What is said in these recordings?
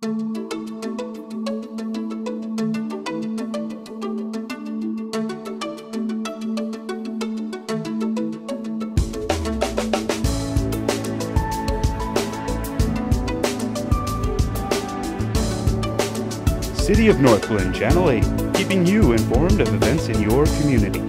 City of Northglenn, Channel 8, keeping you informed of events in your community.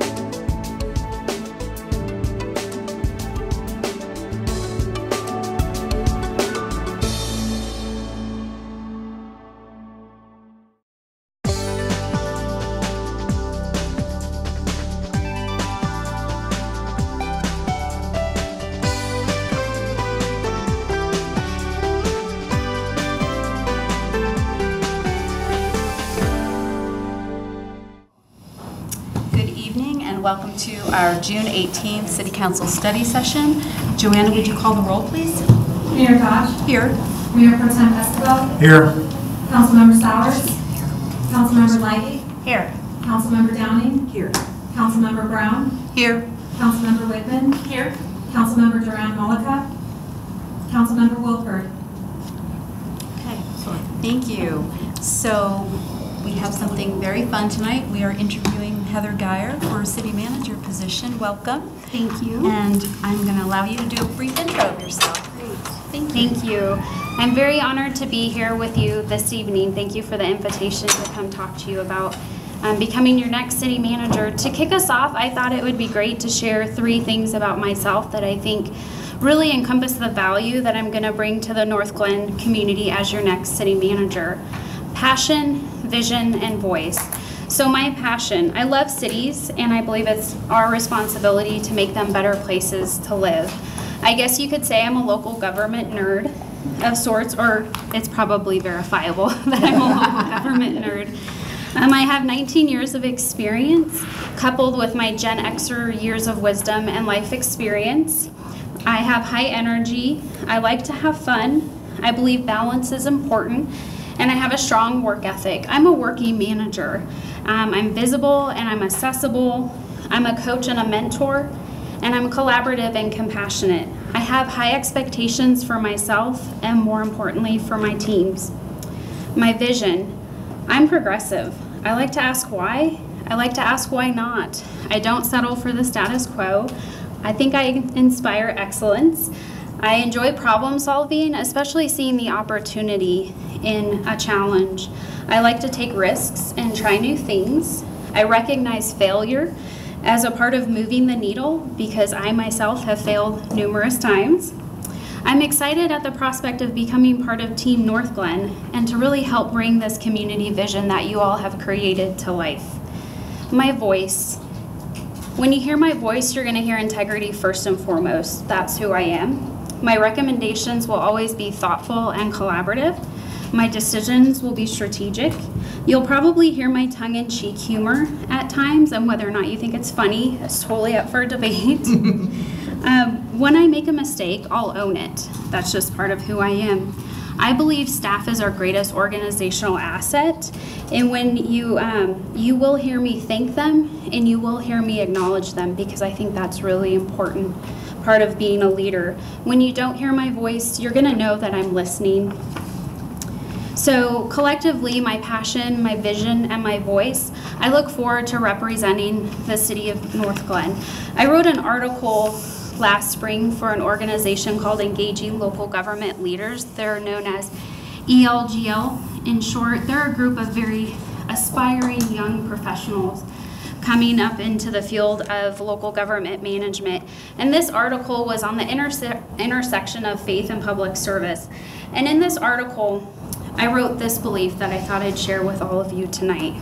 Welcome to our June 18th City Council study session. Joanna, would you call the roll, please? Mayor Tosh. Here. Mayor Pro Tem Escobar. Here. Councilmember Sowers. Councilmember Lighty. Here. Councilmember Downing. Here. Councilmember Brown. Here. Councilmember Whitman. Here. Councilmember Duran-Mullica. Councilmember Wilford. Okay, thank you. So we have something very fun thank We are interviewing Heather Geyer for city manager position. Welcome. Thank you. And I'm going to allow you to do a brief intro of yourself. Great. Thank you. I'm very honored to be here with you this evening. Thank you for the invitation to come talk to you about becoming your next city manager. To kick us off, I thought it would be great to share 3 things about myself that I think really encompass the value that I'm going to bring to the Northglenn community as your next city manager. Passion, vision, and voice. So my passion, I love cities, and I believe it's our responsibility to make them better places to live. I guess you could say I'm a local government nerd of sorts, or it's probably verifiable that I'm a local government nerd. I have 19 years of experience, coupled with my Gen Xer years of wisdom and life experience. I have high energy, I like to have fun, I believe balance is important, and I have a strong work ethic. I'm a working manager. I'm visible and I'm accessible. I'm a coach and a mentor, and I'm collaborative and compassionate. I have high expectations for myself and, more importantly, for my teams. My vision, I'm progressive. I like to ask why. I like to ask why not. I don't settle for the status quo. I think I inspire excellence. I enjoy problem solving, especially seeing the opportunity in a challenge. I like to take risks and try new things. I recognize failure as a part of moving the needle because I myself have failed numerous times. I'm excited at the prospect of becoming part of Team Northglenn and to really help bring this community vision that you all have created to life. My voice. When you hear my voice, you're going to hear integrity first and foremost. That's who I am. My recommendations will always be thoughtful and collaborative. My decisions will be strategic. You'll probably hear my tongue-in-cheek humor at times, and whether or not you think it's funny is totally up for debate. When I make a mistake, I'll own it. That's just part of who I am. I believe staff is our greatest organizational asset, and when you will hear me thank them, and you will hear me acknowledge them, because I think that's really important part of being a leader. When you don't hear my voice, you're gonna know that I'm listening. So collectively, my passion, my vision, and my voice, I look forward to representing the city of Northglenn. I wrote an article last spring for an organization called Engaging Local Government Leaders. They're known as ELGL in short. They're a group of very aspiring young professionals coming up into the field of local government management. And this article was on the intersection of faith and public service. And in this article, I wrote this belief that I thought I'd share with all of you tonight.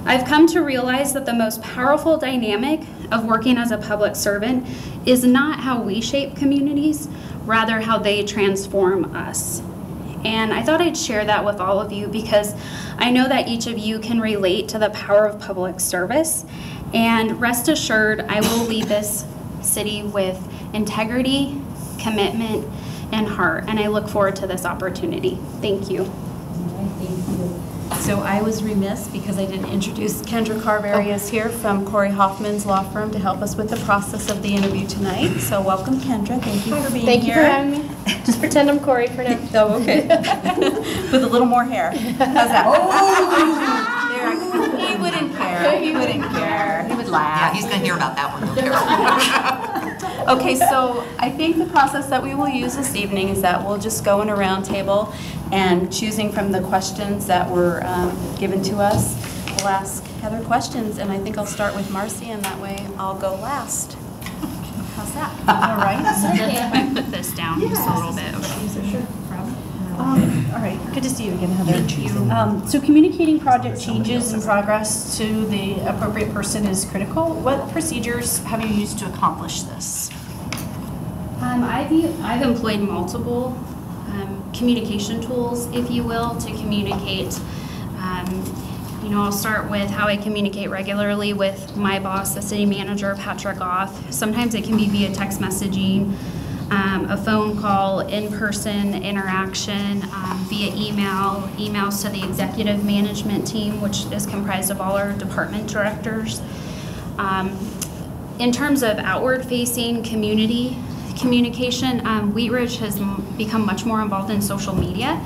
I've come to realize that the most powerful dynamic of working as a public servant is not how we shape communities, rather how they transform us. And I thought I'd share that with all of you because I know that each of you can relate to the power of public service. And rest assured, I will lead this city with integrity, commitment, and heart. And I look forward to this opportunity. Thank you. All right, thank you. So I was remiss because I didn't introduce Kendra Carberry is here from Corey Hoffman's law firm to help us with the process of the interview tonight. So welcome, Kendra. Thank you for being Thank you here. for having me. Just pretend I'm Corey for now. Oh, okay. With a little more hair. How's that? Oh! There, he wouldn't care. He wouldn't care. He would laugh. Yeah, he's going to hear about that one. Don't care. Okay, so I think the process that we will use this evening is that we'll just go in a round table and choosing from the questions that were given to us, we'll ask Heather questions, and I think I'll start with Marcy, and that way I'll go last. How's that? All right? I put this down just a little bit. All right, good to see you again, Heather. Thank you. So communicating project changes in progress to the appropriate person is critical. What procedures have you used to accomplish this? I've employed multiple communication tools, if you will, to communicate. I'll start with how I communicate regularly with my boss, the city manager, Patrick Goff. Sometimes it can be via text messaging, a phone call, in-person interaction, via emails to the executive management team, which is comprised of all our department directors. In terms of outward-facing community communication, Wheat Ridge has become much more involved in social media.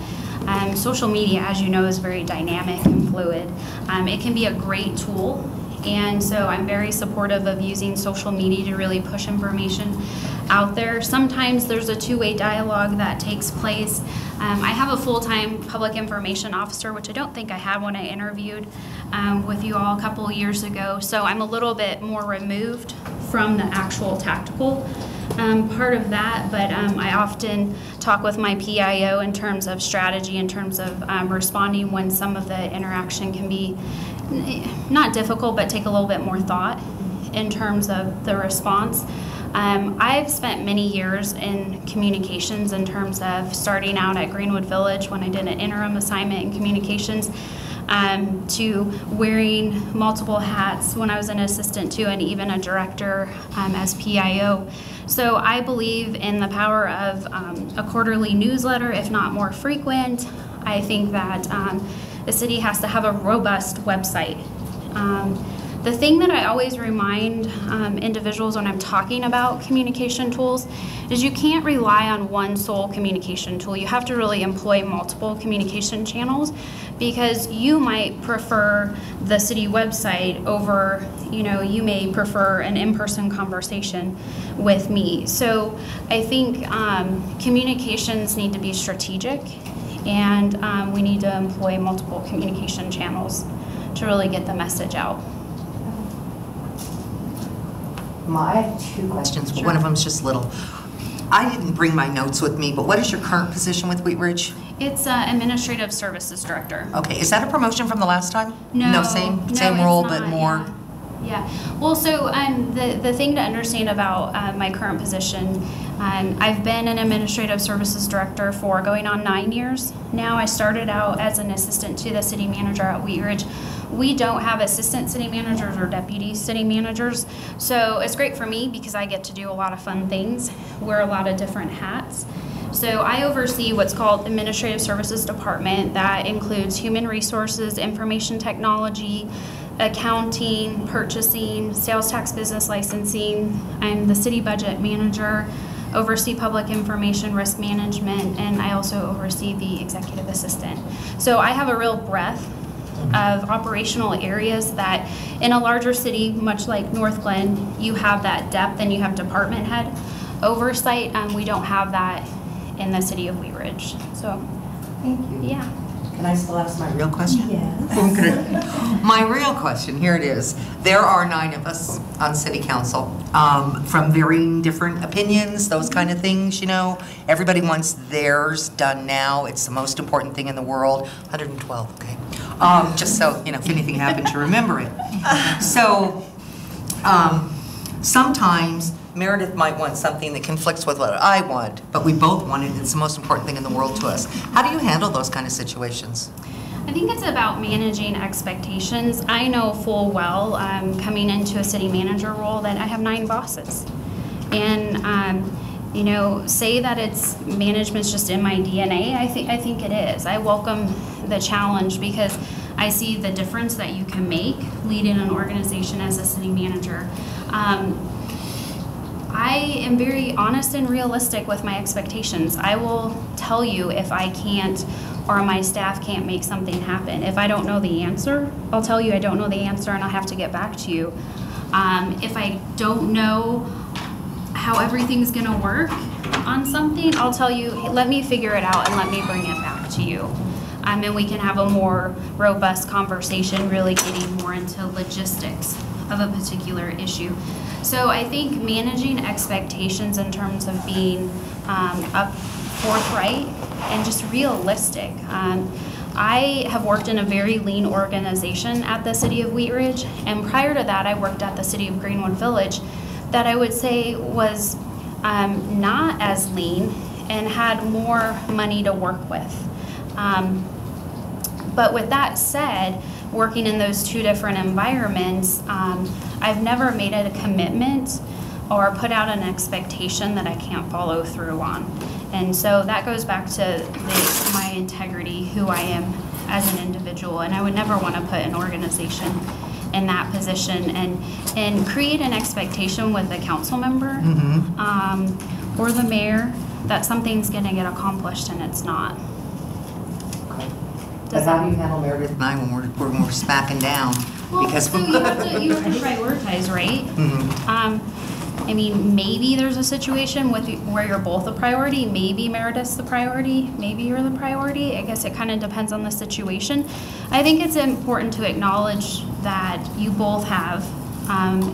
Social media, as you know, is very dynamic and fluid. It can be a great tool, and so I'm very supportive of using social media to really push information out there. Sometimes there's a two-way dialogue that takes place. I have a full-time public information officer, which I don't think I had when I interviewed with you all a couple of years ago, so I'm a little bit more removed from the actual tactical part of that, but I often talk with my PIO in terms of strategy, in terms of responding when some of the interaction can be not difficult, but take a little bit more thought in terms of the response. I've spent many years in communications in terms of starting out at Greenwood Village when I did an interim assignment in communications, to wearing multiple hats when I was an assistant to and even a director as PIO. So I believe in the power of a quarterly newsletter, if not more frequent. I think that the city has to have a robust website. The thing that I always remind individuals when I'm talking about communication tools is you can't rely on one sole communication tool. You have to really employ multiple communication channels, because you might prefer the city website over, you may prefer an in-person conversation with me. So I think communications need to be strategic, and we need to employ multiple communication channels to really get the message out. I have two questions, but one of them's just little. I didn't bring my notes with me, but what is your current position with Wheat Ridge? It's Administrative Services Director. Okay, is that a promotion from the last time? No, same it's role, not, but more. Yeah. Well, so the thing to understand about my current position, I've been an Administrative Services Director for going on 9 years now. I started out as an assistant to the city manager at Wheat Ridge. We don't have assistant city managers or deputy city managers, so it's great for me because I get to do a lot of fun things, wear a lot of different hats. So I oversee what's called Administrative Services Department. That includes human resources, information technology, accounting, purchasing, sales tax business licensing. I'm the city budget manager, oversee public information, risk management, and I also oversee the executive assistant. So I have a real breadth of operational areas that in a larger city, much like Northglenn, you have that depth and you have department head oversight. We don't have that in the city of Wheat Ridge. So, Thank you. yeah. Can I still ask my real question? Yes. My real question, here it is. There are 9 of us on city council from varying different opinions, those kind of things, Everybody wants theirs done now. It's the most important thing in the world. 112, okay. Just so, if anything happened, to remember it. So, sometimes Meredith might want something that conflicts with what I want, but we both want it, and it's the most important thing in the world to us. How do you handle those kind of situations? I think it's about managing expectations. I know full well, coming into a city manager role, that I have 9 bosses. And you know, say that it's management's just in my DNA. I think it is. I welcome the challenge because I see the difference that you can make leading an organization as a city manager. I am very honest and realistic with my expectations. I will tell you if I can't or my staff can't make something happen. If I don't know the answer, I'll tell you I don't know the answer and I'll have to get back to you. If I don't know how everything's gonna work on something, I'll tell you, hey, let me figure it out and let me bring it back to you. And we can have a more robust conversation, really getting more into logistics of a particular issue. So I think managing expectations in terms of being forthright and just realistic. I have worked in a very lean organization at the City of Wheat Ridge, and prior to that I worked at the City of Greenwood Village that I would say was not as lean and had more money to work with. But with that said, working in those two different environments, I've never made it a commitment or put out an expectation that I can't follow through on. And so that goes back to my integrity, who I am as an individual, and I would never want to put an organization in that position and create an expectation with the council member or the mayor that something's going to get accomplished and it's not. But how do you handle Meredith and I when we're smacking down? Well, Because so you have to prioritize, right? I mean, maybe there's a situation where you're both a priority. Maybe Meredith's the priority. Maybe you're the priority. I guess it kind of depends on the situation. I think it's important to acknowledge that you both have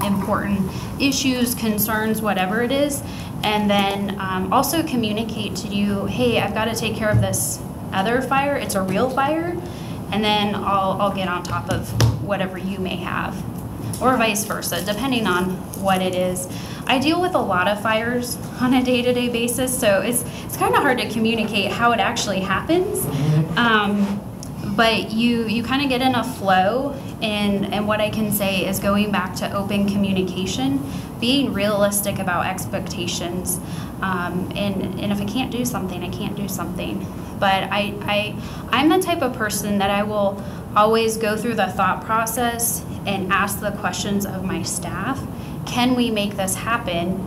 important issues, concerns, whatever it is, and then also communicate to you, hey, I've got to take care of this other fire. It's a real fire, and then I'll get on top of whatever you may have, or vice versa, depending on what it is. I deal with a lot of fires on a day-to-day basis, so it's kind of hard to communicate how it actually happens. But you kind of get in a flow, and what I can say is going back to open communication, being realistic about expectations, and if I can't do something, I can't do something. But I'm the type of person that I will always go through the thought process and ask the questions of my staff. Can we make this happen?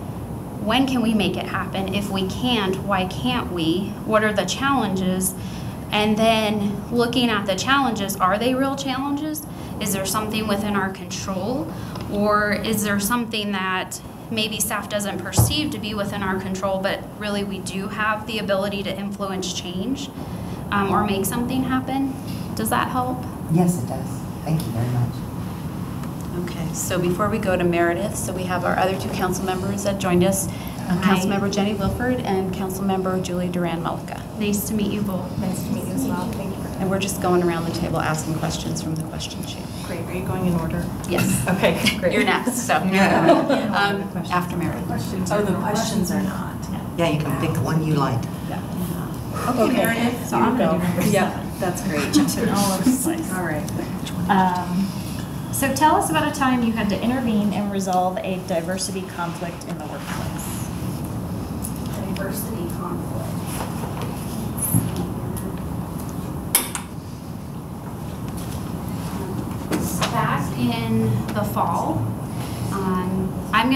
When can we make it happen? If we can't, why can't we? What are the challenges? And then looking at the challenges, are they real challenges? Is there something within our control? Or is there something that maybe staff doesn't perceive to be within our control, but really we do have the ability to influence change or make something happen? Does that help? yes, it does. Thank you very much. Okay, so before we go to Meredith, so we have our other two council members that joined us, Councilmember Jenny Wilford and Councilmember Julie Duran-Mullica. Nice to meet you both. Nice to meet you as well. Thank you. And we're just going around the table asking questions from the question sheet. Great. Are you going in order? Yes. Okay, great. You're next, so. After Meredith. Oh, the questions are not. Yeah, you can pick the one you like. Okay, Meredith, so I'm going to do number 7. Yep, that's great. Jumping all over the place. All right. So tell us about a time you had to intervene and resolve a diversity conflict in the workplace. Diversity conflict. Back in the fall, I'm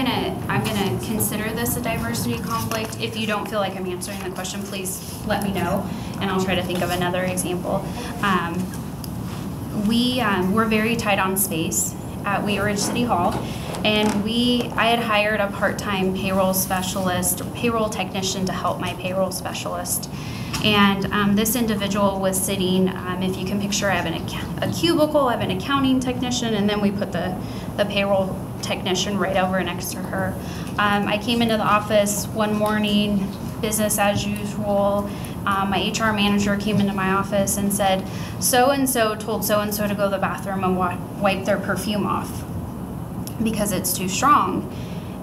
gonna consider this a diversity conflict. If you don't feel like I'm answering the question, please let me know, and I'll try to think of another example. We're very tight on space at Wheat Ridge City Hall, and I had hired a part-time payroll specialist, payroll technician to help my payroll specialist. And this individual was sitting, if you can picture, I have a cubicle, I have an accounting technician, and then we put the payroll technician right over next to her. I came into the office one morning, business as usual. My HR manager came into my office and said, so-and-so told so-and-so to go to the bathroom and wipe their perfume off because it's too strong.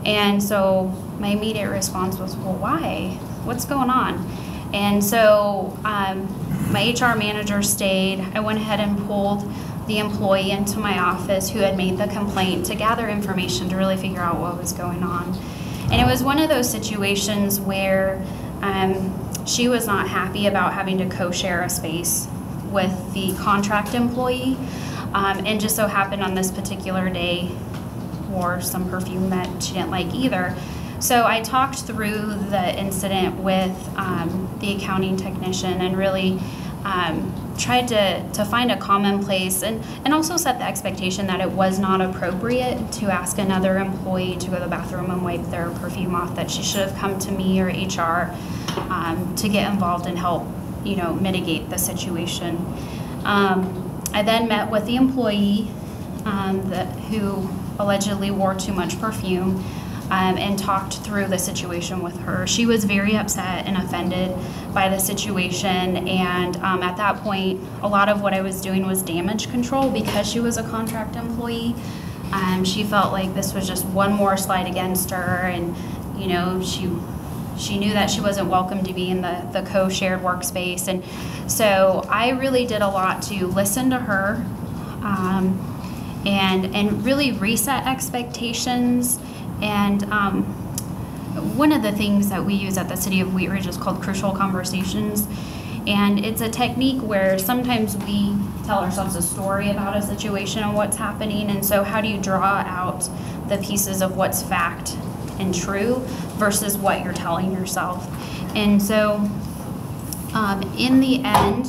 And so my immediate response was, well, why? What's going on? And so my HR manager stayed. I went ahead and pulled the employee into my office who had made the complaint to gather information to really figure out what was going on. And it was one of those situations where she was not happy about having to co-share a space with the contract employee, and just so happened on this particular day wore some perfume that she didn't like either. So I talked through the incident with the accounting technician and really tried to find a common place and also set the expectation that it was not appropriate to ask another employee to go to the bathroom and wipe their perfume off, that she should have come to me or HR to get involved and help, mitigate the situation. I then met with the employee who allegedly wore too much perfume and talked through the situation with her. She was very upset and offended by the situation, and at that point, a lot of what I was doing was damage control because she was a contract employee. She felt like this was just one more slide against her, and she knew that she wasn't welcome to be in the co-shared workspace. And so I really did a lot to listen to her and really reset expectations. And one of the things that we use at the City of Wheat Ridge is called crucial conversations. And it's a technique where sometimes we tell ourselves a story about a situation and what's happening. And so how do you draw out the pieces of what's fact and true versus what you're telling yourself? And so in the end,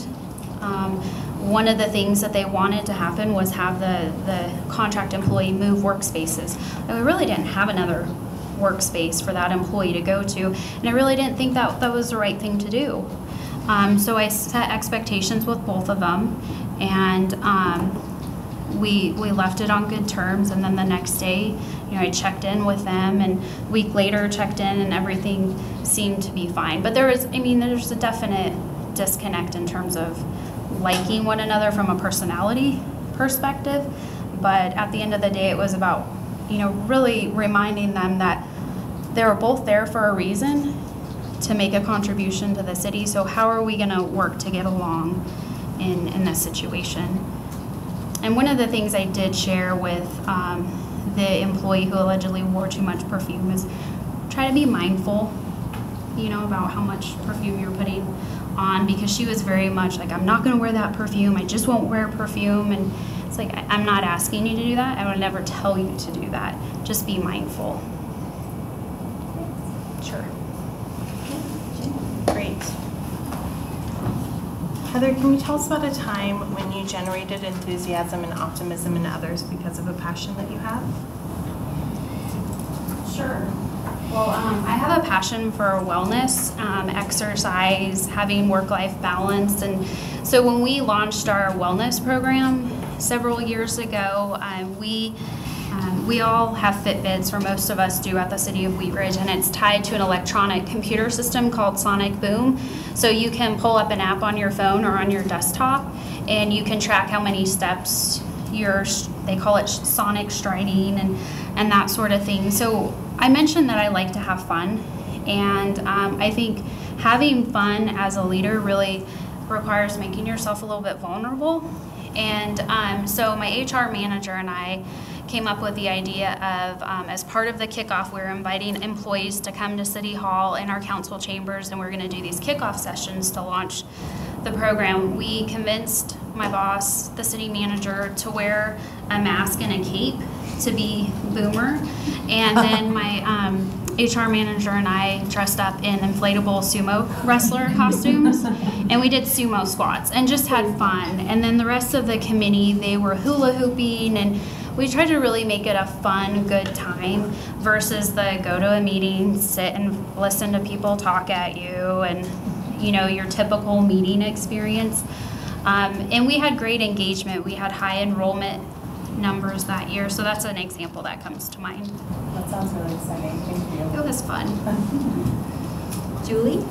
one of the things that they wanted to happen was have the contract employee move workspaces. And we really didn't have another workspace for that employee to go to, and I really didn't think that was the right thing to do. So I set expectations with both of them, and we left it on good terms. And then the next day, I checked in with them, and a week later checked in, and everything seemed to be fine. But there's a definite disconnect in terms of liking one another from a personality perspective. But at the end of the day, it was about, really reminding them that they were both there for a reason, to make a contribution to the city. So how are we going to work to get along in this situation? And one of the things I did share with the employee who allegedly wore too much perfume is try to be mindful, about how much perfume you're putting on, because she was very much like, I'm not going to wear that perfume, I just won't wear perfume. And it's like, I'm not asking you to do that, I would never tell you to do that, just be mindful. Sure. Great. Heather, can you tell us about a time when you generated enthusiasm and optimism in others because of a passion that you have? Sure. Well, I have a passion for wellness, exercise, having work-life balance. And so when we launched our wellness program several years ago, we all have Fitbits, or most of us do at the City of Wheat Ridge, and it's tied to an electronic computer system called Sonic Boom. So you can pull up an app on your phone or on your desktop, and you can track how many steps they call it sonic striding and that sort of thing. So I mentioned that I like to have fun, and I think having fun as a leader really requires making yourself a little bit vulnerable. And so my HR manager and I came up with the idea of, as part of the kickoff, we were inviting employees to come to City Hall in our council chambers, and we're going to do these kickoff sessions to launch the program. We convinced my boss, the city manager, to wear a mask and a cape to be Boomer, and then my HR manager and I dressed up in inflatable sumo wrestler costumes, and we did sumo squats and just had fun. And then the rest of the committee, they were hula hooping, and we tried to really make it a fun, good time versus the go to a meeting, sit and listen to people talk at you, and your typical meeting experience. And we had great engagement. We had high enrollment numbers that year, so that's an example that comes to mind. That sounds really exciting. Thank you. It was fun. Julie?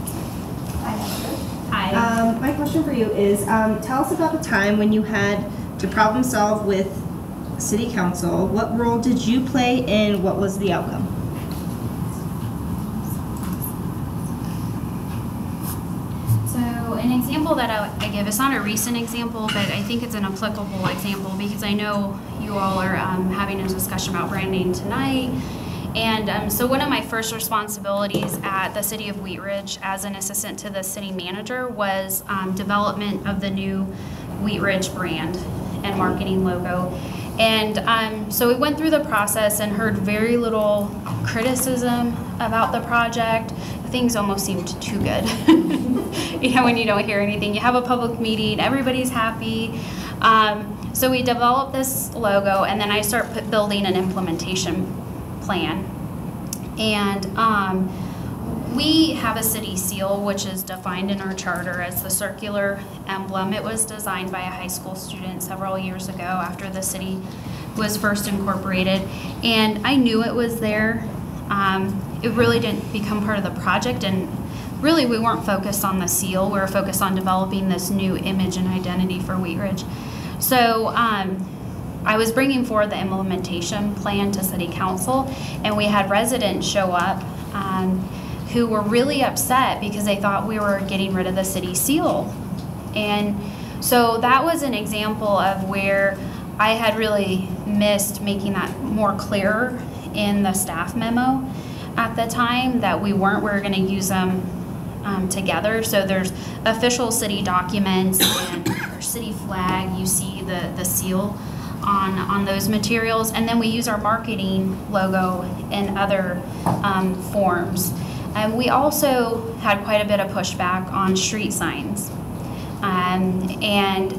Hi. My question for you is, tell us about the time when you had to problem solve with City Council. What role did you play and what was the outcome? So an example that I give, it's not a recent example, but I think it's an applicable example because I know you all are having a discussion about branding tonight. And so one of my first responsibilities at the city of Wheat Ridge as an assistant to the city manager was development of the new Wheat Ridge brand and marketing logo. And so we went through the process and heard very little criticism about the project. Things almost seemed too good. You know, when you don't hear anything, you have a public meeting, everybody's happy. So we developed this logo, and then I start building an implementation plan. And we have a city seal, which is defined in our charter as the circular emblem. It was designed by a high school student several years ago after the city was first incorporated. And I knew it was there. It really didn't become part of the project, and really we weren't focused on the seal. We were focused on developing this new image and identity for Wheat Ridge. So I was bringing forward the implementation plan to City Council, and we had residents show up who were really upset because they thought we were getting rid of the city seal. And so that was an example of where I had really missed making that more clear in the staff memo at the time, that we were going to use them together. So there's official city documents and our city flag, you see the seal on those materials, and then we use our marketing logo in other forms. And we also had quite a bit of pushback on street signs. And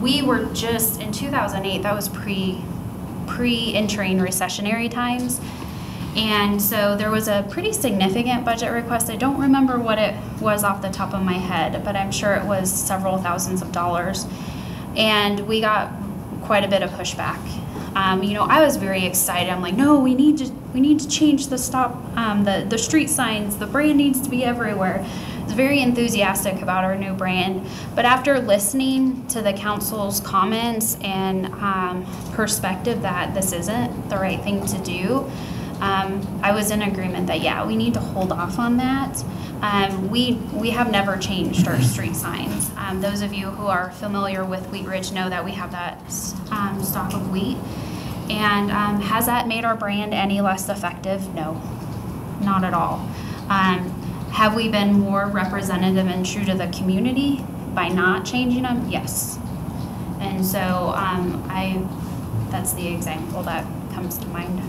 we were just, in 2008, that was pre-entering recessionary times. And so there was a pretty significant budget request. I don't remember what it was off the top of my head, but I'm sure it was several thousands of dollars. And we got quite a bit of pushback. You know, I was very excited. I'm like, no, we need to change the the street signs. The brand needs to be everywhere. I was very enthusiastic about our new brand. But after listening to the council's comments and perspective that this isn't the right thing to do, I was in agreement that, yeah, we need to hold off on that. We have never changed our street signs. Those of you who are familiar with Wheat Ridge know that we have that stock of wheat. And has that made our brand any less effective? No, not at all. Have we been more representative and true to the community by not changing them? Yes. And so that's the example that comes to mind.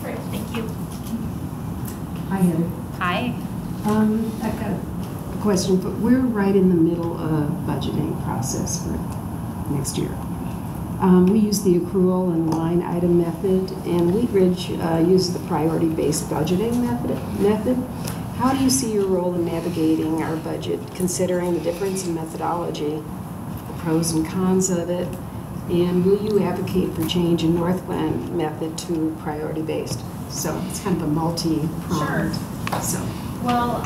Great, thank you. Hi, Heather. Hi. I've got a question, but we're right in the middle of a budgeting process for next year. We use the accrual and line item method, and Wheat Ridge uses the priority-based budgeting method. How do you see your role in navigating our budget, considering the difference in methodology, the pros and cons of it, and will you advocate for change in Northglenn method to priority-based? So it's kind of a multi-pronged. Sure. So. Well,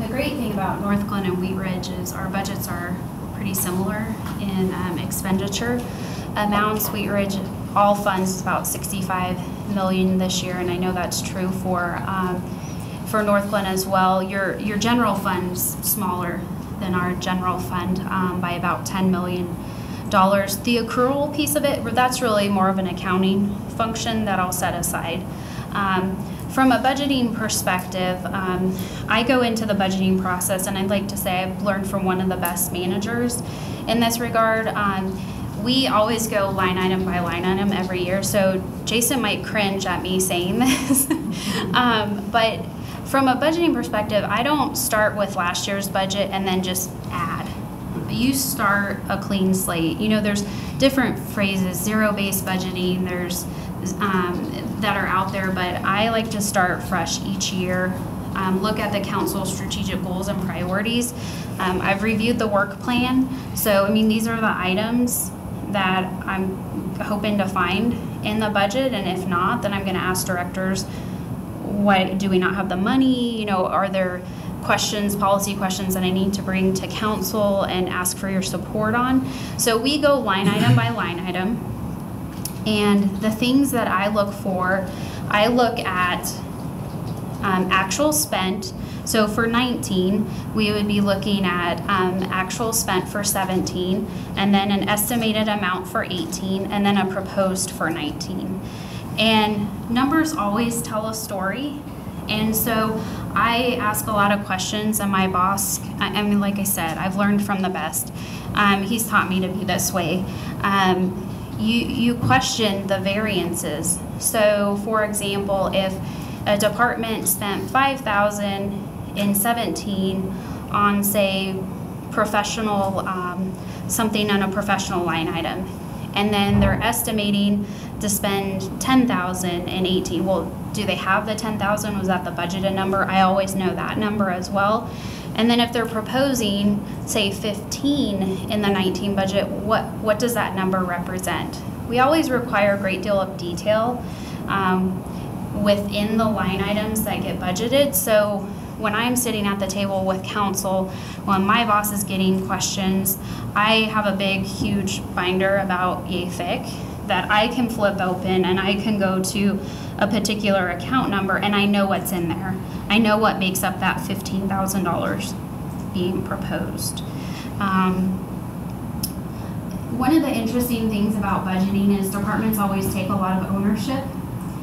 the great thing about Northglenn and Wheat Ridge is our budgets are pretty similar in expenditure amounts. Wheat Ridge, all funds, is about $65 million this year, and I know that's true for Northglenn as well. Your general fund's smaller than our general fund by about $10 million. The accrual piece of it, that's really more of an accounting function that I'll set aside. From a budgeting perspective, I go into the budgeting process, and I'd like to say I've learned from one of the best managers in this regard. We always go line item by line item every year, so Jason might cringe at me saying this. But from a budgeting perspective, I don't start with last year's budget and then just add. You start a clean slate. You know, there's different phrases, zero-based budgeting, there's that are out there, but I like to start fresh each year, look at the council's strategic goals and priorities. I've reviewed the work plan, so I mean, these are the items that I'm hoping to find in the budget, and if not, then I'm going to ask directors, why do we not have the money? You know, are there questions, policy questions that I need to bring to council and ask for your support on? So we go line item by line item. And the things that I look for, I look at actual spent. So for 19, we would be looking at actual spent for 17, and then an estimated amount for 18, and then a proposed for 19. And numbers always tell a story. And so I ask a lot of questions, and my boss, I mean, like I said, I've learned from the best. He's taught me to be this way. You question the variances. So, for example, if a department spent $5,000 in 17 on, say, professional, something on a professional line item, and then they're estimating to spend $10,000 in 18. Well, do they have the $10,000? Was that the budgeted number? I always know that number as well. And then if they're proposing, say, 15 in the 19 budget, what does that number represent? We always require a great deal of detail within the line items that get budgeted. So when I'm sitting at the table with council, when my boss is getting questions, I have a big, huge binder about AFIC that I can flip open, and I can go to a particular account number, and I know what's in there. I know what makes up that $15,000 being proposed. One of the interesting things about budgeting is departments always take a lot of ownership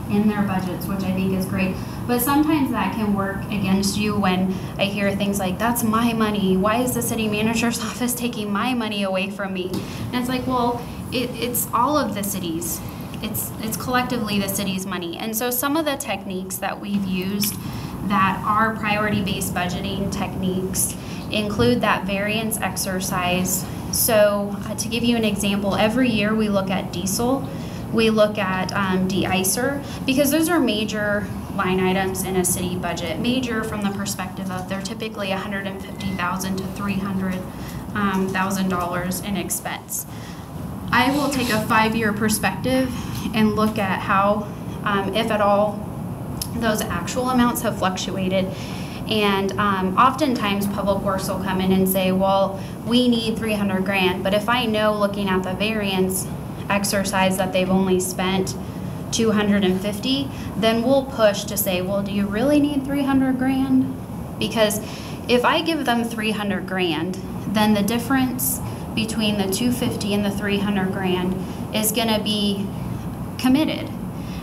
in their budgets, which I think is great. But sometimes that can work against you when I hear things like, that's my money. Why is the city manager's office taking my money away from me? And it's like, well, it's all of the cities. It's collectively the city's money. And so some of the techniques that we've used that are priority-based budgeting techniques include that variance exercise. So to give you an example, every year we look at diesel, we look at de-icer, because those are major line items in a city budget. Major from the perspective of they're typically $150,000 to $300,000 in expense. I will take a 5-year perspective and look at how, if at all, those actual amounts have fluctuated. And oftentimes public works will come in and say, well, we need 300 grand. But if I know, looking at the variance exercise, that they've only spent 250, then we'll push to say, well, do you really need 300 grand? Because if I give them 300 grand, then the difference between the 250 and the 300 grand is going to be committed.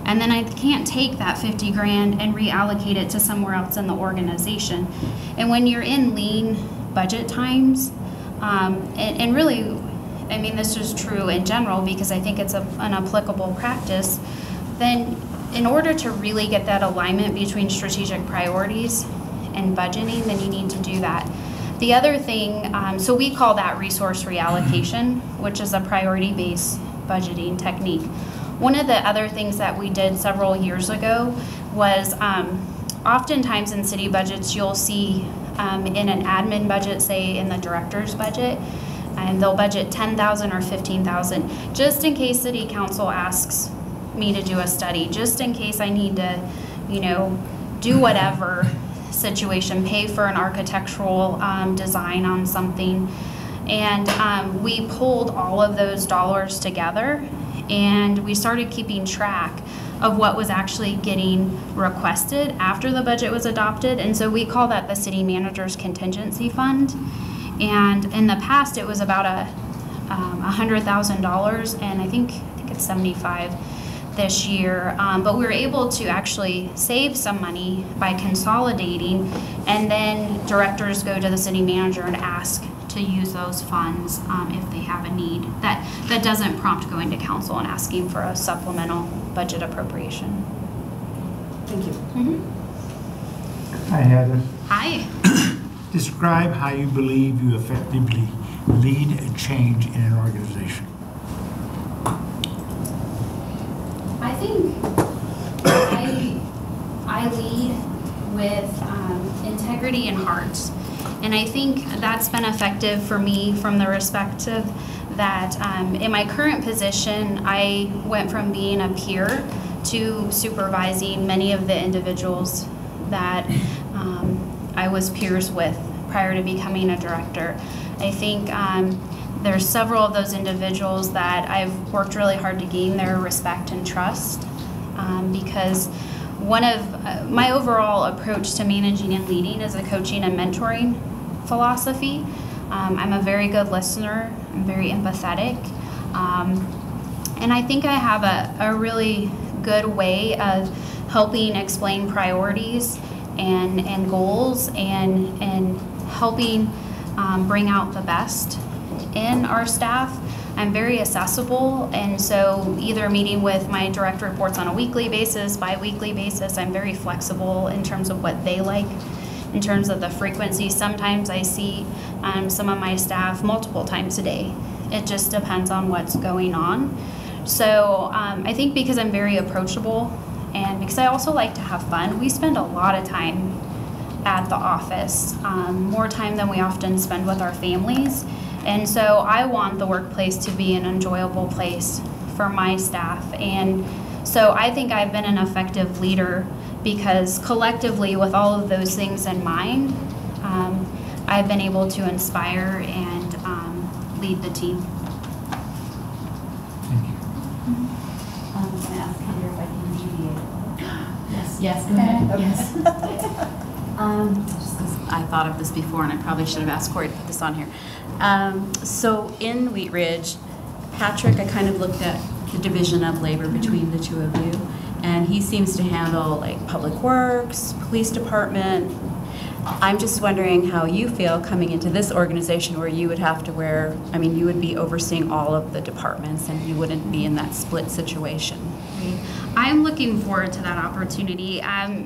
And then I can't take that 50 grand and reallocate it to somewhere else in the organization. And when you're in lean budget times, and really, I mean, this is true in general because I think it's an applicable practice, then in order to really get that alignment between strategic priorities and budgeting, then you need to do that. The other thing, so we call that resource reallocation, which is a priority-based budgeting technique. One of the other things that we did several years ago was oftentimes in city budgets, you'll see in an admin budget, say in the director's budget, and they'll budget $10,000 or $15,000, just in case city council asks me to do a study, just in case I need to, do whatever situation, pay for an architectural design on something. And we pulled all of those dollars together, and we started keeping track of what was actually getting requested after the budget was adopted. And so we call that the city manager's contingency fund. And in the past, it was about $100,000, and I think it's 75 this year. But we were able to actually save some money by consolidating, and then directors go to the city manager and ask to use those funds if they have a need. That doesn't prompt going to council and asking for a supplemental budget appropriation. Thank you. Mm-hmm. Hi, Heather. Hi. Describe how you believe you effectively lead a change in an organization. I think I lead with integrity and heart. And I think that's been effective for me from the perspective that in my current position, I went from being a peer to supervising many of the individuals that I was peers with prior to becoming a director. I think there's several of those individuals that I've worked really hard to gain their respect and trust because one of my overall approach to managing and leading is a coaching and mentoring philosophy. I'm a very good listener. I'm very empathetic. And I think I have a really good way of helping explain priorities and goals and helping bring out the best in our staff. I'm very accessible, and so either meeting with my direct reports on a weekly basis, bi-weekly basis, I'm very flexible in terms of what they like, in terms of the frequency. Sometimes I see some of my staff multiple times a day. It just depends on what's going on. So I think because I'm very approachable and because I also like to have fun, we spend a lot of time at the office, more time than we often spend with our families. And so I want the workplace to be an enjoyable place for my staff. And so I think I've been an effective leader because collectively, with all of those things in mind, I've been able to inspire and lead the team. Thank you. I'm going to ask Heather if I can deviate. Yes, go ahead. Yes. Just 'cause I thought of this before, and I probably should have asked Corey to put this on here. So in Wheat Ridge, Patrick, I kind of looked at the division of labor between the two of you, and he seems to handle like public works, police department. I'm just wondering how you feel coming into this organization where you would have to wear, I mean, you would be overseeing all of the departments and you wouldn't be in that split situation. I'm looking forward to that opportunity.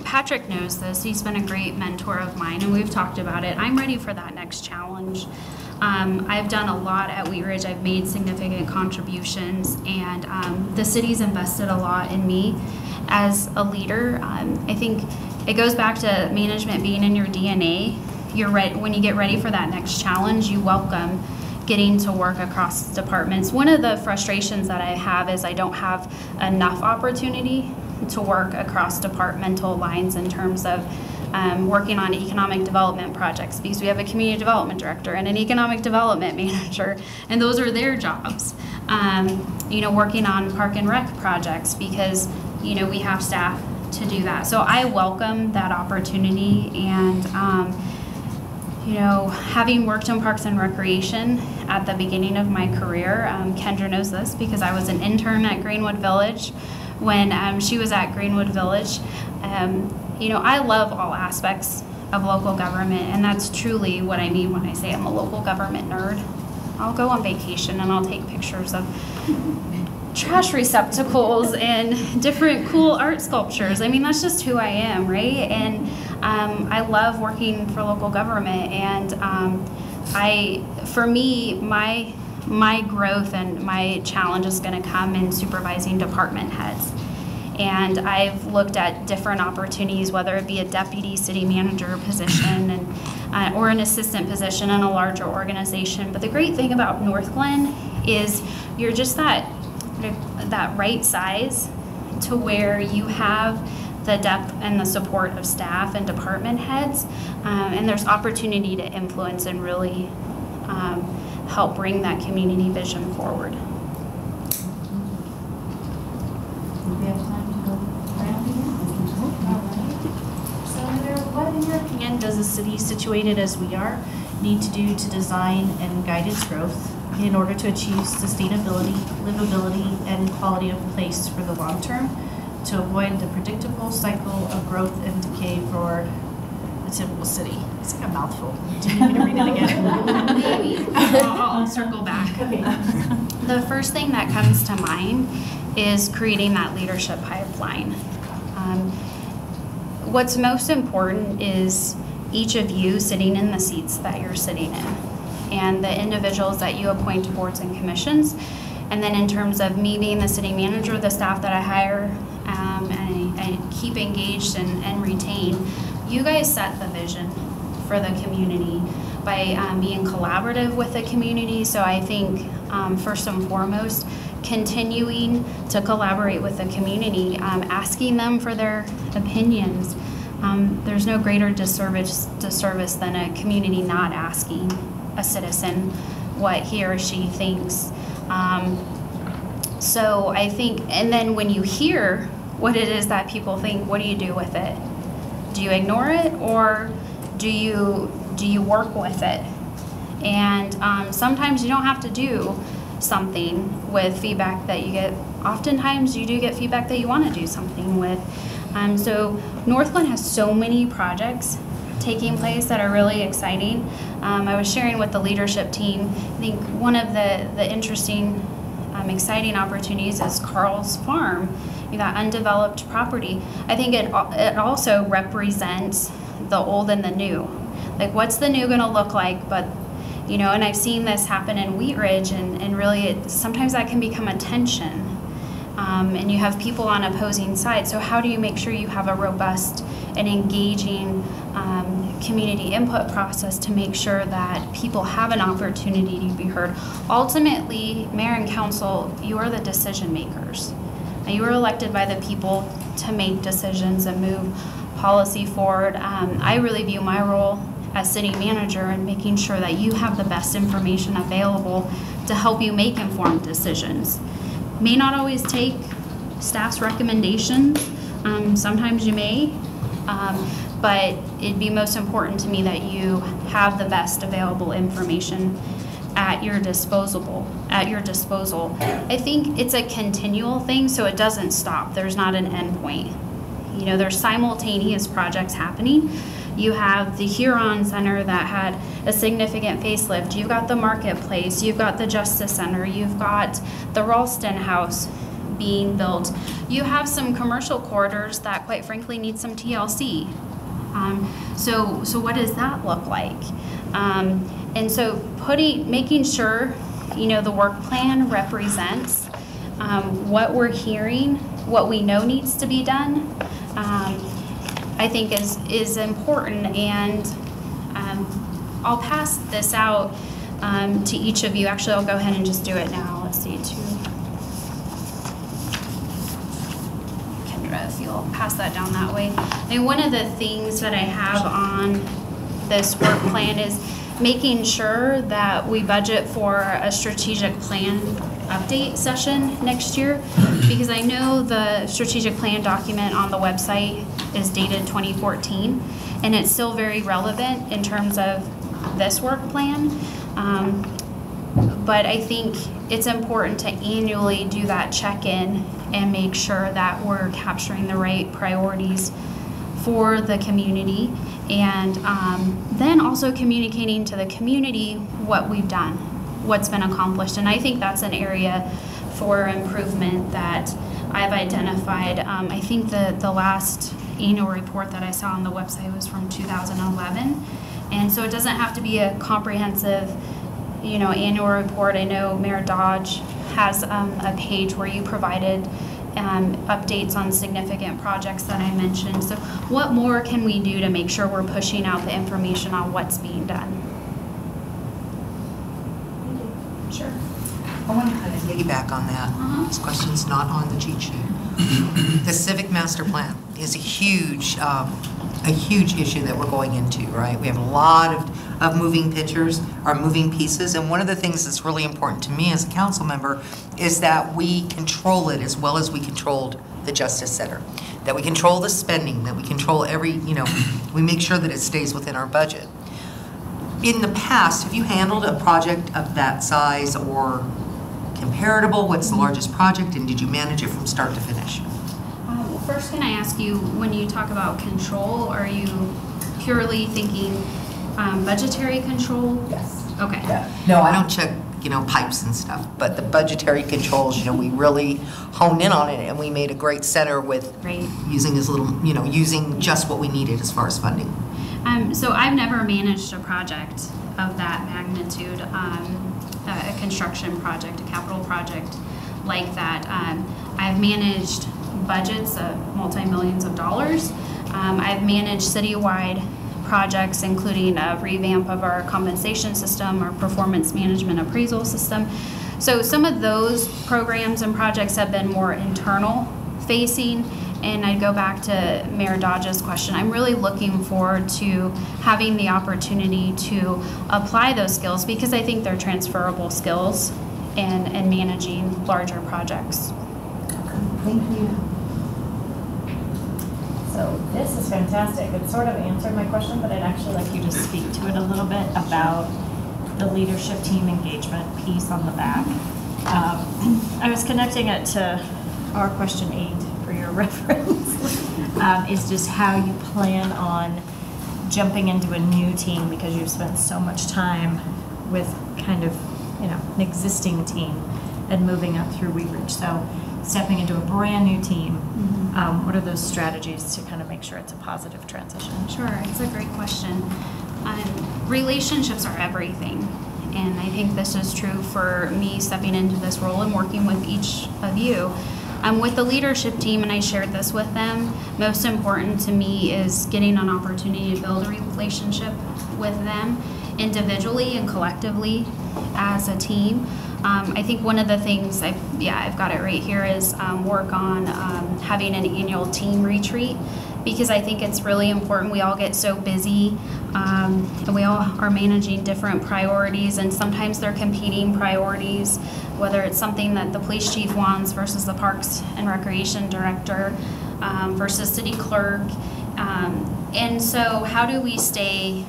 Patrick knows this. He's been a great mentor of mine, and we've talked about it. I'm ready for that next challenge. I've done a lot at Wheat Ridge. I've made significant contributions, and the city's invested a lot in me as a leader. I think it goes back to management being in your DNA. When you get ready for that next challenge, you welcome getting to work across departments. One of the frustrations that I have is I don't have enough opportunity to work across departmental lines in terms of working on economic development projects, because we have a community development director and an economic development manager, and those are their jobs. Working on park and rec projects, because we have staff to do that. So I welcome that opportunity, and having worked in Parks and Recreation at the beginning of my career, Kendra knows this because I was an intern at Greenwood Village when she was at Greenwood Village. I love all aspects of local government, and that's truly what I mean when I say I'm a local government nerd. I'll go on vacation and I'll take pictures of trash receptacles and different cool art sculptures. I mean, that's just who I am, right? And I love working for local government, and for me, my growth and my challenge is going to come in supervising department heads. And I've looked at different opportunities, whether it be a deputy city manager position or an assistant position in a larger organization. But the great thing about Northglenn is you're just that right size to where you have the depth and the support of staff and department heads, and there's opportunity to influence and really help bring that community vision forward. We have time to go around again? So Heather, what in your opinion does a city situated as we are need to do to design and guide its growth in order to achieve sustainability, livability, and quality of place for the long term, to avoid the predictable cycle of growth and decay for a typical city? It's like a mouthful. Do you need me to read it again? Maybe. I'll circle back. Okay. The first thing that comes to mind is creating that leadership pipeline. What's most important is each of you sitting in the seats that you're sitting in, and the individuals that you appoint to boards and commissions. And then in terms of me being the city manager, the staff that I hire and I keep engaged and retain, you guys set the vision for the community by being collaborative with the community. So I think first and foremost, continuing to collaborate with the community, asking them for their opinions. There's no greater disservice than a community not asking a citizen what he or she thinks. So I think, and then when you hear what it is that people think, what do you do with it? Do you ignore it, or do you work with it? And sometimes you don't have to do something with feedback that you get oftentimes you do get feedback that you want to do something with. So Northglenn has so many projects taking place that are really exciting. I was sharing with the leadership team, I think one of the interesting, exciting opportunities is Carl's Farm. You got undeveloped property. I think it also represents the old and the new. Like, what's the new gonna look like? But, you know, and I've seen this happen in Wheat Ridge, and really sometimes that can become a tension. And you have people on opposing sides. So how do you make sure you have a robust and engaging community input process to make sure that people have an opportunity to be heard? Ultimately, mayor and council, you are the decision makers. And you are elected by the people to make decisions and move policy forward. I really view my role as city manager in making sure that you have the best information available to help you make informed decisions. May not always take staff's recommendations. Sometimes you may, but it'd be most important to me that you have the best available information at your disposal. I think it's a continual thing, so it doesn't stop. There's not an end point. You know, there's simultaneous projects happening. You have the Huron Center that had a significant facelift. You've got the Marketplace. You've got the Justice Center. You've got the Ralston House being built. You have some commercial corridors that, quite frankly, need some TLC. So what does that look like? And so making sure, you know, the work plan represents what we're hearing, what we know needs to be done, I think is important. And I'll pass this out to each of you. Actually, I'll go ahead and just do it now. Let's see, Kendra, if you'll pass that down that way. And one of the things that I have on this work plan is making sure that we budget for a strategic plan update session next year, because I know the strategic plan document on the website is dated 2014, and it's still very relevant in terms of this work plan. But I think it's important to annually do that check-in and make sure that we're capturing the right priorities for the community, and then also communicating to the community what we've done, what's been accomplished. And I think that's an area for improvement that I've identified. I think the last annual report that I saw on the website was from 2011, and so it doesn't have to be a comprehensive, you know, annual report. I know Mayor Dodge has a page where you provided updates on significant projects that I mentioned. So what more can we do to make sure we're pushing out the information on what's being done? Sure. I want to kind of piggyback on that. This question's not on the cheat sheet. The civic master plan is a huge issue that we're going into, right? We have a lot of moving pieces, and one of the things that's really important to me as a council member is that we control it as well as we controlled the Justice Center, that we control the spending, that we control we make sure that it stays within our budget. In the past, have you handled a project of that size or comparable? What's the largest project, and did you manage it from start to finish? First, can I ask you, when you talk about control, are you purely thinking budgetary control? Yes. Okay. Yeah. No, I don't check, pipes and stuff, but the budgetary controls, we really honed in on it, and we made a great center with using as little, using just what we needed as far as funding. So I've never managed a project of that magnitude, a construction project, a capital project like that. I've managed budgets of multi-millions of dollars. I've managed citywide projects, including a revamp of our compensation system, our performance management appraisal system. So some of those programs and projects have been more internal facing, and I'd go back to Mayor Dodge's question. I'm really looking forward to having the opportunity to apply those skills, because I think they're transferable skills in managing larger projects. Thank you. So this is fantastic. It sort of answered my question, but I'd actually like you to speak to it a little bit about the leadership team engagement piece on the back. I was connecting it to our question 8 for your reference, is just how you plan on jumping into a new team because you've spent so much time with kind of, an existing team and moving up through Wheat Ridge. So stepping into a brand new team, what are those strategies to kind of make sure it's a positive transition? Sure, it's a great question. Relationships are everything. And I think this is true for me stepping into this role and working with each of you. With the leadership team, and I shared this with them, most important to me is getting an opportunity to build a relationship with them individually and collectively as a team. I think one of the things, I've got it right here, is work on having an annual team retreat, because I think it's really important. We all get so busy and we all are managing different priorities, and sometimes they're competing priorities, whether it's something that the police chief wants versus the Parks and Recreation Director versus city clerk. And so how do we stay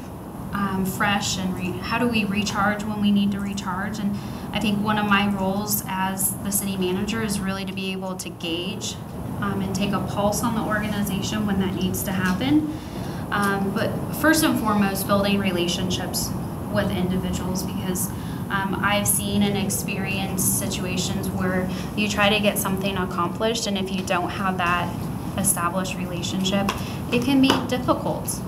fresh, and how do we recharge when we need to recharge? And I think one of my roles as the city manager is really to be able to gauge and take a pulse on the organization when that needs to happen. But first and foremost, building relationships with individuals, because I've seen and experienced situations where you try to get something accomplished, and if you don't have that established relationship, it can be difficult.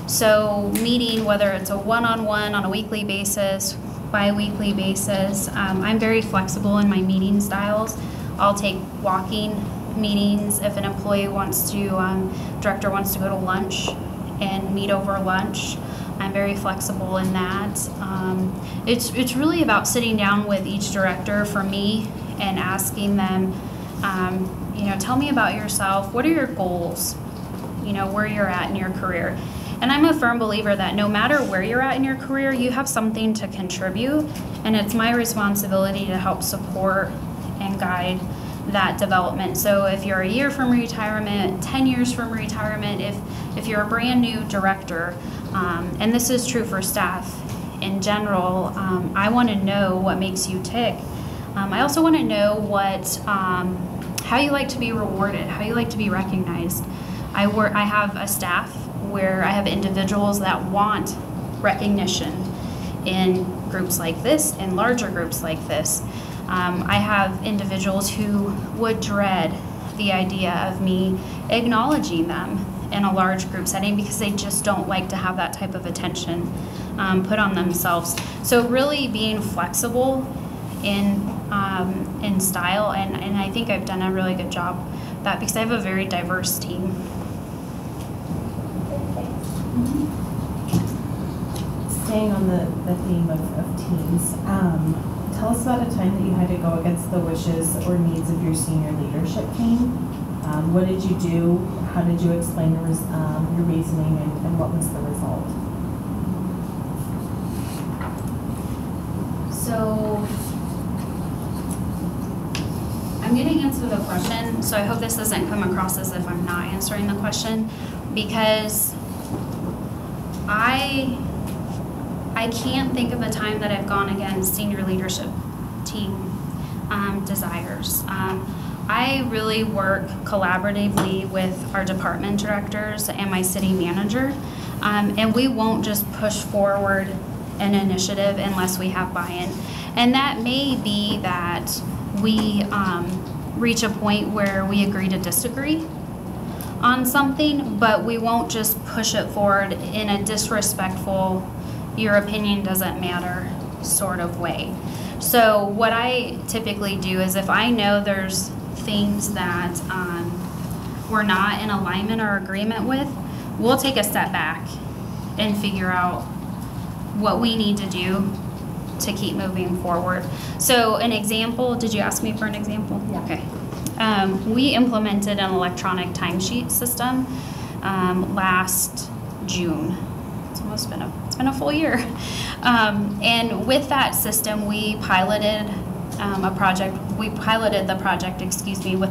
So meeting, whether it's a one-on-one on a weekly basis, bi-weekly basis, I'm very flexible in my meeting styles. I'll take walking meetings if an employee wants to, director wants to go to lunch and meet over lunch. I'm very flexible in that. It's really about sitting down with each director for me and asking them, tell me about yourself. What are your goals? Where you're at in your career. And I'm a firm believer that no matter where you're at in your career, you have something to contribute, and it's my responsibility to help support and guide that development. So if you're a year from retirement, 10 years from retirement, if you're a brand new director, and this is true for staff in general, I want to know what makes you tick. I also want to know how you like to be rewarded, how you like to be recognized. I have a staff where I have individuals that want recognition in groups like this, in larger groups like this. I have individuals who would dread the idea of me acknowledging them in a large group setting because they just don't like to have that type of attention put on themselves. So really being flexible in style, and I think I've done a really good job of that because I have a very diverse team. Staying on the theme of teams, tell us about a time that you had to go against the wishes or needs of your senior leadership team. What did you do? How did you explain your reasoning, and what was the result? So I'm going to answer the question, so I hope this doesn't come across as if I'm not answering the question, because I can't think of a time that I've gone against senior leadership team desires. I really work collaboratively with our department directors and my city manager, and we won't just push forward an initiative unless we have buy-in. And that may be that we reach a point where we agree to disagree on something, but we won't just push it forward in a disrespectful, your opinion doesn't matter sort of way. So what I typically do is if I know there's things that we're not in alignment or agreement with, we'll take a step back and figure out what we need to do to keep moving forward. So an example, did you ask me for an example? Yeah. Okay. We implemented an electronic timesheet system last June. It's been a full year. And with that system, we piloted the project, with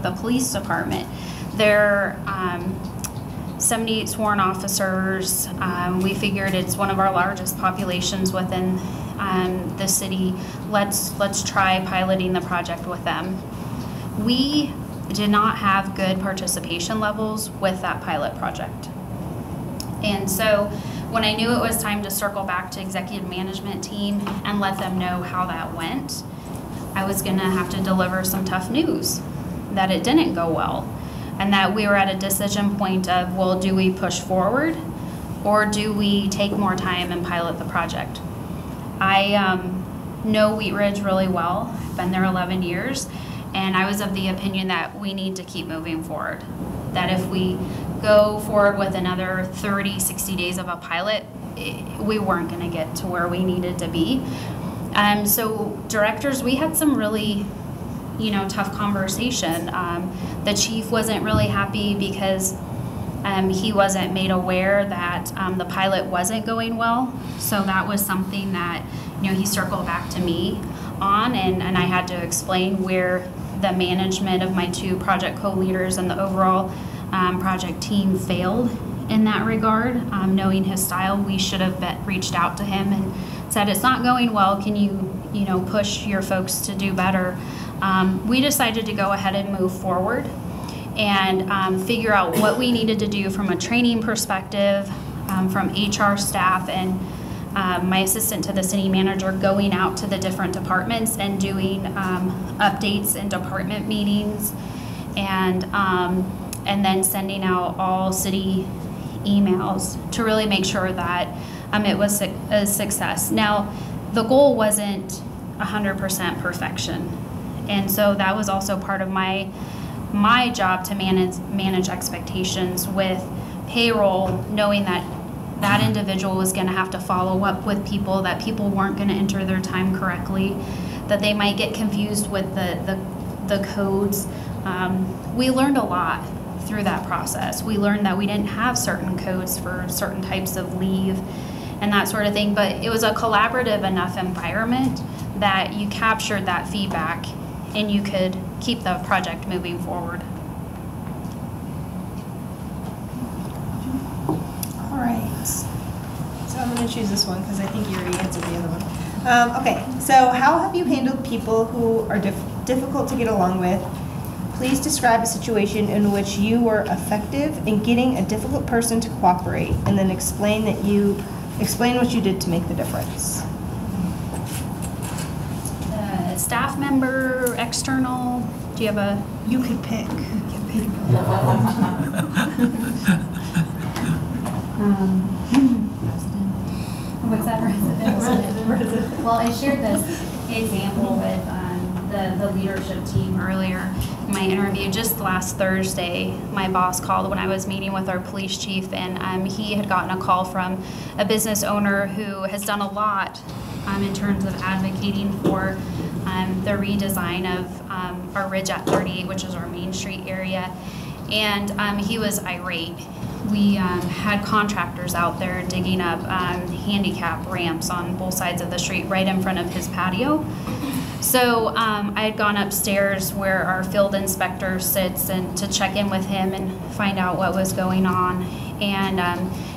the police department. There are 78 sworn officers. We figured it's one of our largest populations within the city, let's try piloting the project with them. We did not have good participation levels with that pilot project. And so when I knew it was time to circle back to executive management team and let them know how that went, I was gonna have to deliver some tough news that it didn't go well, and that we were at a decision point of, well, do we push forward or do we take more time and pilot the project? I know Wheat Ridge really well. I've been there 11 years, and I was of the opinion that we need to keep moving forward. That if we go forward with another 30, 60 days of a pilot, we weren't going to get to where we needed to be. So directors, we had some really, tough conversation. The chief wasn't really happy because he wasn't made aware that the pilot wasn't going well. So that was something that, he circled back to me on, and I had to explain where the management of my 2 project co-leaders and the overall project team failed in that regard. Knowing his style, we should have reached out to him and said, it's not going well, can you push your folks to do better? We decided to go ahead and move forward and figure out what we needed to do from a training perspective, from HR staff and my assistant to the city manager going out to the different departments and doing updates in department meetings, and then sending out all city emails to really make sure that it was a success. Now, the goal wasn't 100% perfection, and so that was also part of my job to manage expectations with payroll, knowing that that individual was going to have to follow up with people, that people weren't going to enter their time correctly, that they might get confused with the codes. We learned a lot through that process. We learned that we didn't have certain codes for certain types of leave and that sort of thing, but it was a collaborative enough environment that you captured that feedback and you could keep the project moving forward. All right. So I'm going to choose this one because I think you already answered the other one. Okay. So how have you handled people who are difficult to get along with? Please describe a situation in which you were effective in getting a difficult person to cooperate, and then explain what you did to make the difference. Staff member, external, do you have a? You could pick. What's that? Resident. Well, I shared this example with the leadership team earlier in my interview. Just last Thursday, my boss called when I was meeting with our police chief, and he had gotten a call from a business owner who has done a lot in terms of advocating for the redesign of our Ridge at 38, which is our Main Street area, and he was irate. We had contractors out there digging up handicap ramps on both sides of the street right in front of his patio. So I had gone upstairs where our field inspector sits and to check in with him and find out what was going on. And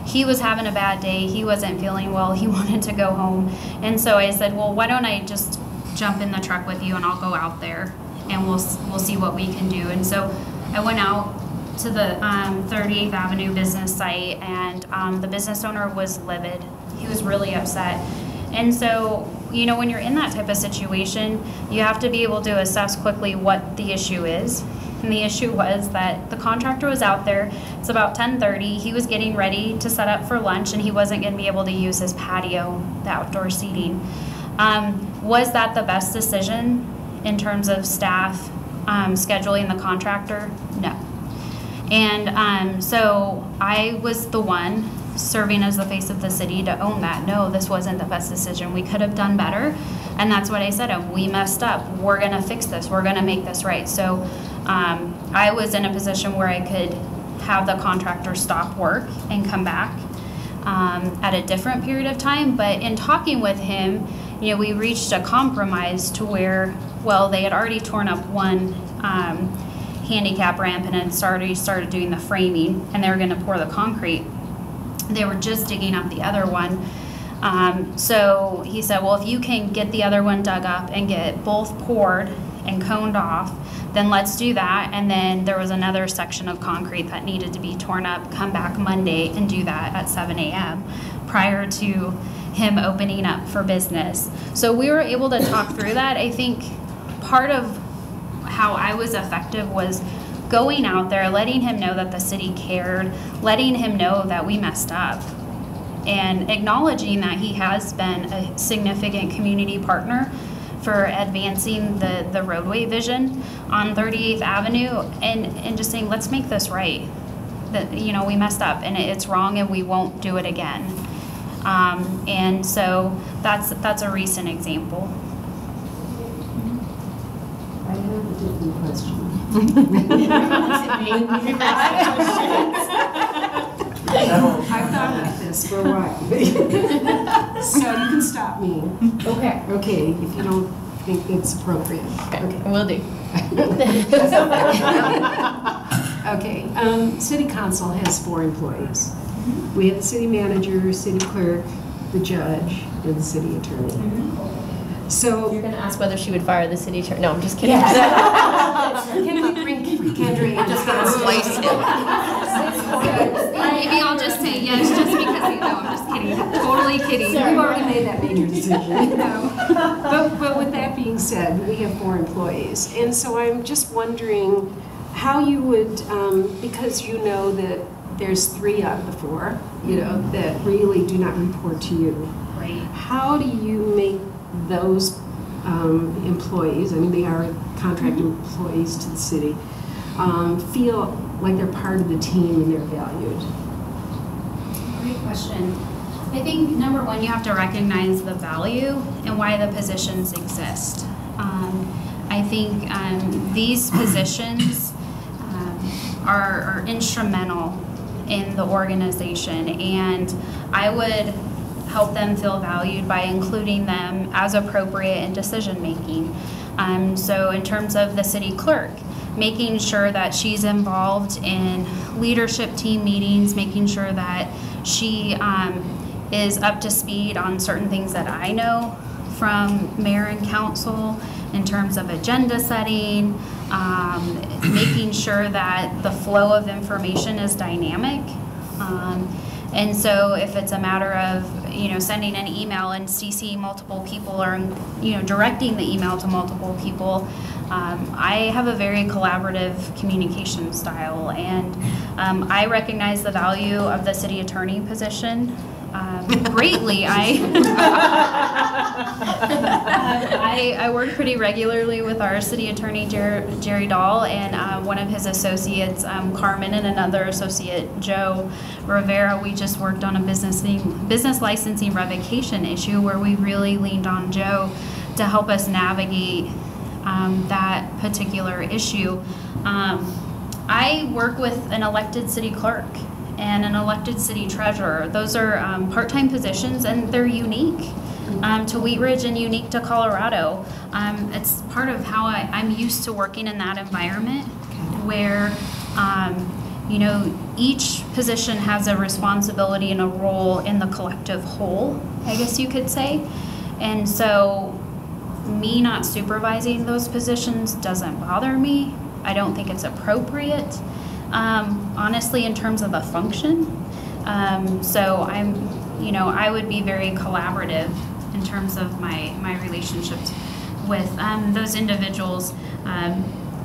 he was having a bad day. He wasn't feeling well. He wanted to go home. And so I said, well, why don't I just jump in the truck with you and I'll go out there and we'll see what we can do. And so I went out to the 38th Avenue business site, and the business owner was livid. He was really upset. And so, when you're in that type of situation, you have to be able to assess quickly what the issue is. And the issue was that the contractor was out there. It's about 10:30. He was getting ready to set up for lunch, and he wasn't going to be able to use his patio, the outdoor seating. Was that the best decision in terms of staff scheduling the contractor? No. And so I was the one serving as the face of the city to own that. No, this wasn't the best decision. We could have done better. And that's what I said. We messed up. We're going to fix this. We're going to make this right. So I was in a position where I could have the contractor stop work and come back at a different period of time. But in talking with him, we reached a compromise to where, well, they had already torn up one handicap ramp and had started doing the framing, and they were going to pour the concrete. They were just digging up the other one. So he said, well, if you can get the other one dug up and get both poured and coned off, then let's do that. And then there was another section of concrete that needed to be torn up. Come back Monday and do that at 7 a.m. prior to him opening up for business. So we were able to talk through that. I think part of how I was effective was going out there, letting him know that the city cared, letting him know that we messed up, and acknowledging that he has been a significant community partner for advancing the roadway vision on 38th Avenue, and just saying, let's make this right. That, you know, we messed up and it's wrong and we won't do it again. And so that's a recent example. I have a different question. I've thought about this for a while. So you can stop me. Okay. Okay, if you don't think it's appropriate. Okay, will do. Okay, city council has 4 employees. We have the city manager, city clerk, the judge, and the city attorney. So You're going to ask whether she would fire the city attorney. No, I'm just kidding. Can we bring Kendra? I'm just going to replace him. Maybe I'll just say yes, just because you know. I'm just kidding. Totally kidding. We've already made that major decision. But with that being said, we have 4 employees, and so I'm just wondering how you would, because you know that there's 3 out of the 4, you know, that really do not report to you. Right. How do you make those employees, I mean, they are contract employees to the city, feel like they're part of the team and they're valued? Great question. I think number one, you have to recognize the value and why the positions exist. I think these positions are instrumental in the organization, and I would help them feel valued by including them as appropriate in decision making. So in terms of the city clerk, making sure that she's involved in leadership team meetings, making sure that she is up to speed on certain things that I know from mayor and council in terms of agenda setting, making sure that the flow of information is dynamic. And so if it's a matter of, you know, sending an email and CCing multiple people, or, you know, directing the email to multiple people, I have a very collaborative communication style, and I recognize the value of the city attorney position greatly. I work pretty regularly with our city attorney, Jerry Dahl, and one of his associates, Carmen, and another associate, Joe Rivera. We just worked on a business licensing revocation issue where we really leaned on Joe to help us navigate that particular issue. I work with an elected city clerk and an elected city treasurer. Those are part-time positions, and they're unique to Wheat Ridge and unique to Colorado. It's part of how I'm used to working in that environment where you know, each position has a responsibility and a role in the collective whole, I guess you could say. And so me not supervising those positions doesn't bother me. I don't think it's appropriate, honestly, in terms of the function. So you know, I would be very collaborative in terms of my relationships with those individuals.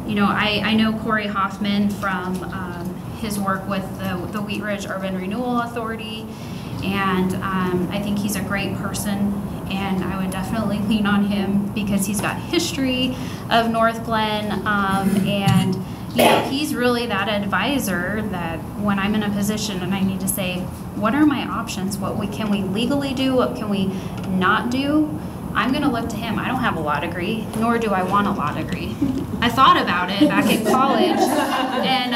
You know, I know Corey Hoffman from his work with the Wheat Ridge Urban Renewal Authority, and I think he's a great person, and I would definitely lean on him because he's got history of Northglenn, and you know, he's really that advisor that when I'm in a position and I need to say, what are my options? Can we legally do? What can we not do? I'm going to look to him. I don't have a law degree, nor do I want a law degree. I thought about it back in college, and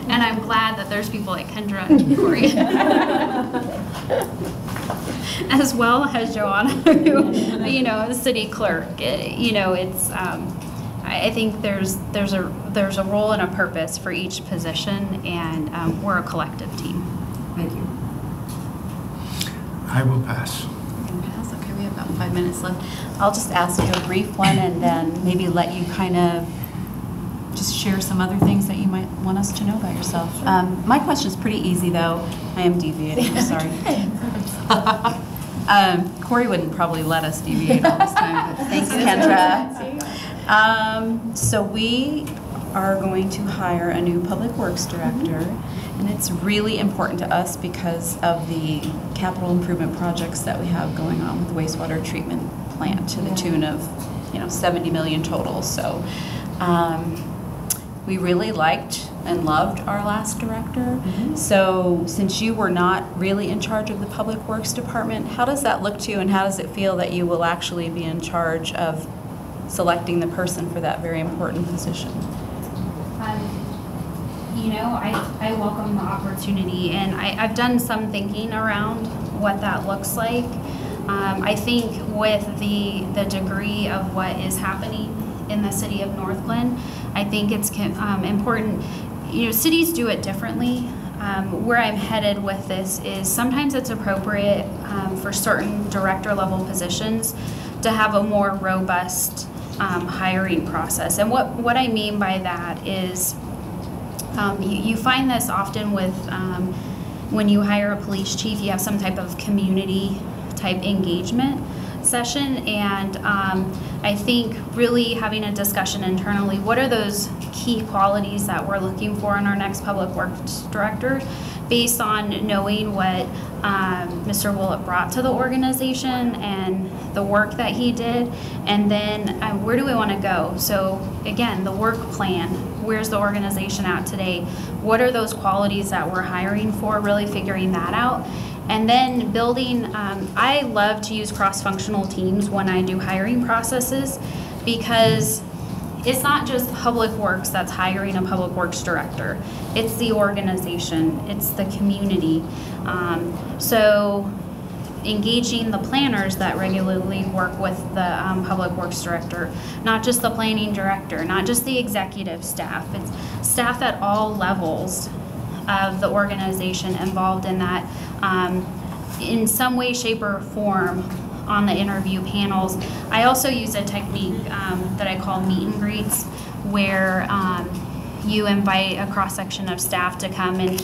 and I'm glad that there's people like Kendra and Corey, as well as Joanna, who, you know, the city clerk. You know, it's I think there's a role and a purpose for each position, and we're a collective team. Thank you. I will pass. Okay, we have about 5 minutes left. I'll just ask you a brief one and then maybe let you kind of just share some other things that you might want us to know about yourself. My question is pretty easy, though. I am deviating, I'm sorry. Corey wouldn't probably let us deviate all this time, but thanks, Kendra. So we are going to hire a new public works director, and it's really important to us because of the capital improvement projects that we have going on with the wastewater treatment plant to the tune of, 70 million total. So we really liked and loved our last director. So since you were not really in charge of the public works department, how does that look to you, and how does it feel that you will actually be in charge of selecting the person for that very important position? I welcome the opportunity, and I've done some thinking around what that looks like. I think with the degree of what is happening in the city of Northglenn, I think it's important. Cities do it differently. Where I'm headed with this is sometimes it's appropriate for certain director level positions to have a more robust hiring process. And what I mean by that is you find this often with when you hire a police chief, you have some type of community type engagement session, and I think really having a discussion internally, what are those key qualities that we're looking for in our next public works director, based on knowing what Mr. Willett brought to the organization and the work that he did, and then where do we want to go? So again, the work plan, where's the organization at today? What are those qualities that we're hiring for, really figuring that out. And then building, I love to use cross-functional teams when I do hiring processes, because it's not just Public Works that's hiring a Public Works director. It's the organization, it's the community. So engaging the planners that regularly work with the Public Works director, not just the planning director, not just the executive staff, it's staff at all levels of the organization involved in that in some way, shape, or form on the interview panels. I also use a technique that I call meet and greets, where you invite a cross-section of staff to come, and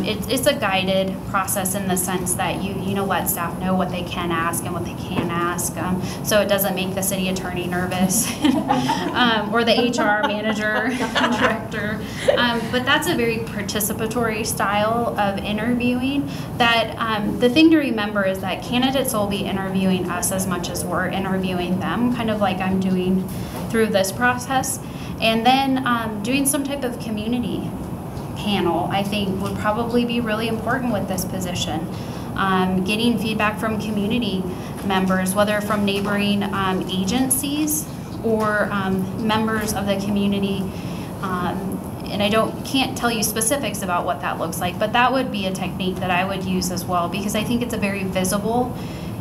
it's a guided process in the sense that you let staff know what they can ask and what they can't ask, so it doesn't make the city attorney nervous or the HR manager, director. But that's a very participatory style of interviewing. That the thing to remember is that candidates will be interviewing us as much as we're interviewing them, kind of like I'm doing through this process. And then doing some type of community panel, I think, would probably be really important with this position. Getting feedback from community members, whether from neighboring agencies or members of the community. And I can't tell you specifics about what that looks like, but that would be a technique that I would use as well, because I think it's a very visible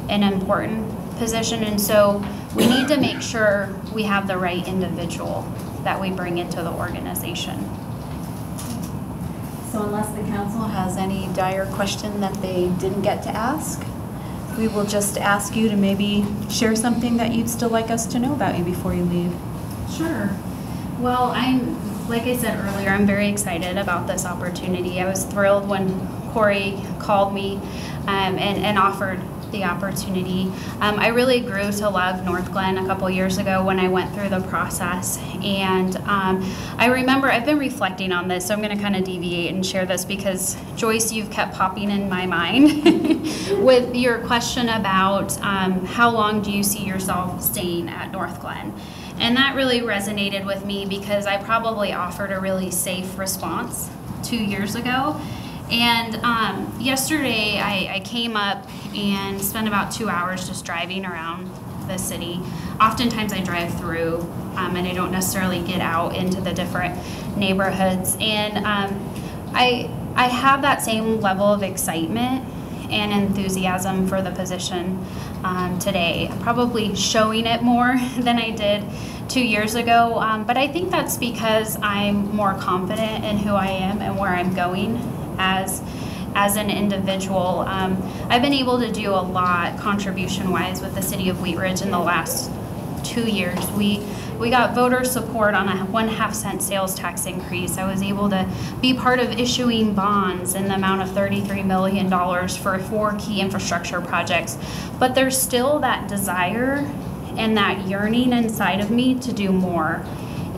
and important position, and so we need to make sure we have the right individual that we bring into the organization. So unless the council has any dire question that they didn't get to ask, we will just ask you to maybe share something that you'd still like us to know about you before you leave. Sure. Well, like I said earlier, I'm very excited about this opportunity. I was thrilled when Corey called me and offered the opportunity. I really grew to love Northglenn a couple years ago when I went through the process, and I remember, I've been reflecting on this, so I'm going to kind of deviate and share this because Joyce, you've kept popping in my mind with your question about how long do you see yourself staying at Northglenn. And that really resonated with me because I probably offered a really safe response 2 years ago. And yesterday I came up and spent about 2 hours just driving around the city. Oftentimes I drive through and I don't necessarily get out into the different neighborhoods. And I have that same level of excitement and enthusiasm for the position today. I'm probably showing it more than I did 2 years ago, but I think that's because I'm more confident in who I am and where I'm going as as an individual. I've been able to do a lot contribution-wise with the city of Wheat Ridge in the last 2 years. We got voter support on a 1/2 cent sales tax increase. I was able to be part of issuing bonds in the amount of $33 million for 4 key infrastructure projects. But there's still that desire and that yearning inside of me to do more.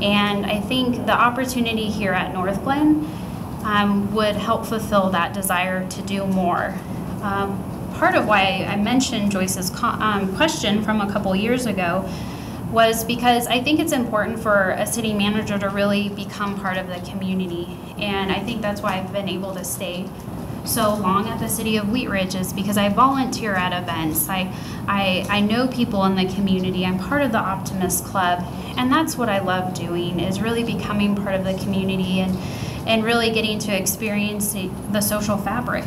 And I think the opportunity here at Northglenn would help fulfill that desire to do more. Part of why I mentioned Joyce's question from a couple years ago was because I think it's important for a city manager to really become part of the community. And I think that's why I've been able to stay so long at the city of Wheat Ridge, is because I volunteer at events. I know people in the community. I'm part of the Optimist Club. And that's what I love doing, is really becoming part of the community and really getting to experience the social fabric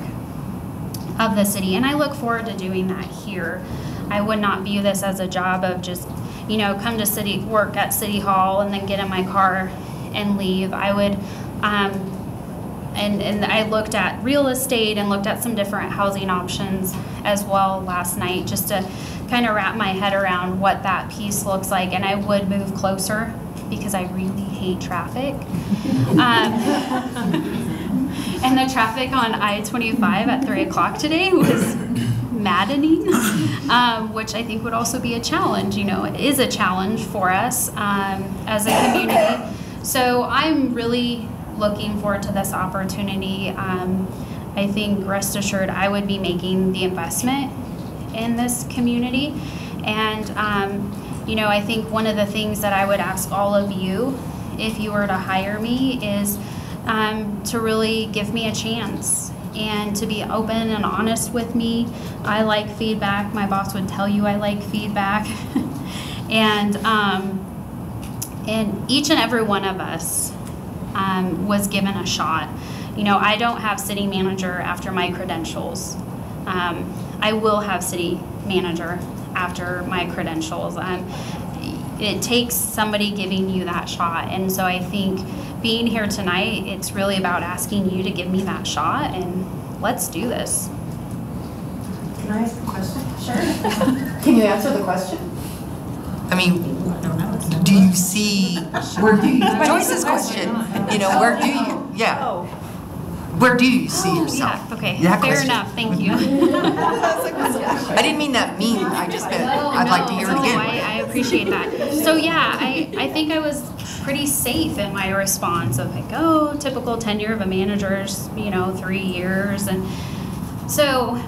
of the city. And I look forward to doing that here. I would not view this as a job of just, come to work at City Hall and then get in my car and leave. I would, and I looked at real estate and looked at some different housing options as well last night, just to kind of wrap my head around what that piece looks like. And I would move closer because I really hate traffic. And the traffic on I-25 at 3 o'clock today was maddening, which I think would also be a challenge. It is a challenge for us as a community. So I'm really looking forward to this opportunity. I think, rest assured, I would be making the investment in this community. And, I think one of the things that I would ask all of you, if you were to hire me, is to really give me a chance and to be open and honest with me. I like feedback. My boss would tell you I like feedback. And each and every one of us was given a shot. I don't have city manager after my credentials. I will have city manager after my credentials. It takes somebody giving you that shot. And so I think being here tonight, it's really about asking you to give me that shot, and let's do this. Can I ask a question? Sure. Can you answer the question? I mean, do you see, Joyce's question, where do you, where do you see yourself? Yeah, okay, That fair question. enough, thank you. I didn't mean that mean, I just meant, I'd like to hear it again. I appreciate that. So yeah, I think I was pretty safe in my response of typical tenure of a manager's, 3 years. And so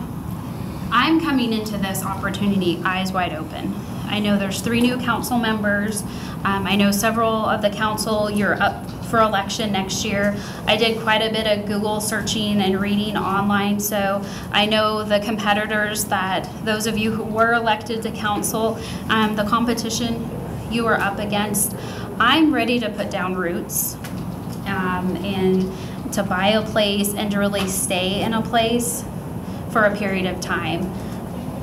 I'm coming into this opportunity eyes wide open. I know there's 3 new council members. I know several of the council, you're up for election next year. I did quite a bit of Google searching and reading online, so I know the competitors, that those of you who were elected to council, the competition you are up against. I'm ready to put down roots and to buy a place and to really stay in a place for a period of time.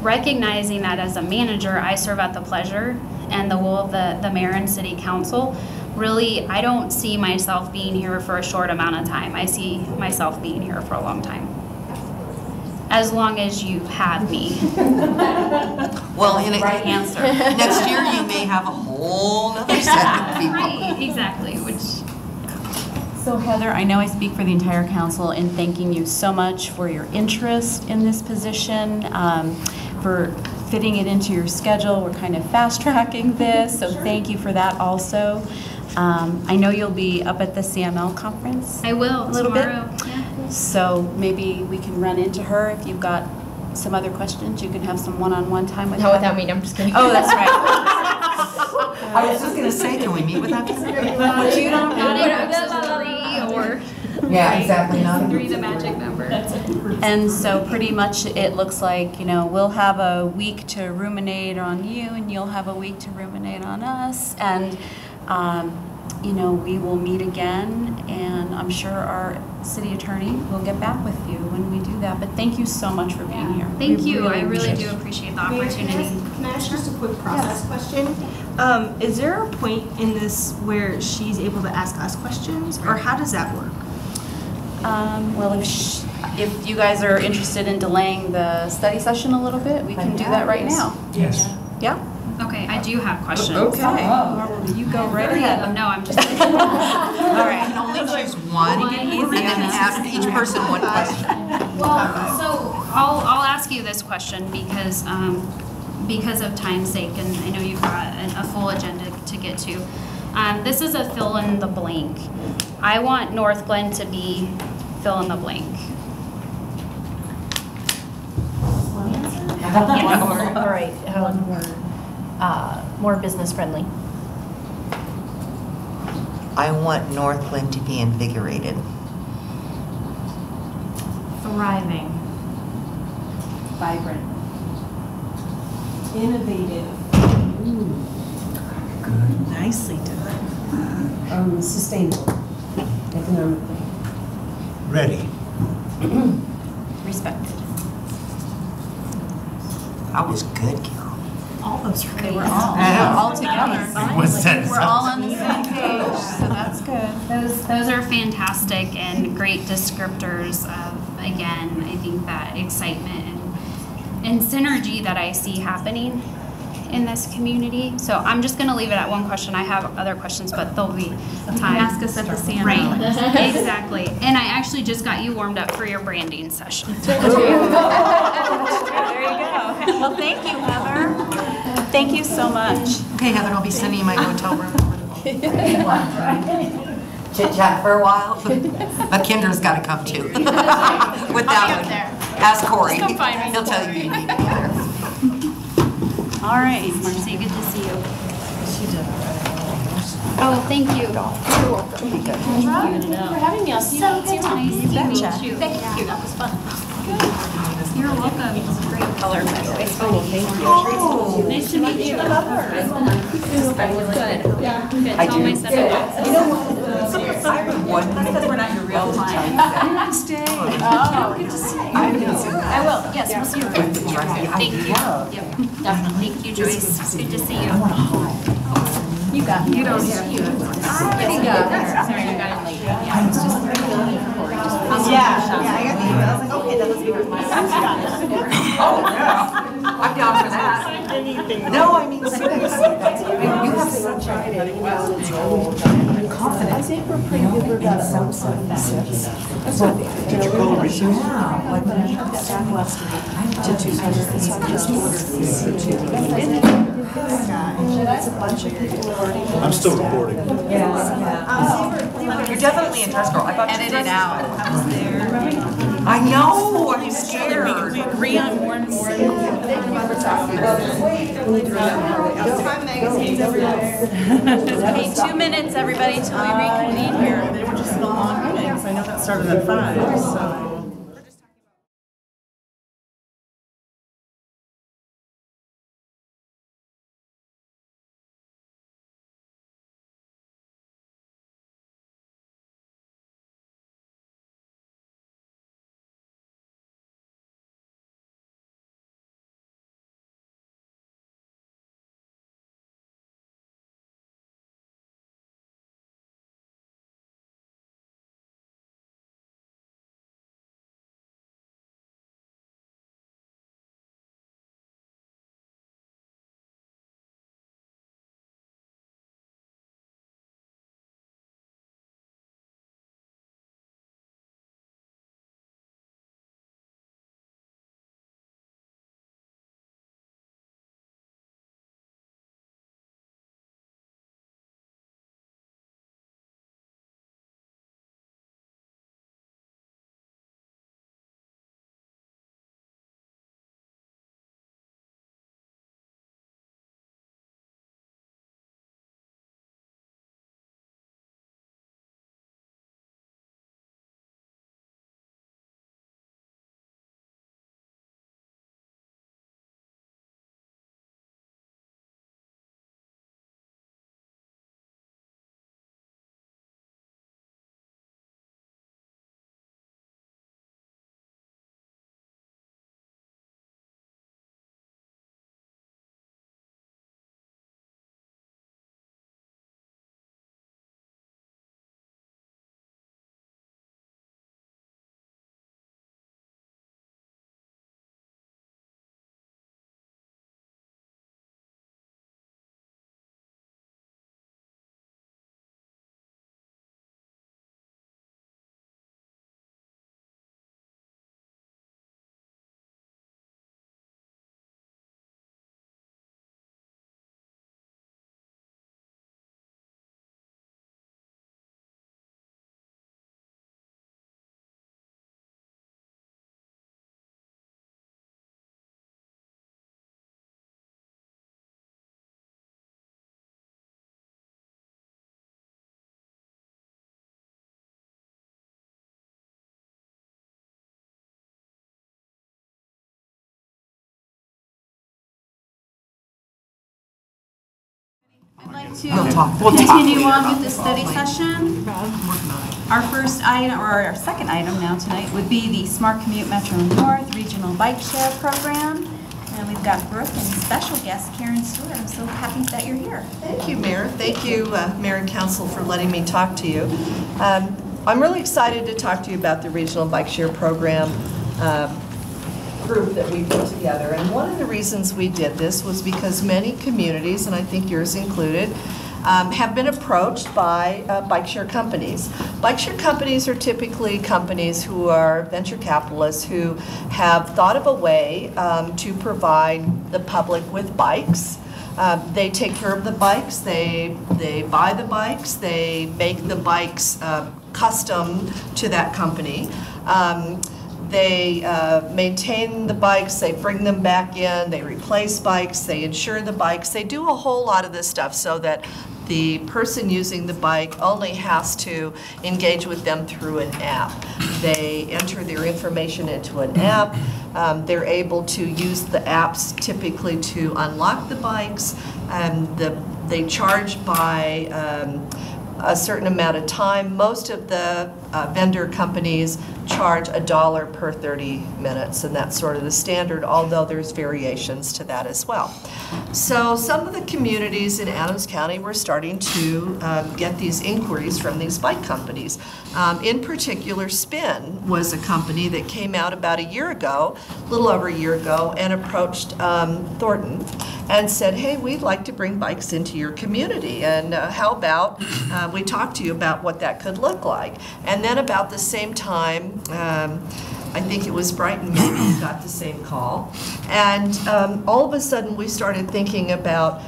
Recognizing that as a manager, I serve at the pleasure and the will of the mayor and city council. Really, I don't see myself being here for a short amount of time. I see myself being here for a long time. As long as you have me. Well, right answer. Next year you may have a whole other set of people. Right, exactly. So Heather, I know I speak for the entire council in thanking you so much for your interest in this position, for fitting it into your schedule. We're kind of fast tracking this, so thank you for that also. I know you'll be up at the CML conference. I will, a little tomorrow. bit. Yeah. So maybe we can run into her. If you've got some other questions, you can have some one-on-one time with her. No, without me, I'm just kidding. Oh, that's right. I was just going to say, can we meet without this? But you don't have three or yeah, exactly. Not 3 the magic number. And so pretty much it looks like, we'll have a week to ruminate on you, and you'll have a week to ruminate on us. And we will meet again, and I'm sure our city attorney will get back with you when we do that. But thank you so much for being here. Thank you. I really do appreciate the opportunity. Can I ask just a quick process question? Is there a point in this where she's able to ask us questions, or how does that work? Well, if you guys are interested in delaying the study session a little bit, we can do that right now. Yes. Yeah? Okay, I do have questions. Okay. You go right ahead. No, I'm just kidding. All right. You can only choose one, and then ask each person one question. Well, so I'll ask you this question because of time's sake, and I know you've got a full agenda to get to. This is a fill in the blank. I want Northglenn to be fill in the blank. Yes. All right. More business friendly. I want Northglenn to be invigorated. Thriving. Vibrant. Innovative. Nicely done. Sustainable. Economically. Ready. Respected. That was good, Carol. All those are good. We're all together. What's that? We're all on the same page, so that's good. Those are fantastic and great descriptors of, again, I think that excitement and synergy that I see happening in this community. So I'm just going to leave it at one question. I have other questions, but there'll be time. Ask us at the Santa. Right, exactly. And I actually just got you warmed up for your branding session. There you go. Well, thank you, Heather. Thank you so much. Okay, Heather, I'll be sending you my hotel room. Chit chat for a while. But Kendra's got to come too. With that one. Ask Corey. Just come find me. He'll tell you you need to be there. All right, Marcy, good to see you. Oh, thank you. You're welcome. Thank you for having me. I'll see you So next year. nice to meet you. Thank you. That was fun. You're welcome. Great color, by the way. Oh, Nice to meet you. Good. Good. I Tell do. my son about That's because we're not your real client. Next day. Oh, good to see you. I will. Yes, we'll see you. Thank you. Yep. Definitely. Thank you, Joyce. It's good to see you. You got it. You don't have to. Sorry, you got it late. Yeah, I was just thinking of Corey. Yeah, I got the email. I was like, okay, that must be her. Oh, yeah. I'm down for that. No, I mean, seriously. You have such a confidence. I think we're pretty good. We've got some 76. Did you call a recess? Yeah, like when I had that staff last week, to 200, so I just ordered these two. That's a bunch of people who are already. I'm still recording. You're definitely a dress girl. I thought Edit it out. I was there. I know, I'm scared. We agree on more and more. Okay, 2 minutes, everybody, till we reconvene here. They were just in a long meeting, so I know that started at 5, so. To We'll talk. continue on with the study session. Our first item, or our second item now tonight, would be the Smart Commute Metro North Regional Bike Share Program. And we've got Brooke and special guest Karen Stewart. I'm so happy that you're here. Thank you, Mayor. Thank you, Mayor and Council, for letting me talk to you. I'm really excited to talk to you about the Regional Bike Share Program group that we put together. And one of the reasons we did this was because many communities, and I think yours included, have been approached by bike share companies. Bike share companies are typically companies who are venture capitalists who have thought of a way to provide the public with bikes. They take care of the bikes, they buy the bikes, they make the bikes custom to that company. They maintain the bikes, they bring them back in, they replace bikes, they insure the bikes. They do a whole lot of this stuff so that the person using the bike only has to engage with them through an app. They enter their information into an app. They're able to use the apps typically to unlock the bikes. They charge by a certain amount of time. Most of the vendor companies charge $1 per 30 minutes, and that's sort of the standard, although there's variations to that as well. So some of the communities in Adams County were starting to get these inquiries from these bike companies. In particular, Spin was a company that came out about a year ago, a little over a year ago, and approached Thornton and said, hey, we'd like to bring bikes into your community, and how about we talk to you about what that could look like. And then about the same time, I think it was Brighton maybe who got the same call. And all of a sudden we started thinking about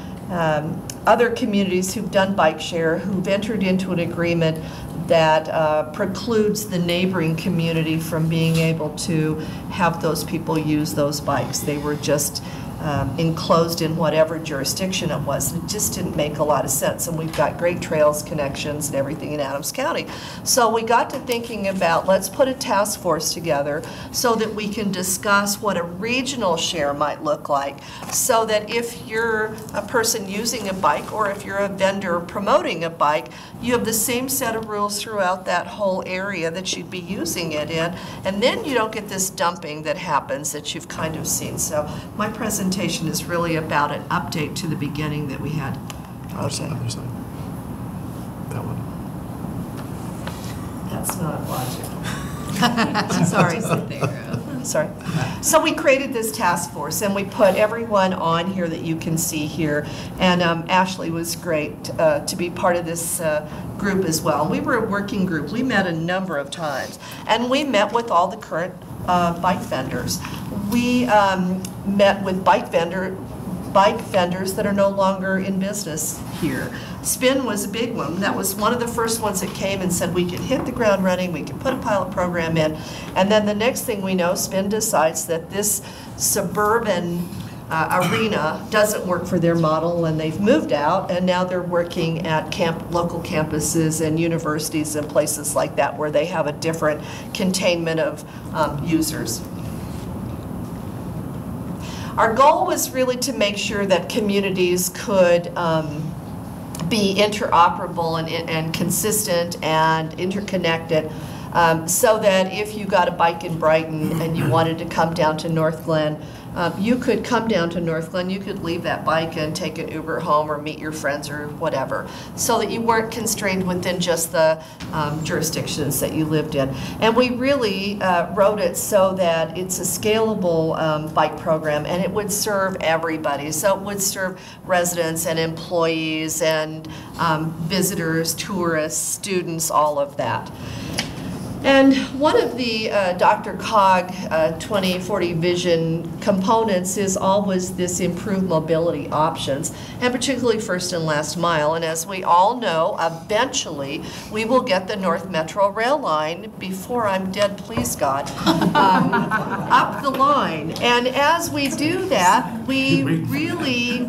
other communities who've done bike share, who've entered into an agreement that precludes the neighboring community from being able to have those people use those bikes. They were just enclosed in whatever jurisdiction it was. It just didn't make a lot of sense, and we've got great trails connections and everything in Adams County. So we got to thinking about, let's put a task force together so that we can discuss what a regional share might look like, so that if you're a person using a bike or if you're a vendor promoting a bike, you have the same set of rules throughout that whole area that you'd be using it in, and then you don't get this dumping that happens that you've kind of seen. So my presentation is really about an update to the beginning that we had. Other side. That one. That's not logical. Sorry. Sorry. So we created this task force, and we put everyone on here that you can see here. And Ashley was great to be part of this group as well. We were a working group. We met a number of times, and we met with all the current bike vendors. We met with bike vendors that are no longer in business here. Spin was a big one. That was one of the first ones that came and said we can hit the ground running, we can put a pilot program in, and then the next thing we know, Spin decides that this suburban arena doesn't work for their model, and they've moved out, and now they're working at local campuses and universities and places like that where they have a different containment of users. Our goal was really to make sure that communities could be interoperable and consistent and interconnected, so that if you got a bike in Brighton and you wanted to come down to Northglenn, you could come down to Northglenn, you could leave that bike and take an Uber home or meet your friends or whatever, so that you weren't constrained within just the jurisdictions that you lived in. And we really wrote it so that it's a scalable bike program, and it would serve everybody. So it would serve residents and employees and visitors, tourists, students, all of that. And one of the Dr. Cog 2040 vision components is always this improved mobility options, and particularly first and last mile. And as we all know, eventually we will get the North Metro rail line, before I'm dead, please God, up the line. And as we do that, we really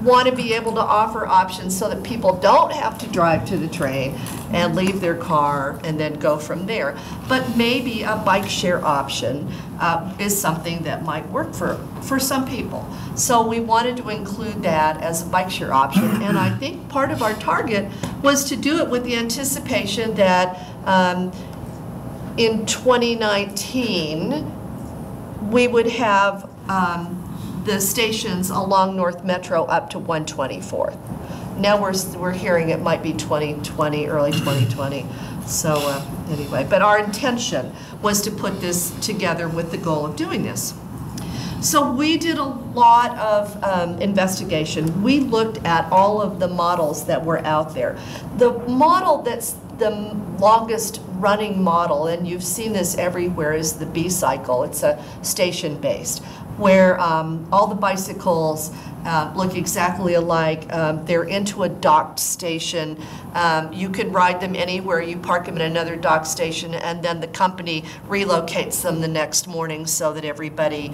want to be able to offer options so that people don't have to drive to the train and leave their car and then go from there. share, but maybe a bike share option is something that might work for some people. So we wanted to include that as a bike share option, and I think part of our target was to do it with the anticipation that in 2019, we would have the stations along North Metro up to 124th. Now we're hearing it might be 2020, early 2020. So anyway, but our intention was to put this together with the goal of doing this. So we did a lot of investigation. We looked at all of the models that were out there. The model that's the longest running model, and you've seen this everywhere, is the B-cycle. It's a station-based, where all the bicycles look exactly alike. They're into a docked station. You can ride them anywhere. You park them in another dock station, and then the company relocates them the next morning so that everybody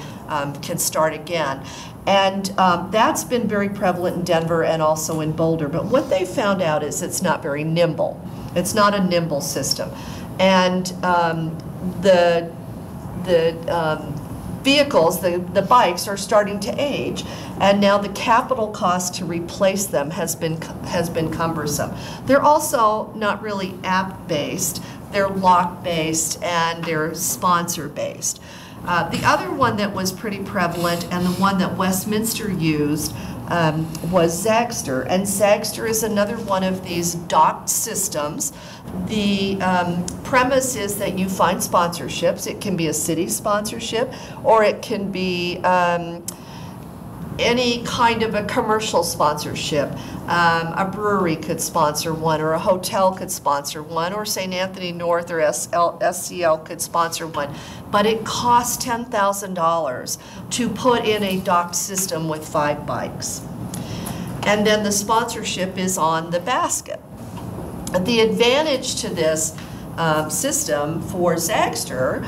can start again. And that's been very prevalent in Denver and also in Boulder. But what they found out is it's not very nimble. It's not a nimble system. And the vehicles, the bikes, are starting to age, and now the capital cost to replace them has been cumbersome. They're also not really app-based. They're lock-based and they're sponsor-based. The other one that was pretty prevalent, and the one that Westminster used, was Zagster. And Zagster is another one of these docked systems. The premise is that you find sponsorships. It can be a city sponsorship, or it can be any kind of a commercial sponsorship. A brewery could sponsor one, or a hotel could sponsor one, or St. Anthony North or SCL could sponsor one. But it costs $10,000 to put in a docked system with 5 bikes. And then the sponsorship is on the basket. The advantage to this system for Zagster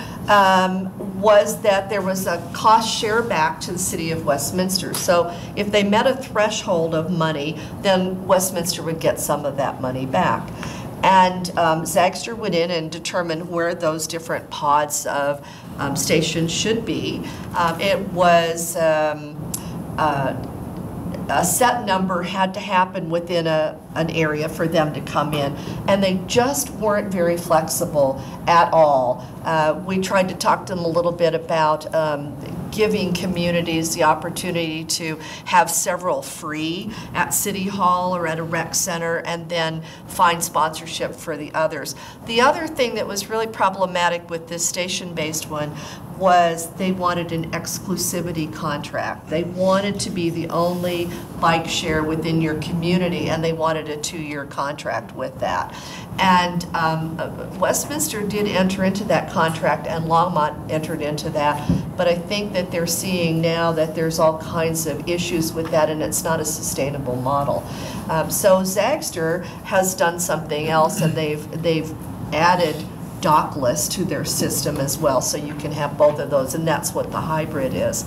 was that there was a cost share back to the city of Westminster. So if they met a threshold of money, then Westminster would get some of that money back. And Zagster went in and determined where those different pods of stations should be. It was a set number had to happen within an area for them to come in, and they just weren't very flexible at all. We tried to talk to them a little bit about giving communities the opportunity to have several free at City Hall or at a rec center, and then find sponsorship for the others. The other thing that was really problematic with this station-based one was they wanted an exclusivity contract. They wanted to be the only bike share within your community, and they wanted a 2-year contract with that. And Westminster did enter into that contract, and Longmont entered into that, but I think that they're seeing now that there's all kinds of issues with that, and it's not a sustainable model. So Zagster has done something else, and they've added dockless to their system as well, so you can have both of those, and that's what the hybrid is.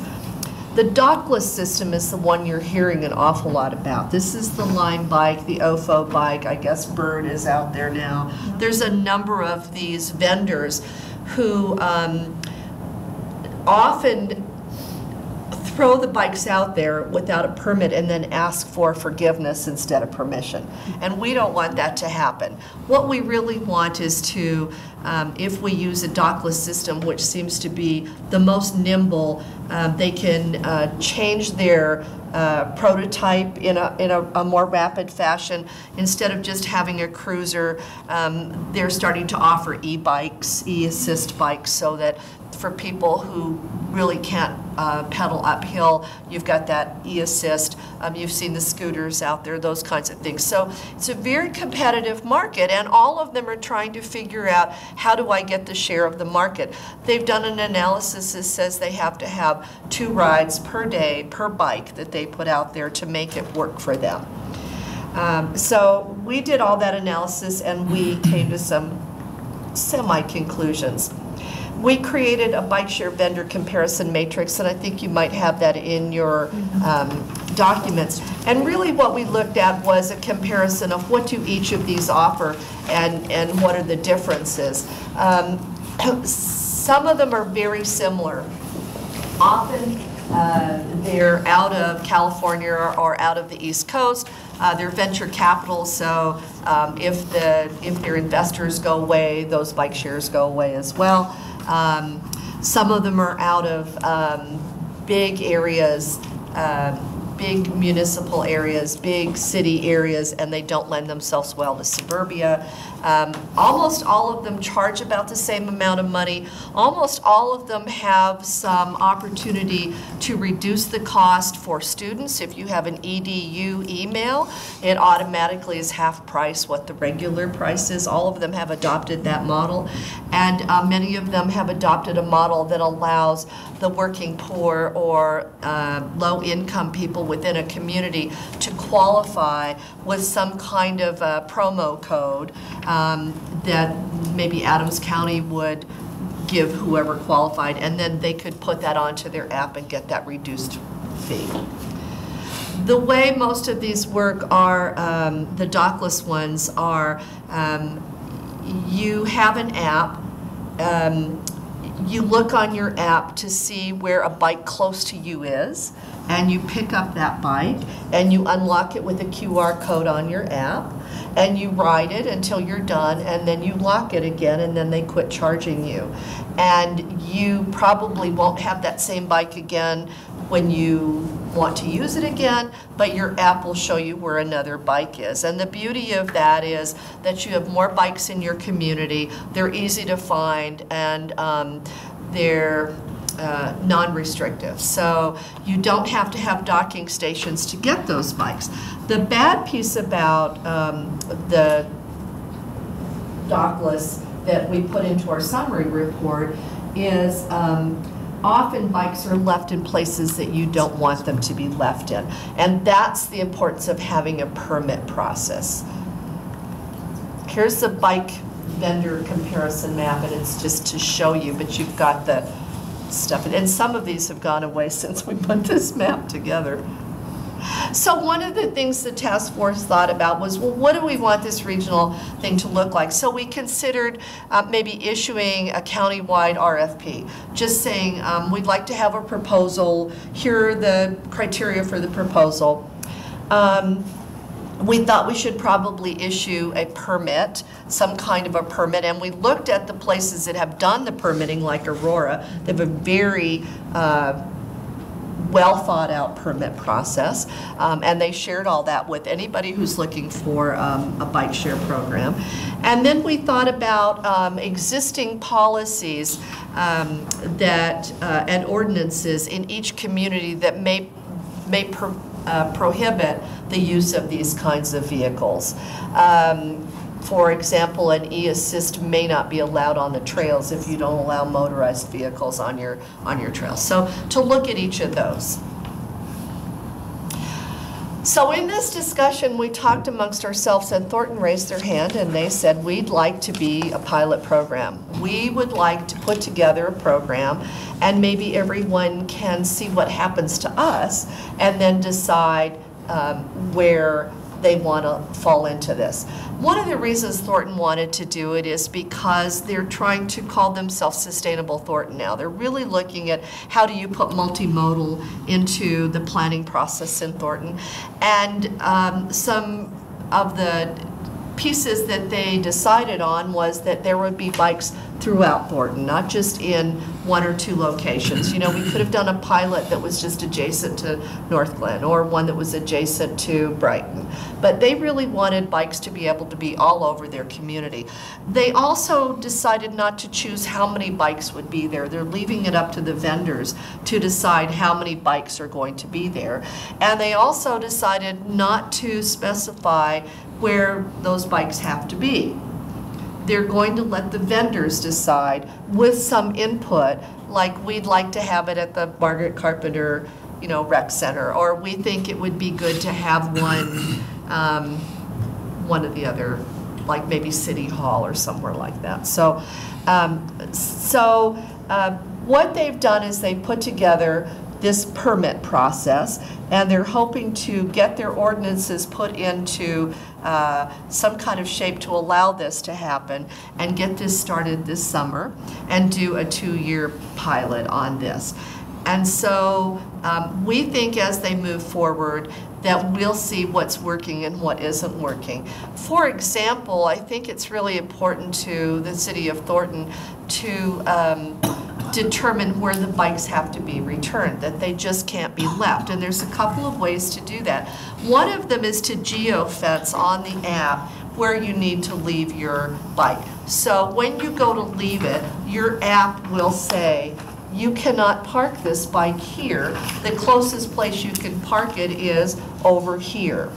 The dockless system is the one you're hearing an awful lot about. This is the Lime bike, the OFO bike. I guess Bird is out there now. There's a number of these vendors who often throw the bikes out there without a permit and then ask for forgiveness instead of permission. And we don't want that to happen. What we really want is to, if we use a dockless system, which seems to be the most nimble, they can change their prototype in a more rapid fashion. Instead of just having a cruiser, they're starting to offer e-bikes, e-assist bikes, so that for people who really can't pedal uphill, you've got that e-assist. You've seen the scooters out there, those kinds of things. So it's a very competitive market, and all of them are trying to figure out, how do I get the share of the market? They've done an analysis that says they have to have 2 rides per day per bike that they put out there to make it work for them. So we did all that analysis, and we came to some semi-conclusions. We created a bike share vendor comparison matrix, and I think you might have that in your documents. And really what we looked at was a comparison of what do each of these offer and what are the differences. Some of them are very similar. Often they're out of California or out of the East Coast. They're venture capital, so if their investors go away, those bike shares go away as well. Some of them are out of big areas, big municipal areas, big city areas, and they don't lend themselves well to suburbia. Almost all of them charge about the same amount of money. Almost all of them have some opportunity to reduce the cost for students. If you have an EDU email, it automatically is half price what the regular price is. All of them have adopted that model, and many of them have adopted a model that allows the working poor or low-income people within a community to qualify with some kind of a promo code that maybe Adams County would give whoever qualified, and then they could put that onto their app and get that reduced fee. The way most of these work are, the dockless ones are, you have an app, you look on your app to see where a bike close to you is, and you pick up that bike and you unlock it with a QR code on your app, and you ride it until you're done, and then you lock it again, and then they quit charging you. And you probably won't have that same bike again when you want to use it again, but your app will show you where another bike is. And the beauty of that is that you have more bikes in your community. They're easy to find, and they're non-restrictive. So you don't have to have docking stations to get those bikes. The bad piece about the dockless that we put into our summary report is often bikes are left in places that you don't want them to be left in. And that's the importance of having a permit process. Here's the bike vendor comparison map, and it's just to show you, but you've got the stuff. And some of these have gone away since we put this map together. So one of the things the task force thought about was, well, what do we want this regional thing to look like? So we considered maybe issuing a countywide RFP, just saying we'd like to have a proposal. Here are the criteria for the proposal. We thought we should probably issue a permit, some kind of a permit, and we looked at the places that have done the permitting, like Aurora. They have a very well thought out permit process, and they shared all that with anybody who's looking for a bike share program. And then we thought about existing policies and ordinances in each community that may prohibit the use of these kinds of vehicles. For example, an e-assist may not be allowed on the trails if you don't allow motorized vehicles on your trails. So to look at each of those. So in this discussion, we talked amongst ourselves, and Thornton raised their hand and they said, we'd like to be a pilot program. We would like to put together a program, and maybe everyone can see what happens to us and then decide where they want to fall into this. One of the reasons Thornton wanted to do it is because they're trying to call themselves Sustainable Thornton now. They're really looking at how do you put multimodal into the planning process in Thornton. And some of the pieces that they decided on was that there would be bikes throughout Thornton, not just in one or two locations. You know, we could have done a pilot that was just adjacent to Northglenn, or one that was adjacent to Brighton. But they really wanted bikes to be able to be all over their community. They also decided not to choose how many bikes would be there. They're leaving it up to the vendors to decide how many bikes are going to be there. And they also decided not to specify where those bikes have to be. They're going to let the vendors decide with some input, like we'd like to have it at the Margaret Carpenter, you know, rec center, or we think it would be good to have one of the other, like maybe City Hall or somewhere like that. So, what they've done is they put together this permit process, and they're hoping to get their ordinances put into some kind of shape to allow this to happen and get this started this summer and do a 2-year pilot on this. And so we think as they move forward that we'll see what's working and what isn't working. For example, I think it's really important to the city of Thornton to determine where the bikes have to be returned, that they just can't be left. And there's a couple of ways to do that. One of them is to geofence on the app where you need to leave your bike. So when you go to leave it, your app will say, you cannot park this bike here. The closest place you can park it is over here.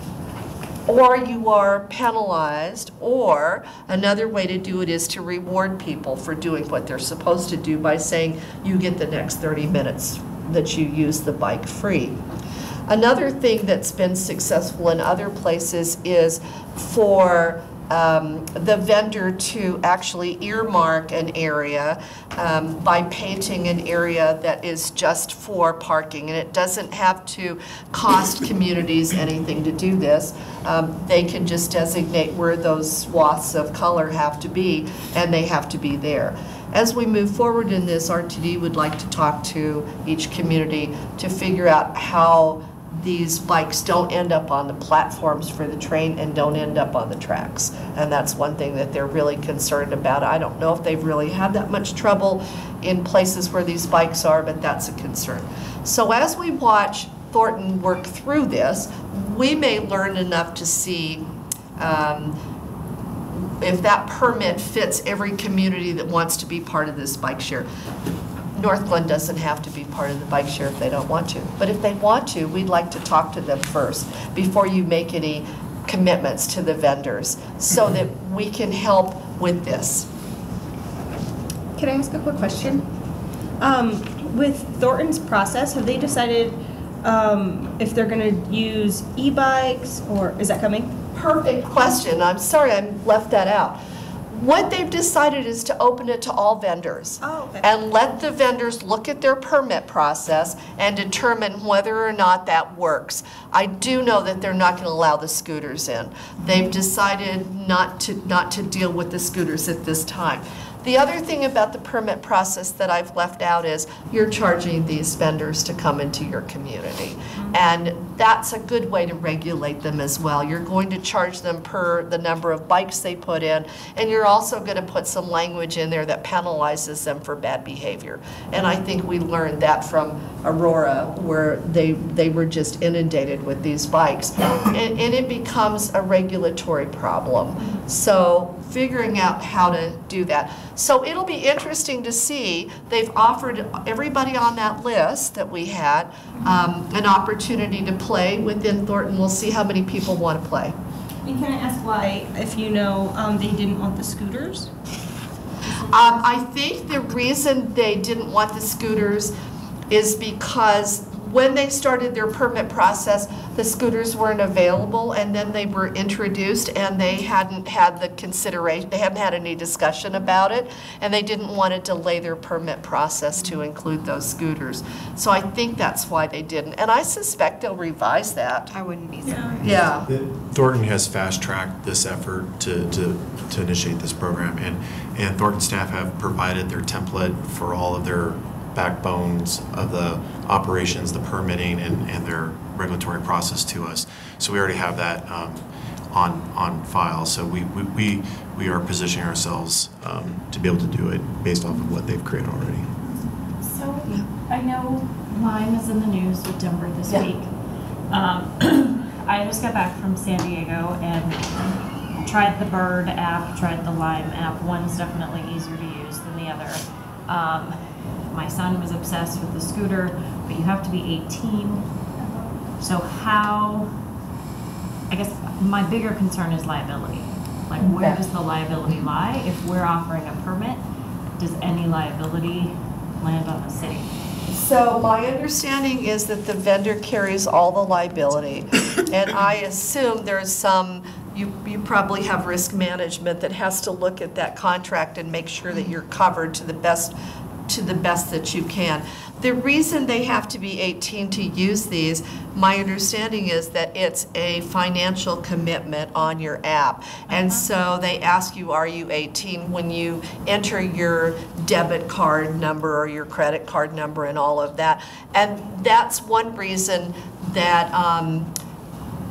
Or you are penalized, or another way to do it is to reward people for doing what they're supposed to do by saying you get the next 30 minutes that you use the bike free. Another thing that's been successful in other places is for the vendor to actually earmark an area by painting an area that is just for parking, and it doesn't have to cost communities anything to do this. They can just designate where those swaths of color have to be, and they have to be there. As we move forward in this, RTD would like to talk to each community to figure out how these bikes don't end up on the platforms for the train and don't end up on the tracks. And that's one thing that they're really concerned about. I don't know if they've really had that much trouble in places where these bikes are, but that's a concern. So as we watch Thornton work through this, we may learn enough to see if that permit fits every community that wants to be part of this bike share. Northglenn doesn't have to be part of the bike share if they don't want to. But if they want to, we'd like to talk to them first before you make any commitments to the vendors so that we can help with this. Can I ask a quick question? With Thornton's process, have they decided if they're going to use e-bikes, or is that coming? Perfect question. I'm sorry I left that out. What they've decided is to open it to all vendors and let the vendors look at their permit process and determine whether or not that works. I do know that they're not going to allow the scooters in. They've decided not to deal with the scooters at this time. The other thing about the permit process that I've left out is you're charging these vendors to come into your community. And that's a good way to regulate them as well. You're going to charge them per the number of bikes they put in, and you're also going to put some language in there that penalizes them for bad behavior. And I think we learned that from Aurora, where they were just inundated with these bikes. And it becomes a regulatory problem. So figuring out how to do that. So it'll be interesting to see. They've offered everybody on that list that we had an opportunity to play within Thornton. We'll see how many people want to play. And can I ask why, if you know, they didn't want the scooters? I think the reason they didn't want the scooters is because when they started their permit process, the scooters weren't available, and then they were introduced and they hadn't had the consideration, they hadn't had any discussion about it, and they didn't want to delay their permit process to include those scooters. So I think that's why they didn't, and I suspect they'll revise that. I wouldn't be surprised. Yeah. Thornton has fast-tracked this effort to initiate this program, and Thornton staff have provided their template for all of their backbones of the operations, the permitting, and their regulatory process to us. So we already have that on file. So we are positioning ourselves to be able to do it based off of what they've created already. So I know Lime is in the news with Denver this week. I just got back from San Diego and tried the Bird app, tried the Lime app. One's definitely easier to use than the other. My son was obsessed with the scooter, but you have to be 18. So how, I guess my bigger concern is liability. Like, where does the liability lie? If we're offering a permit, does any liability land on the city? So my understanding is that the vendor carries all the liability, and I assume there's some, you probably have risk management that has to look at that contract and make sure that you're covered to the best to the best that you can. The reason they have to be 18 to use these, my understanding is that it's a financial commitment on your app. And so they ask you, are you 18, when you enter your debit card number or your credit card number and all of that. And that's one reason that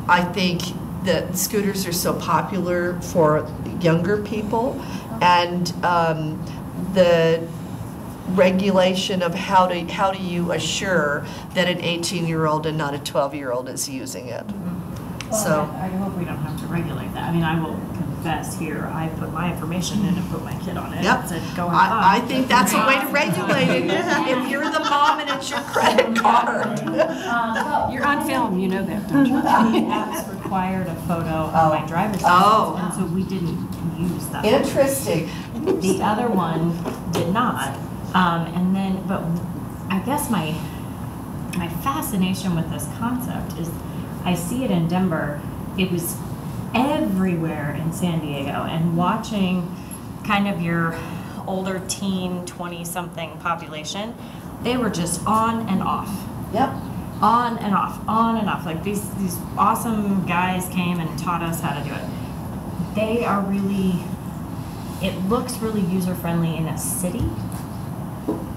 I think that scooters are so popular for younger people, and the regulation of how do you assure that an 18-year-old and not a 12-year-old is using it. Well, So I hope we don't have to regulate that. I mean, I will confess here, I put my information in and put my kid on it. Yep. And said, go have I fun. think that's a way to regulate it. If you're the mom and it's your credit card. You're on film, you know that, don't you? The apps required a photo of my driver's license, and so we didn't use that. Interesting. The other one did not. And then, but I guess my fascination with this concept is I see it in Denver. It was everywhere in San Diego, and watching kind of your older teen, 20-something population, they were just on and off. Yep. On and off, on and off. Like these awesome guys came and taught us how to do it. They are really, it looks really user-friendly in a city.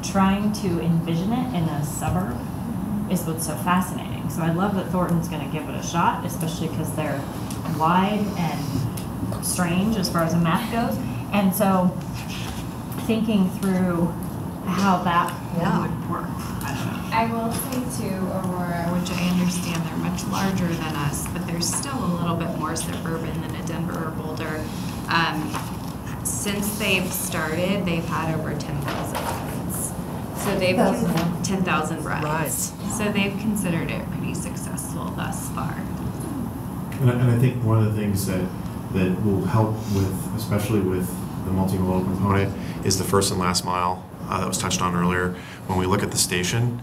Trying to envision it in a suburb is what's so fascinating. So I love that Thornton's going to give it a shot, especially because they're wide and strange as far as a map goes. And so thinking through how that would work. I will say too, Aurora, which I understand they're much larger than us, but they're still a little bit more suburban than a Denver or Boulder. Since they've started, they've had over 10,000 rides. So they've 10,000 rides. So they've considered it pretty successful thus far. And I think one of the things that will help with, especially with the multimodal component, is the first and last mile that was touched on earlier. When we look at the station,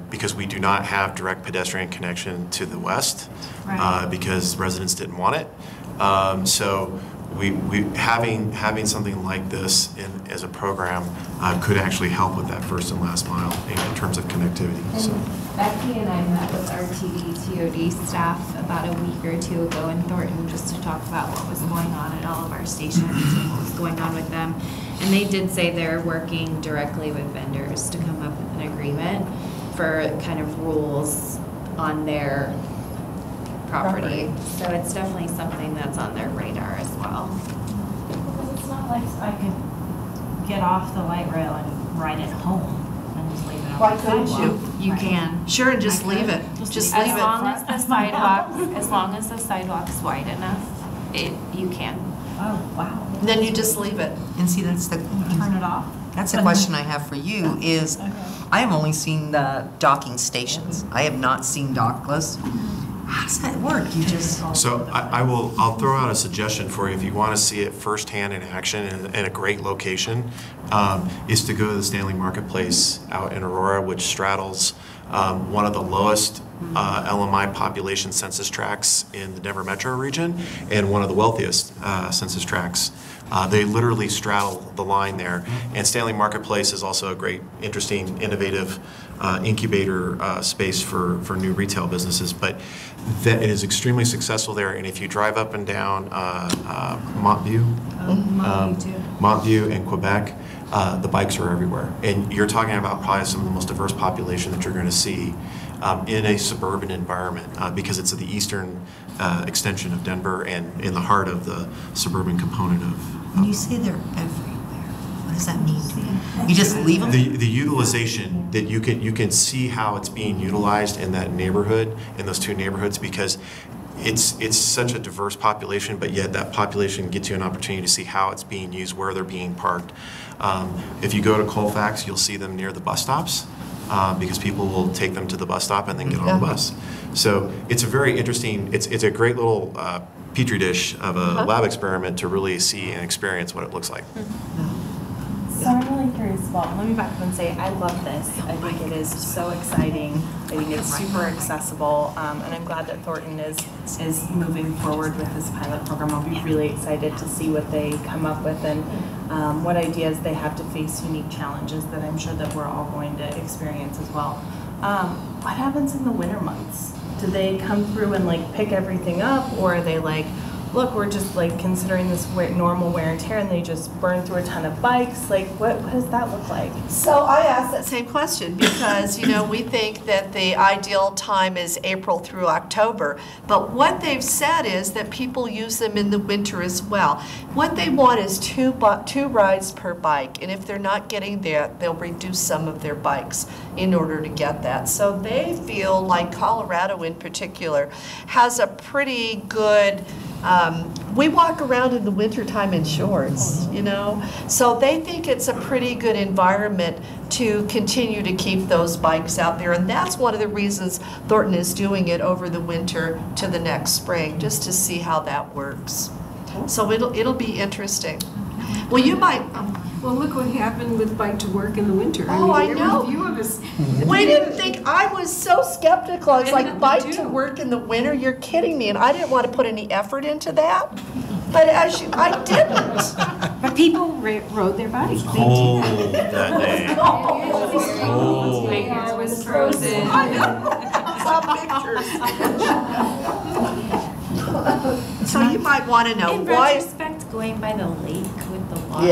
because we do not have direct pedestrian connection to the west, because residents didn't want it. So we having something like this as a program could actually help with that first and last mile in terms of connectivity. So. Becky and I met with our TD staff about a week or two ago in Thornton just to talk about what was going on at all of our stations and what was going on with them. And they did say they're working directly with vendors to come up with an agreement for kind of rules on their property. So it's definitely something that's on their radar as well. Because it's not like I could get off the light rail and ride it home and just leave it on Why the couldn't sidewalk. You can. Sure, and just leave it. Just leave As it. long as the sidewalk's wide enough, you can. Oh, wow. And then you just leave it. And see, that's the Turn it off. That's a question I have for you is, I have only seen the docking stations. I have not seen dockless. How does that work? You just... So I'll throw out a suggestion for you if you want to see it firsthand in action in a great location, is to go to the Stanley Marketplace out in Aurora, which straddles one of the lowest LMI population census tracts in the Denver metro region and one of the wealthiest census tracts. They literally straddle the line there. And Stanley Marketplace is also a great, interesting, innovative incubator space for new retail businesses. But that it is extremely successful there. And if you drive up and down Montview and Quebec, the bikes are everywhere. And you're talking about probably some of the most diverse population that you're going to see in a suburban environment because it's the eastern extension of Denver and in the heart of the suburban component of. When you say they're everywhere, what does that mean to you? You just leave them? The utilization that you can see how it's being utilized in that neighborhood, in those two neighborhoods, because it's such a diverse population, but yet that population gets you an opportunity to see how it's being used, where they're being parked. If you go to Colfax, you'll see them near the bus stops because people will take them to the bus stop and then get on the bus. So it's a very interesting, it's a great little petri dish of a lab experiment to really see and experience what it looks like. So I'm really really curious about, let me back up and say, I love this. I think it is so exciting. I think it's super accessible, and I'm glad that Thornton is moving forward with this pilot program. I'll be really excited to see what they come up with and what ideas they have to face unique challenges that I'm sure that we're all going to experience as well. What happens in the winter months? Do they come through and like pick everything up, or are they like, look, we're just like considering this normal wear and tear, and they just burn through a ton of bikes? Like, what does that look like? So I asked that same question because, you know, we think that the ideal time is April through October, but what they've said is that people use them in the winter as well. What they want is two rides per bike, and if they're not getting that, they'll reduce some of their bikes in order to get that. So they feel like Colorado in particular has a pretty good we walk around in the wintertime in shorts, you know, so they think it's a pretty good environment to continue to keep those bikes out there, and that's one of the reasons Thornton is doing it over the winter to the next spring, just to see how that works. So it'll be interesting. Well, you might. Well, look what happened with Bike to Work in the winter. Oh, I know. A few of us. We didn't think, I was so skeptical. I was like, Bike to Work in the winter? You're kidding me. And I didn't want to put any effort into that. But I didn't. But people rode their bikes. Cold that day. Oh. My hair was frozen. Some pictures. So you might want to know In why. retrospect, going by the lake with the water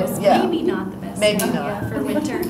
was Yeah. maybe not the best Maybe idea not. for winter.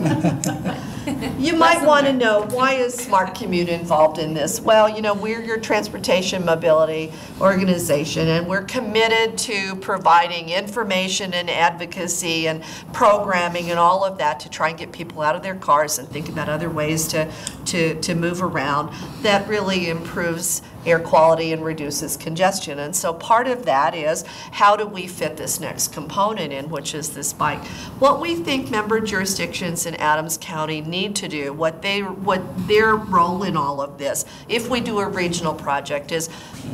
You might want to know, why is Smart Commute involved in this? Well, you know, we're your transportation mobility organization, and we're committed to providing information and advocacy and programming and all of that to try and get people out of their cars and think about other ways to move around that really improves air quality and reduces congestion. And so part of that is, how do we fit this next component in, which is this bike? What we think member jurisdictions in Adams County need to do, what their role in all of this, if we do a regional project, is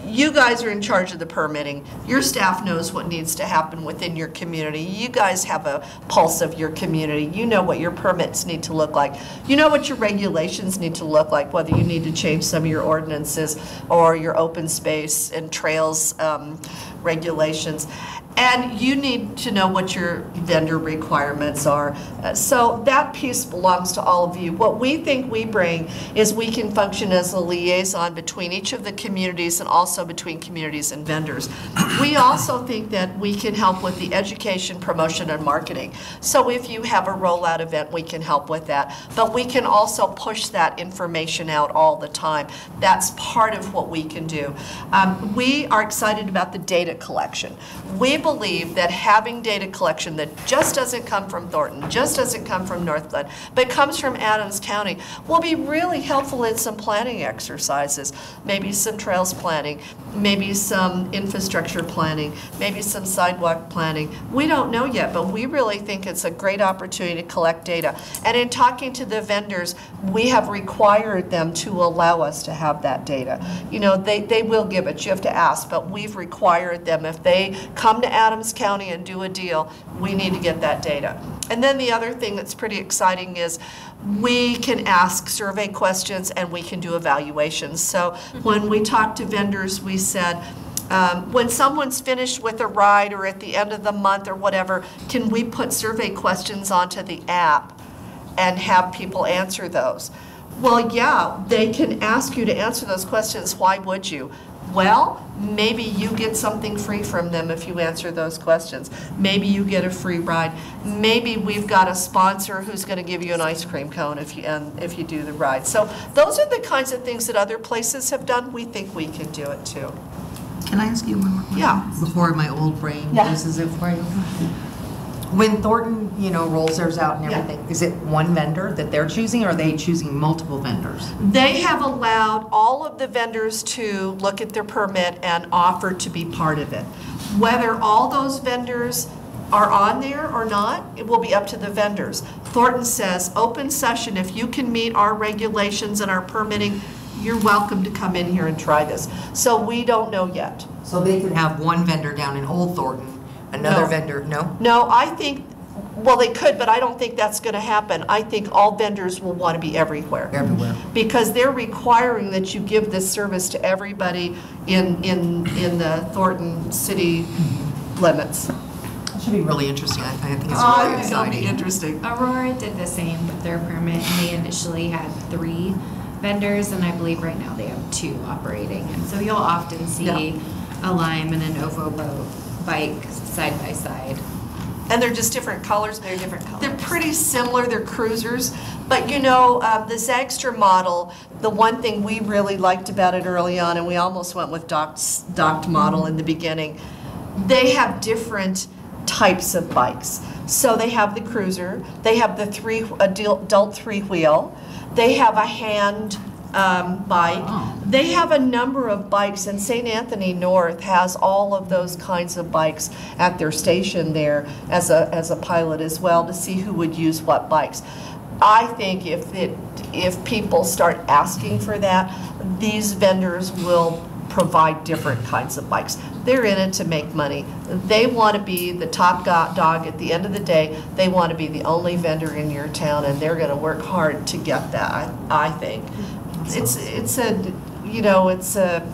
you guys are in charge of the permitting. Your staff knows what needs to happen within your community. You guys have a pulse of your community. You know what your permits need to look like. You know what your regulations need to look like, whether you need to change some of your ordinances or your open space and trails regulations. And you need to know what your vendor requirements are. So that piece belongs to all of you. What we think we bring is we can function as a liaison between each of the communities and also between communities and vendors. We also think that we can help with the education, promotion, and marketing. So if you have a rollout event, we can help with that. But we can also push that information out all the time. That's part of what we can do. We are excited about the data collection. We believe that having data collection that just doesn't come from Thornton, just doesn't come from Northglenn, but comes from Adams County, will be really helpful in some planning exercises, maybe some trails planning, maybe some infrastructure planning, maybe some sidewalk planning. We don't know yet, but we really think it's a great opportunity to collect data. And in talking to the vendors, we have required them to allow us to have that data. You know, they will give it, you have to ask, but we've required them, if they come to Adams County and do a deal, we need to get that data. And then the other thing that's pretty exciting is we can ask survey questions and we can do evaluations. So when we talk to vendors, we said, when someone's finished with a ride or at the end of the month or whatever, can we put survey questions onto the app and have people answer those? Well, yeah, they can ask you to answer those questions. Why would you? Well, maybe you get something free from them if you answer those questions. Maybe you get a free ride. Maybe we've got a sponsor who's going to give you an ice cream cone if you do the ride. So those are the kinds of things that other places have done. We think we can do it too. Can I ask you one more question? Yeah. Before my old brain loses it for you. When Thornton, you know, rolls theirs out and everything, is it one vendor that they're choosing, or are they choosing multiple vendors? They have allowed all of the vendors to look at their permit and offer to be part of it. Whether all those vendors are on there or not, it will be up to the vendors. Thornton says, open session, if you can meet our regulations and our permitting, you're welcome to come in here and try this. So we don't know yet. So they could have one vendor down in Old Thornton, another vendor, no? No, I think Well, they could, but I don't think that's going to happen. I think all vendors will want to be everywhere. Everywhere. Because they're requiring that you give this service to everybody in the Thornton city limits. It should be really interesting. I think it's really It'll exciting. be interesting. Aurora did the same with their permit, and they initially had 3 vendors, and I believe right now they have 2 operating. And so you'll often see a Lime and an Ovo boat bike side by side. And they're just different colors. They're different colors. They're pretty similar, they're cruisers. But you know, the Zagster model, the one thing we really liked about it early on, and we almost went with docked model in the beginning, they have different types of bikes. So they have the cruiser, they have the adult 3-wheel, they have a hand bike. They have a number of bikes, and St. Anthony North has all of those kinds of bikes at their station there as a pilot as well, to see who would use what bikes. I think if people start asking for that, these vendors will provide different kinds of bikes. They're in it to make money. They want to be the top dog at the end of the day. They want to be the only vendor in your town, and they're going to work hard to get that, I think. It's an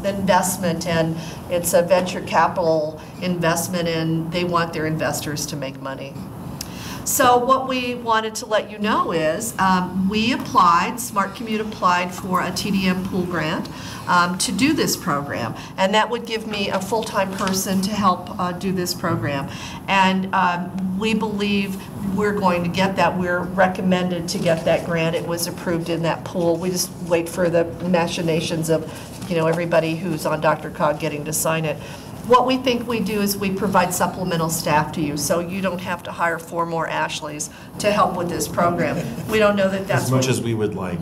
investment, and it's a venture capital investment, and they want their investors to make money. So what we wanted to let you know is we applied, Smart Commute applied for a TDM pool grant to do this program, and that would give me a full-time person to help do this program. And we believe we're going to get that. We're recommended to get that grant. It was approved in that pool. We just wait for the machinations of, everybody who's on DRCOG getting to sign it. What we think we do is we provide supplemental staff to you, so you don't have to hire 4 more Ashleys to help with this program. We don't know that that's As much as we would like.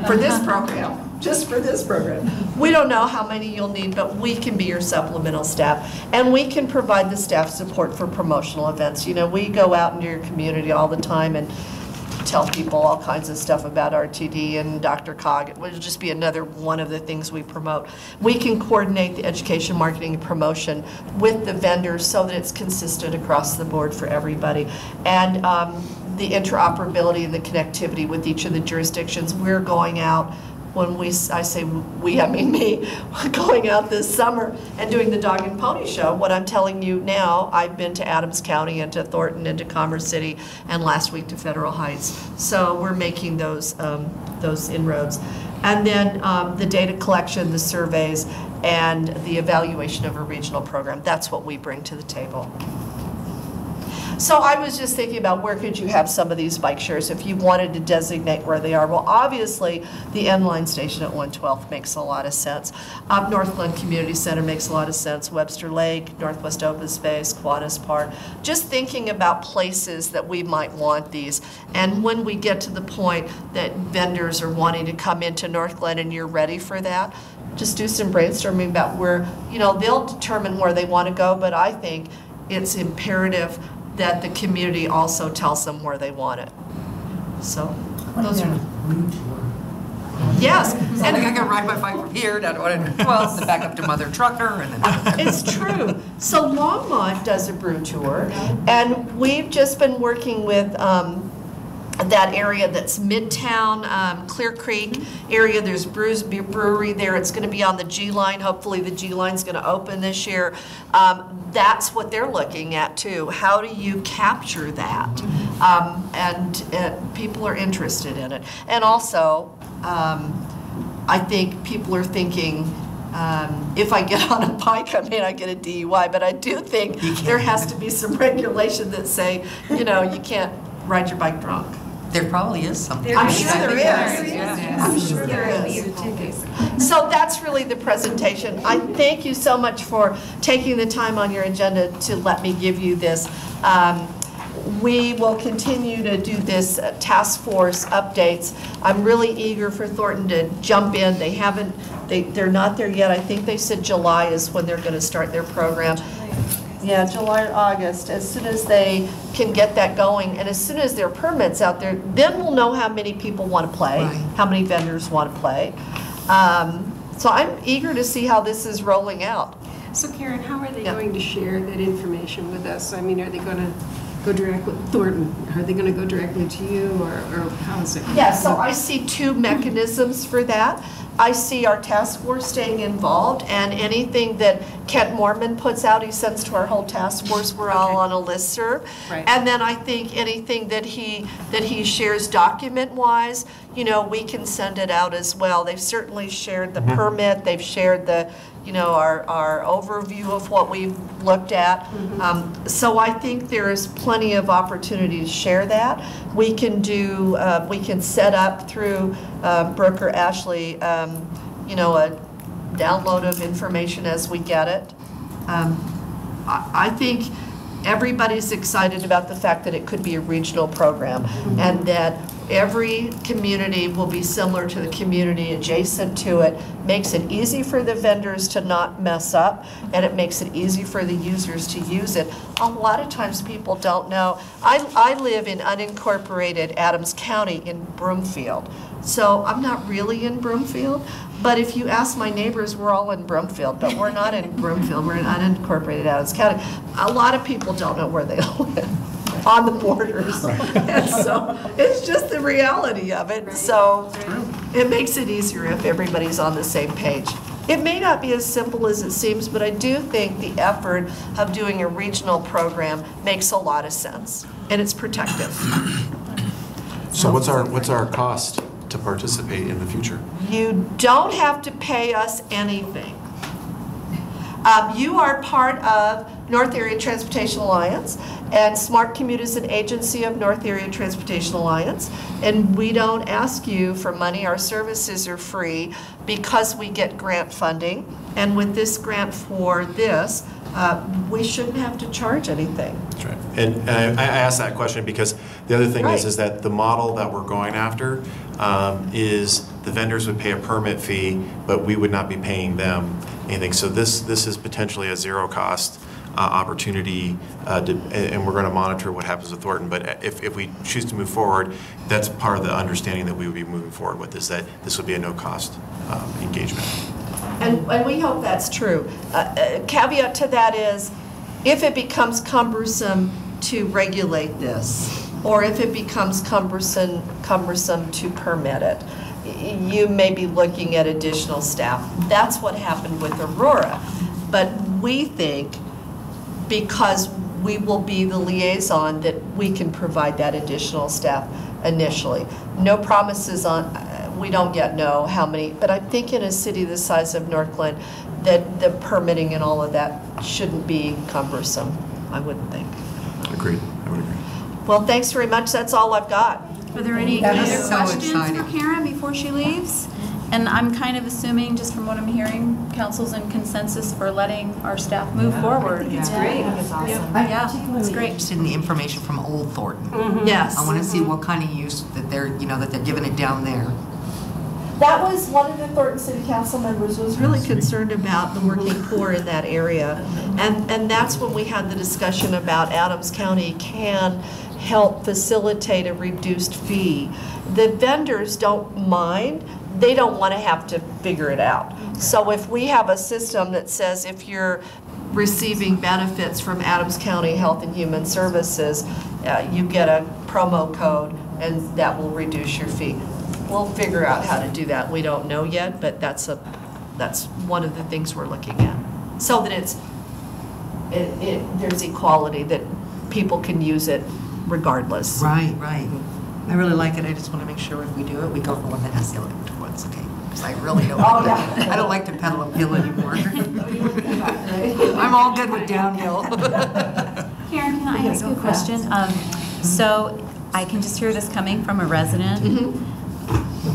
for this program, just for this program. We don't know how many you'll need, but we can be your supplemental staff. And we can provide the staff support for promotional events. We go out into your community all the time and tell people all kinds of stuff about RTD and DRCOG. It would just be another one of the things we promote. We can coordinate the education, marketing, and promotion with the vendors so that it's consistent across the board for everybody. And the interoperability and the connectivity with each of the jurisdictions. We're going out, when I say we, I mean me, going out this summer and doing the Dog and Pony Show. What I'm telling you now, I've been to Adams County and to Thornton and to Commerce City, and last week to Federal Heights. So we're making those inroads. And then the data collection, the surveys, and the evaluation of a regional program. That's what we bring to the table. So I was just thinking about where could you have some of these bike shares if you wanted to designate where they are. Well, obviously, the N-Line station at 112th makes a lot of sense. Northglenn Community Center makes a lot of sense. Webster Lake, Northwest Open Space, Kiwanis Park. Just thinking about places that we might want these. And when we get to the point that vendors are wanting to come into Northglenn and you're ready for that, just do some brainstorming about where, they'll determine where they want to go, but I think it's imperative that the community also tells them where they want it. So those are. Yes. And I can ride my bike from here down to 112, then back up to Mother Trucker, and then. It's true. So Longmont does a brew tour, and we've just been working with that area that's Midtown, Clear Creek area. There's brewery there. It's going to be on the G line. Hopefully the G line's going to open this year. That's what they're looking at too. How do you capture that? And people are interested in it. And also, I think people are thinking, if I get on a bike, I may not get a DUI, but I do think there has to be some regulation that say, you can't ride your bike drunk. There probably is something. I'm sure there is. I'm sure there is. So that's really the presentation. I thank you so much for taking the time on your agenda to let me give you this. We will continue to do this task force updates. I'm really eager for Thornton to jump in. They're not there yet. I think they said July is when they're going to start their program. Yeah, July or August, as soon as they can get that going, and as soon as their permit's out there, then we'll know how many people want to play, how many vendors want to play. So I'm eager to see how this is rolling out. So Karen, how are they going to share that information with us? I mean, are they going to go direct with Thornton? Are they going to go directly to you, or how is it? Yeah, so I see two mechanisms for that. I see our task force staying involved, and anything that Kent Mormon puts out, he sends to our whole task force. We're all on a listserv. Right. And then I think anything that he shares document-wise, you know, we can send it out as well. They've certainly shared the permit. They've shared the, you know, our overview of what we've looked at. So I think there is plenty of opportunity to share that. We can do, we can set up through Brooke or Ashley, you know, a download of information as we get it. I think everybody's excited about the fact that it could be a regional program and that every community will be similar to the community adjacent to it. Makes it easy for the vendors to not mess up, and it makes it easy for the users to use it. A lot of times people don't know. I live in unincorporated Adams County in Broomfield, so I'm not really in Broomfield, but if you ask my neighbors, we're all in Broomfield, but we're not in Broomfield, we're in unincorporated Adams County. A lot of people don't know where they live. On the borders. And so it's just the reality of it. So it makes it easier if everybody's on the same page. It may not be as simple as it seems, but I do think the effort of doing a regional program makes a lot of sense, and it's protective. So what's our cost to participate in the future? You don't have to pay us anything. You are part of North Area Transportation Alliance, and Smart Commute is an agency of North Area Transportation Alliance, and we don't ask you for money. Our services are free because we get grant funding, and with this grant for this, we shouldn't have to charge anything. That's right. And I asked that question because the other thing is that the model that we're going after is the vendors would pay a permit fee, but we would not be paying them anything. So this is potentially a zero cost opportunity, and we're going to monitor what happens with Thornton. But if we choose to move forward, that's part of the understanding that we would be moving forward with, is that this would be a no cost engagement. And we hope that's true. Caveat to that is, if it becomes cumbersome to regulate this, or if it becomes cumbersome to permit it, you may be looking at additional staff. That's what happened with Aurora. But we think, because we will be the liaison, that we can provide that additional staff initially. No promises on, we don't yet know how many, but I think in a city the size of Northglenn, that the permitting and all of that shouldn't be cumbersome, I wouldn't think. Agreed. I would agree. Well, thanks very much. That's all I've got. Are there any other questions for Karen before she leaves? And I'm kind of assuming, just from what I'm hearing, council's in consensus for letting our staff move forward. It's great. It's awesome. Yeah, it's great. Interested in the information from Old Thornton. Yes. I want to see what kind of use that they're, you know, that they're giving it down there. That was one of the Thornton City Council members was really concerned about the working poor in that area. And that's when we had the discussion about Adams County can help facilitate a reduced fee. The vendors don't mind. They don't want to have to figure it out. So if we have a system that says if you're receiving benefits from Adams County Health and Human Services, you get a promo code and that will reduce your fee. We'll figure out how to do that. We don't know yet, but that's one of the things we're looking at. So that there's equality, that people can use it regardless. Right, right. I really like it. I just want to make sure if we do it, we go for one that has the electric ones, okay? Because I really don't like that. I don't like to pedal uphill anymore. I'm all good with downhill. Karen, can I ask you a question? So I can just hear this coming from a resident.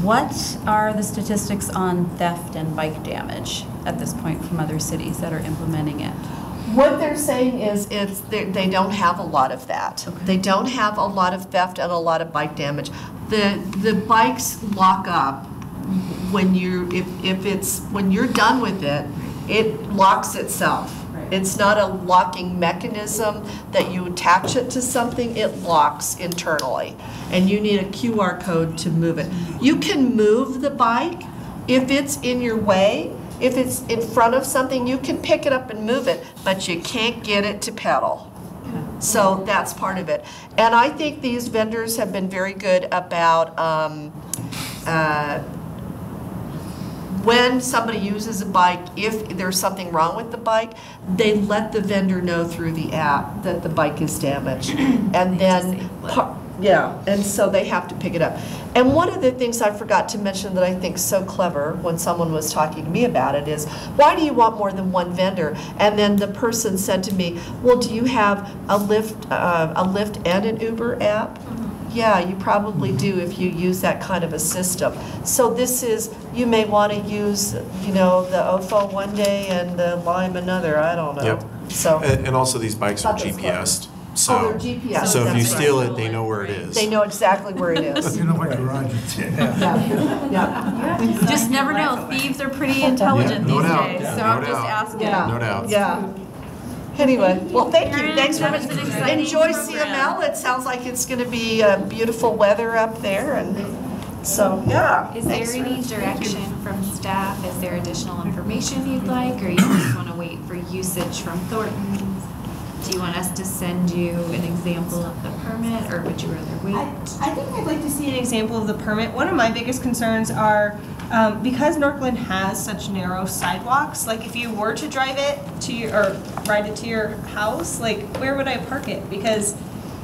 What are the statistics on theft and bike damage at this point from other cities that are implementing it? What they're saying is they don't have a lot of that. Okay. They don't have a lot of theft and a lot of bike damage. The bikes lock up when when you're done with it, it locks itself. Right. It's not a locking mechanism that you attach it to something, it locks internally. And you need a QR code to move it. You can move the bike if it's in your way. If it's in front of something, you can pick it up and move it, but you can't get it to pedal. So that's part of it. And I think these vendors have been very good about when somebody uses a bike, if there's something wrong with the bike, they let the vendor know through the app that the bike is damaged. And then, yeah, and so they have to pick it up. And one of the things I forgot to mention that I think is so clever when someone was talking to me about it is, why do you want more than one vendor? And then the person said to me, well, do you have a Lyft and an Uber app? Yeah, you probably do if you use that kind of a system. So this is, you may want to use, you know, the OFO one day and the Lime another, I don't know. Yep. So. And also these bikes are GPSed. So, they're GPS. so if you That's steal right. it, they know where it is. They know exactly where it is. You know what garage it's in. Yeah. You just never know. Thieves are pretty intelligent no these doubt. days, so No I'm just doubt. asking. Yeah. No doubt. Yeah. Anyway, well, thank you. Karen, Thanks very that much. was an exciting Enjoy program. CML. It sounds like it's going to be beautiful weather up there, and so yeah. Is there any direction from staff? Is there additional information you'd like, or you just want to wait for usage from Thornton's? Do you want us to send you an example of the permit, or would you rather wait? I think I'd like to see an example of the permit. One of my biggest concerns are, because Northglenn has such narrow sidewalks, like if you were to drive it to your, or ride it to your house, like where would I park it? Because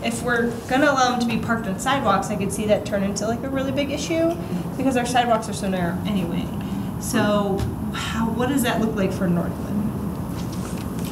if we're gonna allow them to be parked on sidewalks, I could see that turn into like a really big issue, because our sidewalks are so narrow anyway. So what does that look like for Northglenn?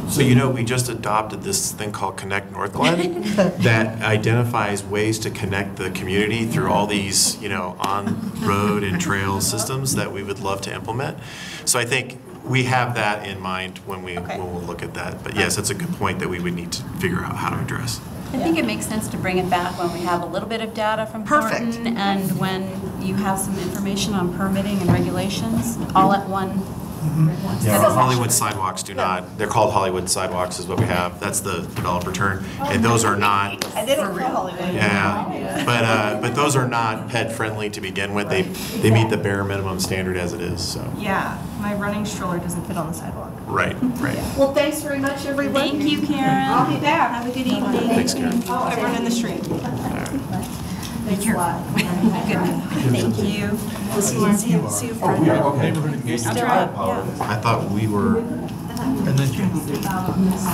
So you know, we just adopted this thing called Connect Northglenn that identifies ways to connect the community through all these, you know, on-road and trail systems that we would love to implement. So I think we have that in mind when we'll look at that. But yes, that's a good point that we would need to figure out how to address. I think it makes sense to bring it back when we have a little bit of data from Thornton and when you have some information on permitting and regulations all at one. Yeah, our Hollywood sidewalks do not, they're called Hollywood sidewalks is what we have. That's the developer term. And those are not, And they don't call Hollywood. yeah, but those are not pet friendly to begin with. They meet the bare minimum standard as it is, so. Yeah, my running stroller doesn't fit on the sidewalk. Right, right. Well, thanks very much, everyone. Thank you, Karen. I'll be back. Have a good evening. Thanks, Karen. Oh, everyone in the street. Thank you. Thank you. See you Friday. I thought we were.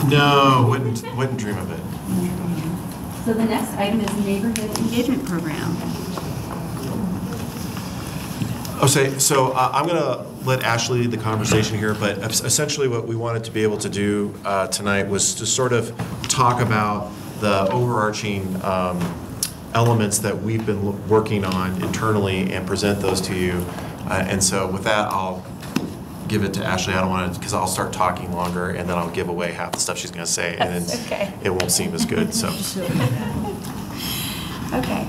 No, wouldn't dream of it. So the next item is neighborhood engagement program. Okay, so I'm going to let Ashley lead the conversation here, but essentially what we wanted to be able to do tonight was to sort of talk about the overarching elements that we've been working on internally and present those to you. And so with that, I'll give it to Ashley. I don't want to, because I'll start talking longer and then I'll give away half the stuff she's going to say, and then it won't seem as good. So. Okay.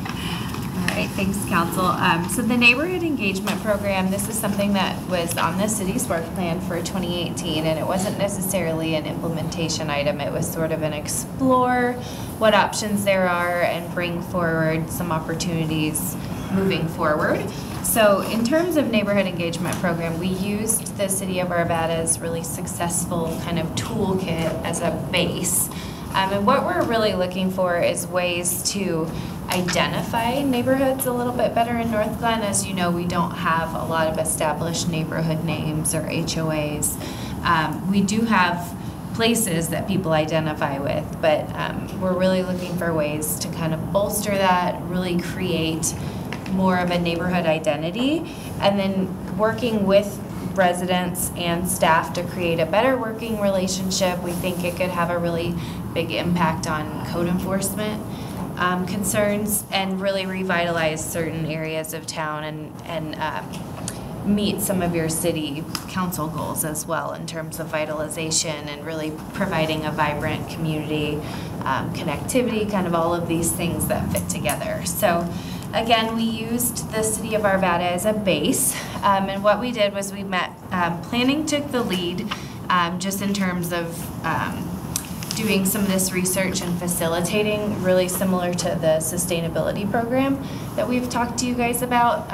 All right, thanks, Council. So the Neighborhood Engagement Program, this is something that was on the city's work plan for 2018, and it wasn't necessarily an implementation item. It was sort of an explore what options there are and bring forward some opportunities moving forward. So in terms of Neighborhood Engagement Program, we used the City of Arvada's really successful kind of toolkit as a base. And what we're really looking for is ways to identify neighborhoods a little bit better in Northglenn. As you know, we don't have a lot of established neighborhood names or HOAs. We do have places that people identify with, but we're really looking for ways to kind of bolster that, really create more of a neighborhood identity, and then working with residents and staff to create a better working relationship. We think it could have a really big impact on code enforcement concerns and really revitalize certain areas of town and meet some of your city council goals as well in terms of vitalization and really providing a vibrant community, connectivity, kind of all of these things that fit together. So again, we used the City of Arvada as a base, and what we did was we met, planning took the lead just in terms of doing some of this research and facilitating, really similar to the sustainability program that we've talked to you guys about.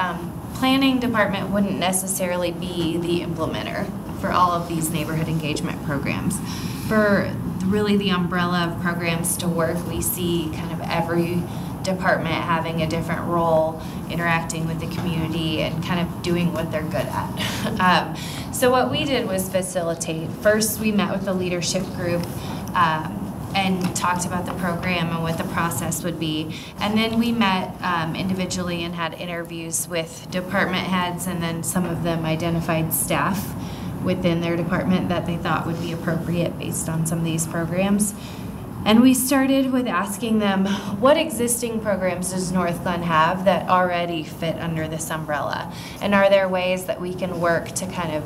Planning department wouldn't necessarily be the implementer for all of these neighborhood engagement programs. For really the umbrella of programs to work. We see kind of every department having a different role, interacting with the community and kind of doing what they're good at. So what we did was facilitate. First, we met with the leadership group and talked about the program and what the process would be. And then we met individually and had interviews with department heads, and then some of them identified staff within their department that they thought would be appropriate based on some of these programs. And we started with asking them, what existing programs does Northglenn have that already fit under this umbrella? And are there ways that we can work to kind of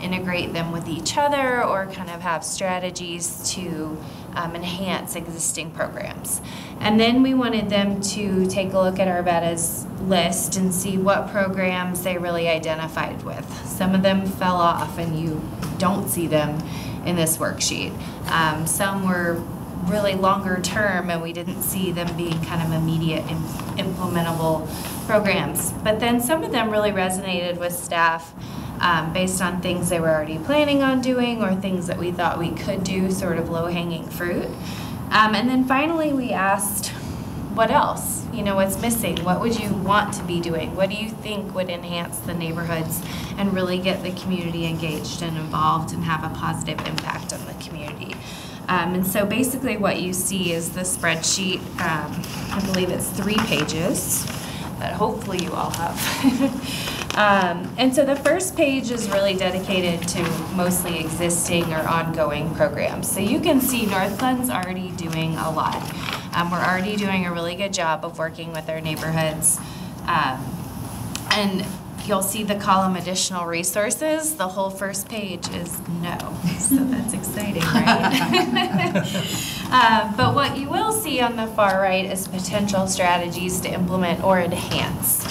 integrate them with each other or kind of have strategies to enhance existing programs? And then we wanted them to take a look at Arvetta's list and see what programs they really identified with. Some of them fell off and you don't see them in this worksheet. Some were really longer term and we didn't see them being kind of immediate implementable programs. But then some of them really resonated with staff based on things they were already planning on doing or things that we thought we could do, sort of low-hanging fruit. And then finally we asked, what else? You know, what's missing? What would you want to be doing? What do you think would enhance the neighborhoods and really get the community engaged and involved and have a positive impact on the community? And so basically what you see is the spreadsheet. I believe it's 3 pages that hopefully you all have. And so the first page is really dedicated to mostly existing or ongoing programs. So you can see Northglenn's already doing a lot. We're already doing a really good job of working with our neighborhoods. And you'll see the column additional resources. The whole first page is no. So that's exciting, right? But what you will see on the far right is potential strategies to implement or enhance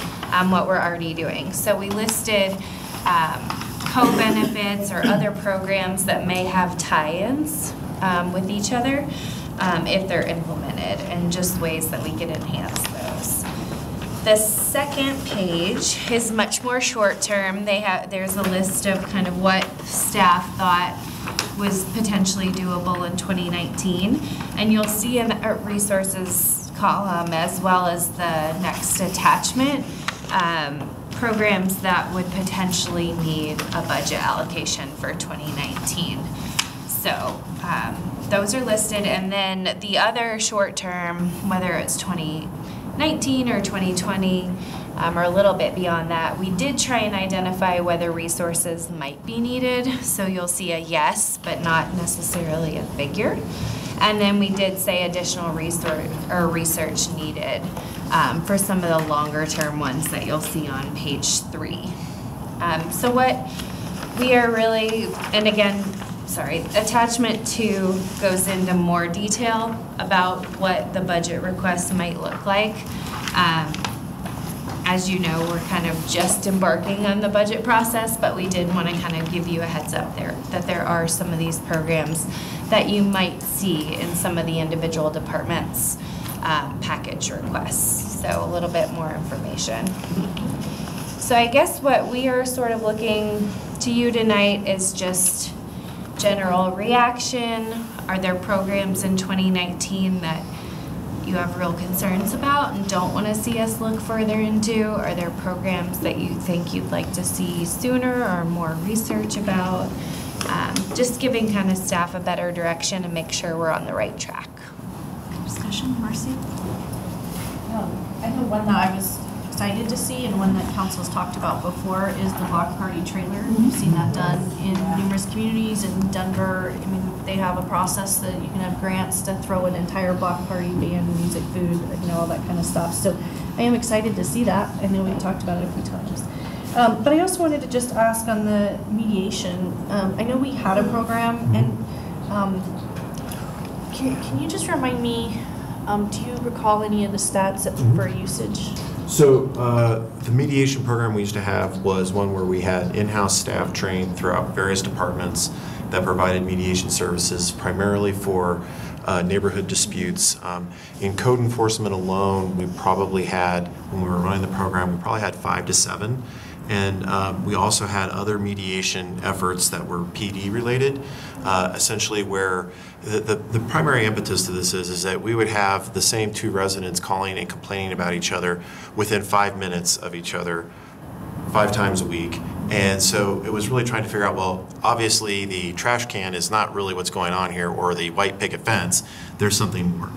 what we're already doing. So we listed co-benefits or other programs that may have tie-ins with each other if they're implemented, and just ways that we could enhance those. The second page is much more short-term. There's a list of kind of what staff thought was potentially doable in 2019, and you'll see in the resources column as well as the next attachment programs that would potentially need a budget allocation for 2019. So those are listed, and then the other short-term, whether it's 2019 or 2020 or a little bit beyond that, we did try and identify whether resources might be needed. So you'll see a yes, but not necessarily a figure. And then we did say additional research needed for some of the longer term ones that you'll see on page 3. So what we are really, and again, attachment 2 goes into more detail about what the budget request might look like. As you know, we're kind of just embarking on the budget process, but we did want to kind of give you a heads up there that there are some of these programs that you might see in some of the individual departments' package requests. So a little bit more information. So I guess what we are sort of looking to you tonight is just general reaction. Are there programs in 2019 that you have real concerns about and don't want to see us look further into? Are there programs that you think you'd like to see sooner or more research about? Just giving kind of staff a better direction and make sure we're on the right track. Discussion, Marcy? I know one that I was excited to see and one that council's talked about before is the block party trailer. We've seen that done in numerous communities in Denver. I mean, they have a process that you can have grants to throw an entire block party, band, music, food, you know, all that kind of stuff. So I am excited to see that. I know we've talked about it a few times. But I also wanted to just ask on the mediation. I know we had a program, and can you just remind me, do you recall any of the stats for usage? So the mediation program we used to have was one where we had in-house staff trained throughout various departments that provided mediation services primarily for neighborhood disputes. In code enforcement alone, we probably had, when we were running the program, we probably had 5 to 7. And we also had other mediation efforts that were PD related, essentially where the primary impetus to this is that we would have the same two residents calling and complaining about each other within 5 minutes of each other 5 times a week. And so it was really trying to figure out, well, obviously the trash can is not really what's going on here, or the white picket fence. There's something more.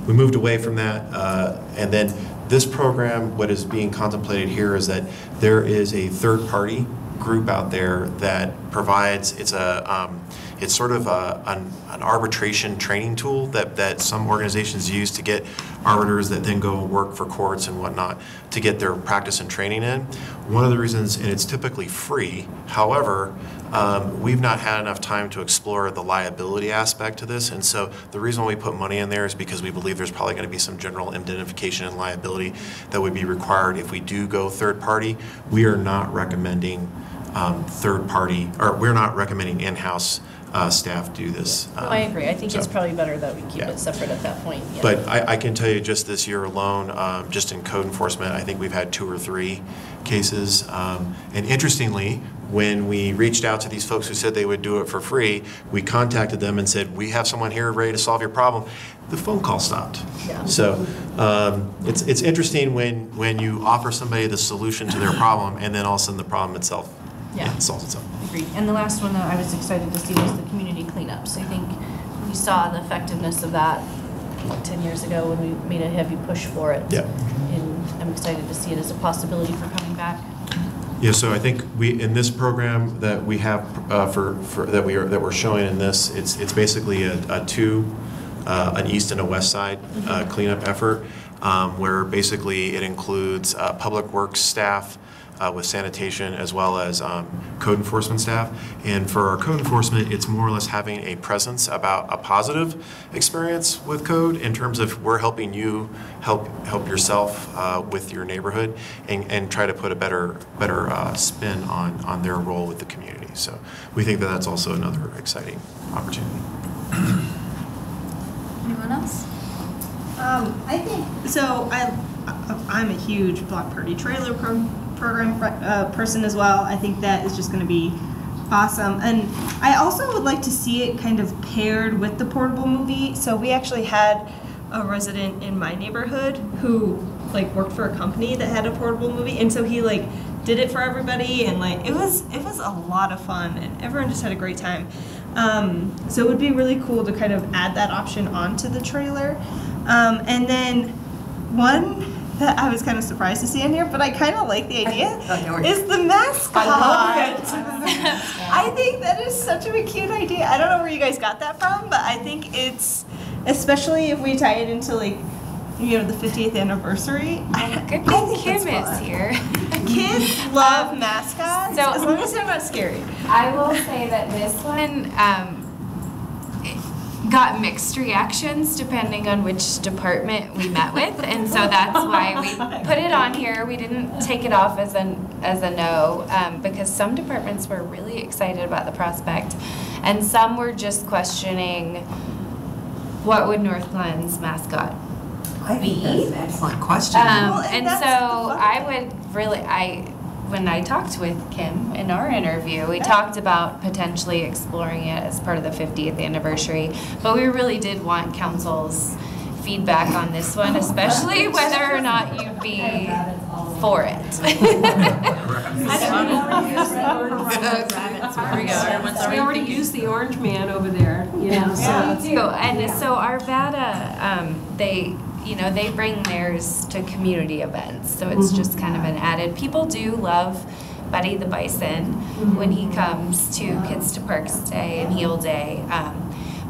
We moved away from that, and then this program, what is being contemplated here is that there is a third-party group out there that provides, it's sort of an arbitration training tool that some organizations use to get arbiters that then go work for courts and whatnot to get their practice and training in. One of the reasons, and it's typically free, however, we've not had enough time to explore the liability aspect to this, and so the reason we put money in there is because we believe there's probably going to be some general indemnification and liability that would be required if we do go third party. We are not recommending third party, or we're not recommending in-house staff do this. I agree. I think it's probably better that we keep it separate at that point. Yeah. But I can tell you just this year alone, just in code enforcement, I think we've had 2 or 3 cases. And interestingly, when we reached out to these folks who said they would do it for free, we contacted them and said, we have someone here ready to solve your problem. The phone call stopped. Yeah. So it's interesting when you offer somebody the solution to their problem and then all of a sudden the problem itself solves itself. Agreed. And the last one that I was excited to see was the community cleanups. I think we saw the effectiveness of that 10 years ago when we made a heavy push for it. Yeah. And I'm excited to see it as a possibility for coming back. Yeah, so I think in this program that we have that we're showing in this, it's basically an east and a west side cleanup effort, where basically it includes public works staff with sanitation as well as code enforcement staff. And for our code enforcement, it's more or less having a presence about a positive experience with code in terms of we're helping you help yourself with your neighborhood and try to put a better spin on their role with the community. So we think that that's also another exciting opportunity. Anyone else? I think so. I'm a huge block party trailer program person as well. I think that is just going to be awesome, and I also would like to see it kind of paired with the portable movie. So we actually had a resident in my neighborhood who worked for a company that had a portable movie, and so he did it for everybody, and it was a lot of fun, and everyone just had a great time. So it would be really cool to kind of add that option onto the trailer. And then one that I was kind of surprised to see in here, but I kind of like the idea, is the mascot. I love it. I think that is such a cute idea. I don't know where you guys got that from, but I think it's, especially if we tie it into the 50th anniversary. I think Kim is here. Kids love mascots, So- as long as they're not scary. I will say that this one got mixed reactions depending on which department we met with, and so that's why we put it on here. We didn't take it off as a no, because some departments were really excited about the prospect, and some were just questioning what would Northglenn's mascot I think that's an excellent question. and so I would really, when I talked with Kim in our interview, we talked about potentially exploring it as part of the 50th anniversary, but we really did want council's feedback on this one, especially whether or not you'd be for it. We already used the orange man over there, you know. Yeah, we do. And so Arvada, they bring theirs to community events, so it's just kind of an added. People do love Buddy the Bison when he comes to Kids to Parks Day and Heal Day.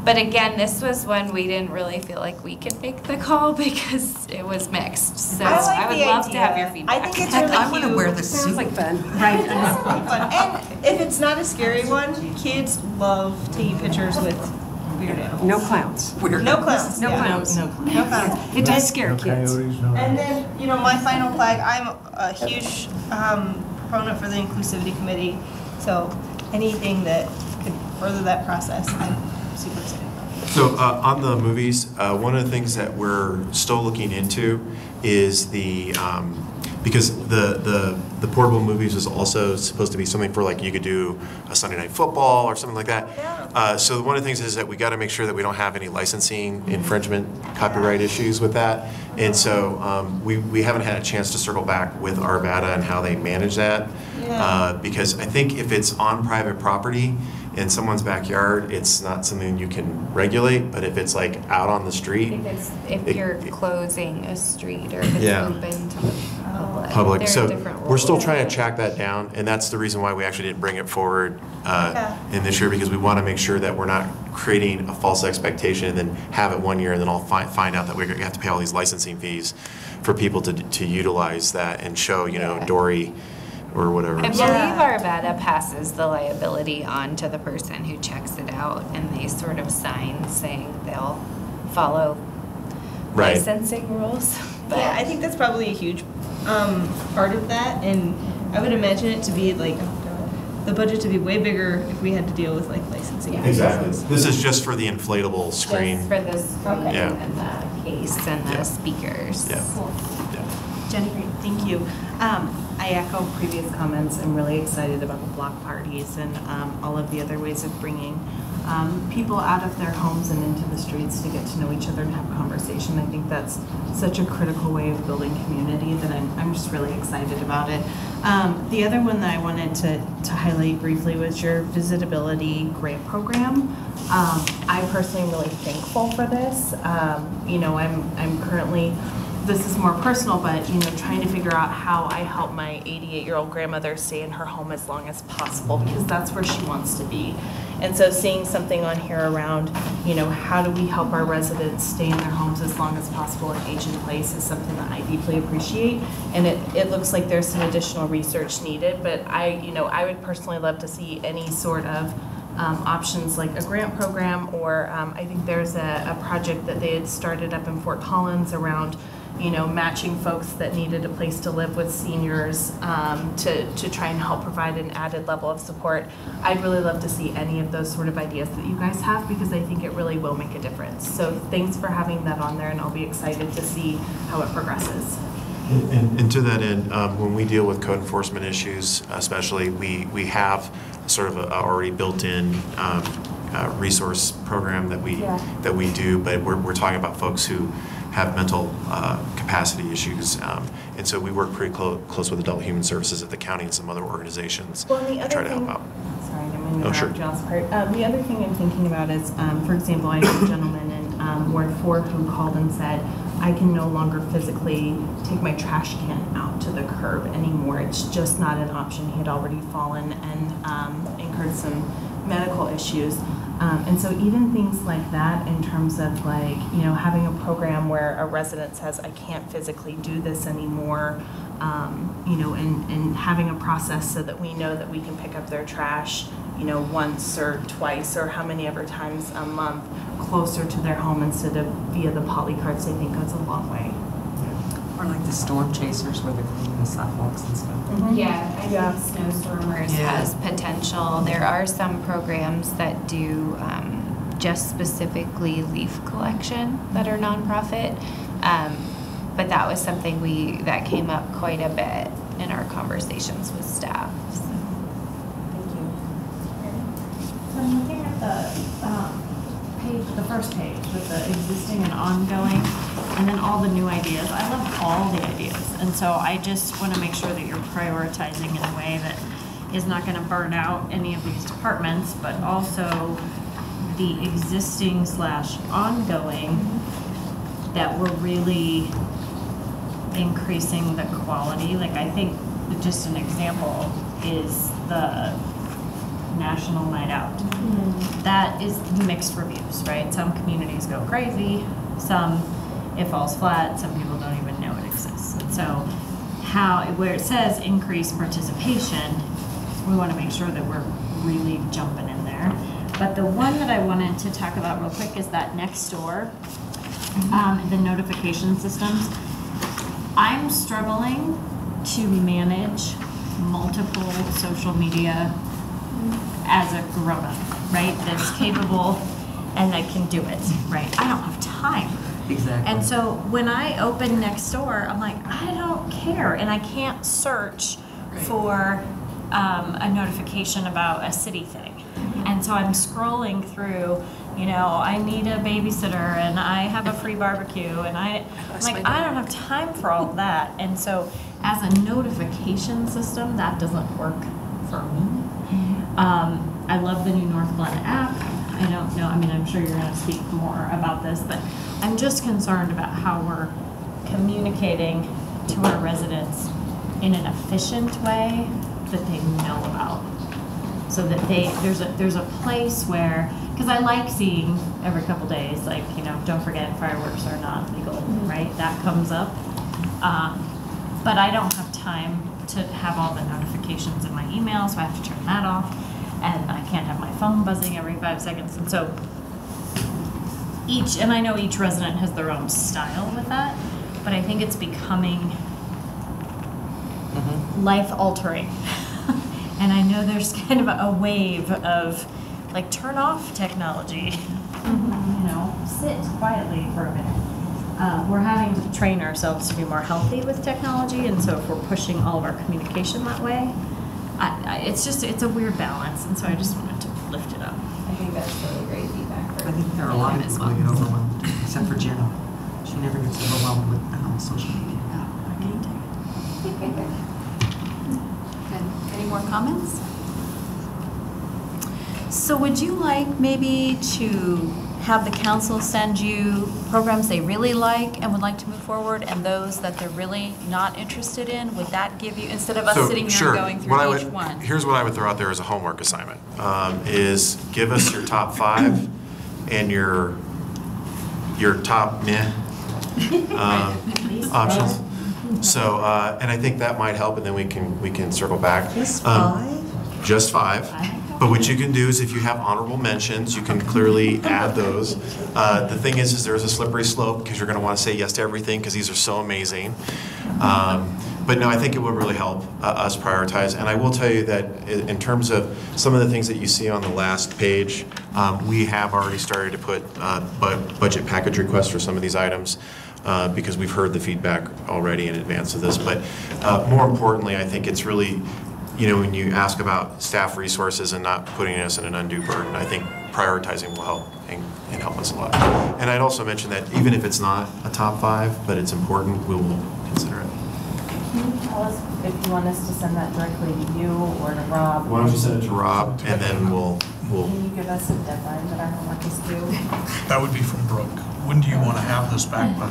But again, this was one we didn't really feel like we could make the call because it was mixed. So I would love to have your feedback. I think it's really cute. I want to wear the suit. Sounds like fun. Right. Fun. And if it's not a scary one, kids love taking pictures with weird animals. No clowns. No clowns. No yeah. clowns. No clowns. It does scare kids. And then, my final flag, I'm a huge proponent for the Inclusivity Committee. So anything that could further that process, I'm super excited about. So on the movies, one of the things that we're still looking into is the because the portable movies is also supposed to be something for like you could do a Sunday night football or something like that. So one of the things is that we got to make sure that we don't have any licensing infringement copyright issues with that. And so we haven't had a chance to circle back with Arvada and how they manage that. Because I think if it's on private property in someone's backyard, it's not something you can regulate, but if it's like out on the street. If you're closing a street or if it's open to the public. there are So different we're still rules. trying to track that down, and that's the reason why we actually didn't bring it forward in this year, because we want to make sure that we're not creating a false expectation and then have it one year and then all find out that we have to pay all these licensing fees for people to utilize that and show, you know, Dory or whatever. I believe Arvada passes the liability on to the person who checks it out, and they sort of sign saying they'll follow licensing rules. But Yeah, I think that's probably a huge part of that, and I would imagine it to be like the budget to be way bigger if we had to deal with like licensing. Exactly. This is just for the inflatable screen. Just for the screen Yeah. and the case and the speakers. Yeah. Cool. Jenny, great, thank you. I echo previous comments. I'm really excited about the block parties and all of the other ways of bringing people out of their homes and into the streets to get to know each other and have conversation. I think that's such a critical way of building community that I'm just really excited about it. The other one that I wanted to highlight briefly was your visitability grant program. I personally am really thankful for this. You know, I'm currently, this is more personal, but you know, trying to figure out how I help my 88-year-old grandmother stay in her home as long as possible, because that's where she wants to be. And so seeing something on here around, you know, how do we help our residents stay in their homes as long as possible and age in place is something that I deeply appreciate. And it looks like there's some additional research needed, but I would personally love to see any sort of options like a grant program, or I think there's a project that they had started up in Fort Collins around, you know, matching folks that needed a place to live with seniors to try and help provide an added level of support. I'd really love to see any of those sort of ideas that you guys have, because I think it really will make a difference. So thanks for having that on there, and I'll be excited to see how it progresses. And to that end, when we deal with code enforcement issues, especially, we have sort of a already built-in resource program that we do, but we're talking about folks who have mental capacity issues, and so we work pretty close with Adult Human Services at the county and some other organizations to try to help out. Sorry, I'm going to interrupt y'all's part. The other thing I'm thinking about is, for example, I know a gentleman in Ward 4 who called and said, I can no longer physically take my trash can out to the curb anymore. It's just not an option. He had already fallen and incurred some medical issues. And so even things like that, in terms of like, you know, having a program where a resident says, I can't physically do this anymore, you know, and having a process so that we know that we can pick up their trash, you know, once or twice or how many ever times a month closer to their home instead of via the poly carts, I think goes a long way. Or like the storm chasers where they're cleaning the sidewalks and stuff. Yeah, I think Snowstormers has potential. There are some programs that do just specifically leaf collection that are nonprofit, but that was something that came up quite a bit in our conversations with staff. So. Thank you. So I'm looking at the first page with the existing and ongoing, and then all the new ideas. I love all the ideas, and so I just want to make sure that you're prioritizing in a way that is not going to burn out any of these departments, but also the existing / ongoing that we're really increasing the quality. Like, I think just an example is the National Night Out. That is mixed reviews, right? Some communities go crazy, some it falls flat, some people don't even know it exists. And so where it says increase participation, we want to make sure that we're really jumping in there. But the one that I wanted to talk about real quick is that next door, the notification systems. I'm struggling to manage multiple social media as a grown-up, right? That's capable and that can do it, right? I don't have time. Exactly. And so when I open Nextdoor, I'm like, I don't care, and I can't search for a notification about a city thing. And so I'm scrolling through, you know, I need a babysitter, and I have a free barbecue, and I'm like, I don't have time for all of that. And so as a notification system, that doesn't work for me. I love the new Northglenn app. I don't know, I mean, I'm sure you're going to speak more about this, but I'm just concerned about how we're communicating to our residents in an efficient way that they know about. So that there's a place where, because I like seeing every couple days, like, you know, don't forget fireworks are not legal, right? That comes up. But I don't have time to have all the notifications in my email, so I have to turn that off. And I can't have my phone buzzing every 5 seconds. And so and I know each resident has their own style with that, but I think it's becoming life-altering. And I know there's kind of a wave of, like, turn off technology, you know, sit quietly for a minute. We're having to train ourselves to be more healthy with technology, and so if we're pushing all of our communication that way, it's a weird balance, and so I just wanted to lift it up. I think that's really great feedback. I think there are a lot of people who get overwhelmed, except for Jenna. She never gets overwhelmed with social media. Any more comments? So would you like maybe to have the council send you programs they really like and would like to move forward, and those that they're really not interested in? Would that give you, instead of us sitting here going through each one? Here's what I would throw out there as a homework assignment, is give us your top 5 and your top meh options. So, and I think that might help, and then we can circle back. Just 5? Just 5. But what you can do is if you have honorable mentions, you can clearly add those. The thing is there's a slippery slope because you're going to want to say yes to everything because these are so amazing. But no, I think it would really help us prioritize. And I will tell you that in terms of some of the things that you see on the last page, we have already started to put budget package requests for some of these items. Because we've heard the feedback already in advance of this. But more importantly, I think it's really, you know, when you ask about staff resources and not putting us in an undue burden, I think prioritizing will help and help us a lot. And I'd also mention that even if it's not a top 5, but it's important, we will consider it. Can you tell us if you want us to send that directly to you or to Rob? Why don't you send it to Rob, and then we'll. Can you give us a deadline that our homework is due? That would be from Brooke. When do you want to have this back by?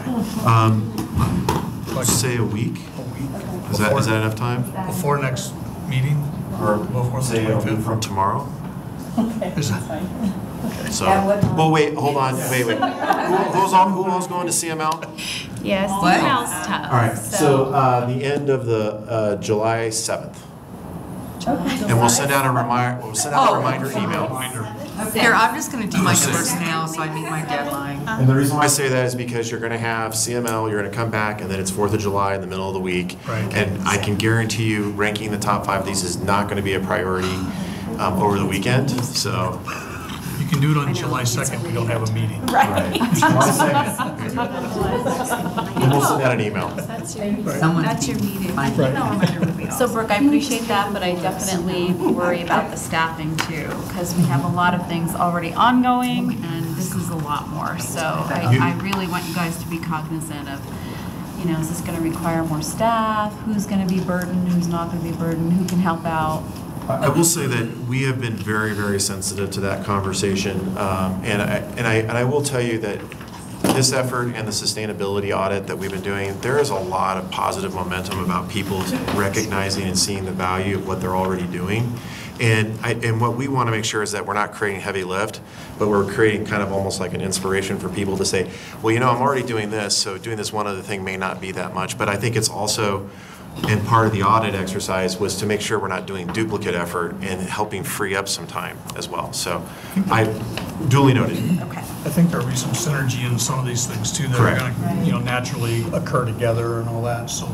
Let's say a week. A week. Is that enough time? Before next meeting? Or before say a week from tomorrow? Okay. Is that? Okay. So, well, wait, hold on, wait. Who all's going to CML? Yes, CML's tough. All right, so the end of the July 7th. Okay. And we'll send out a reminder. We'll send out a reminder email. Here, I'm just going to do my numbers now so I meet my deadline. And the reason why I say that is because you're going to have CML, you're going to come back, and then it's 4th of July in the middle of the week. Right. And I can guarantee you, ranking the top 5 of these is not going to be a priority over the weekend. So. You can do it on July 2nd. We don't have a meeting. Right. July 2nd. And we'll send out an email. That's your meeting. Right. So Brooke, I appreciate that, but I definitely worry about the staffing too, because we have a lot of things already ongoing, and this is a lot more. So I really want you guys to be cognizant of, you know, is this going to require more staff? Who's going to be burdened? Who's not going to be burdened? Who can help out? I will say that we have been very, very sensitive to that conversation, and I will tell you that this effort and the sustainability audit that we've been doing, there is a lot of positive momentum about people recognizing and seeing the value of what they're already doing. And what we want to make sure is that we're not creating heavy lift, but we're creating kind of almost like an inspiration for people to say, well, you know, I'm already doing this, so doing this one other thing may not be that much. But I think it's also, and part of the audit exercise was to make sure we're not doing duplicate effort and helping free up some time as well. So I duly noted. Okay. I think there'll be some synergy in some of these things too that Correct. are going to, you know, naturally occur together and all that. So.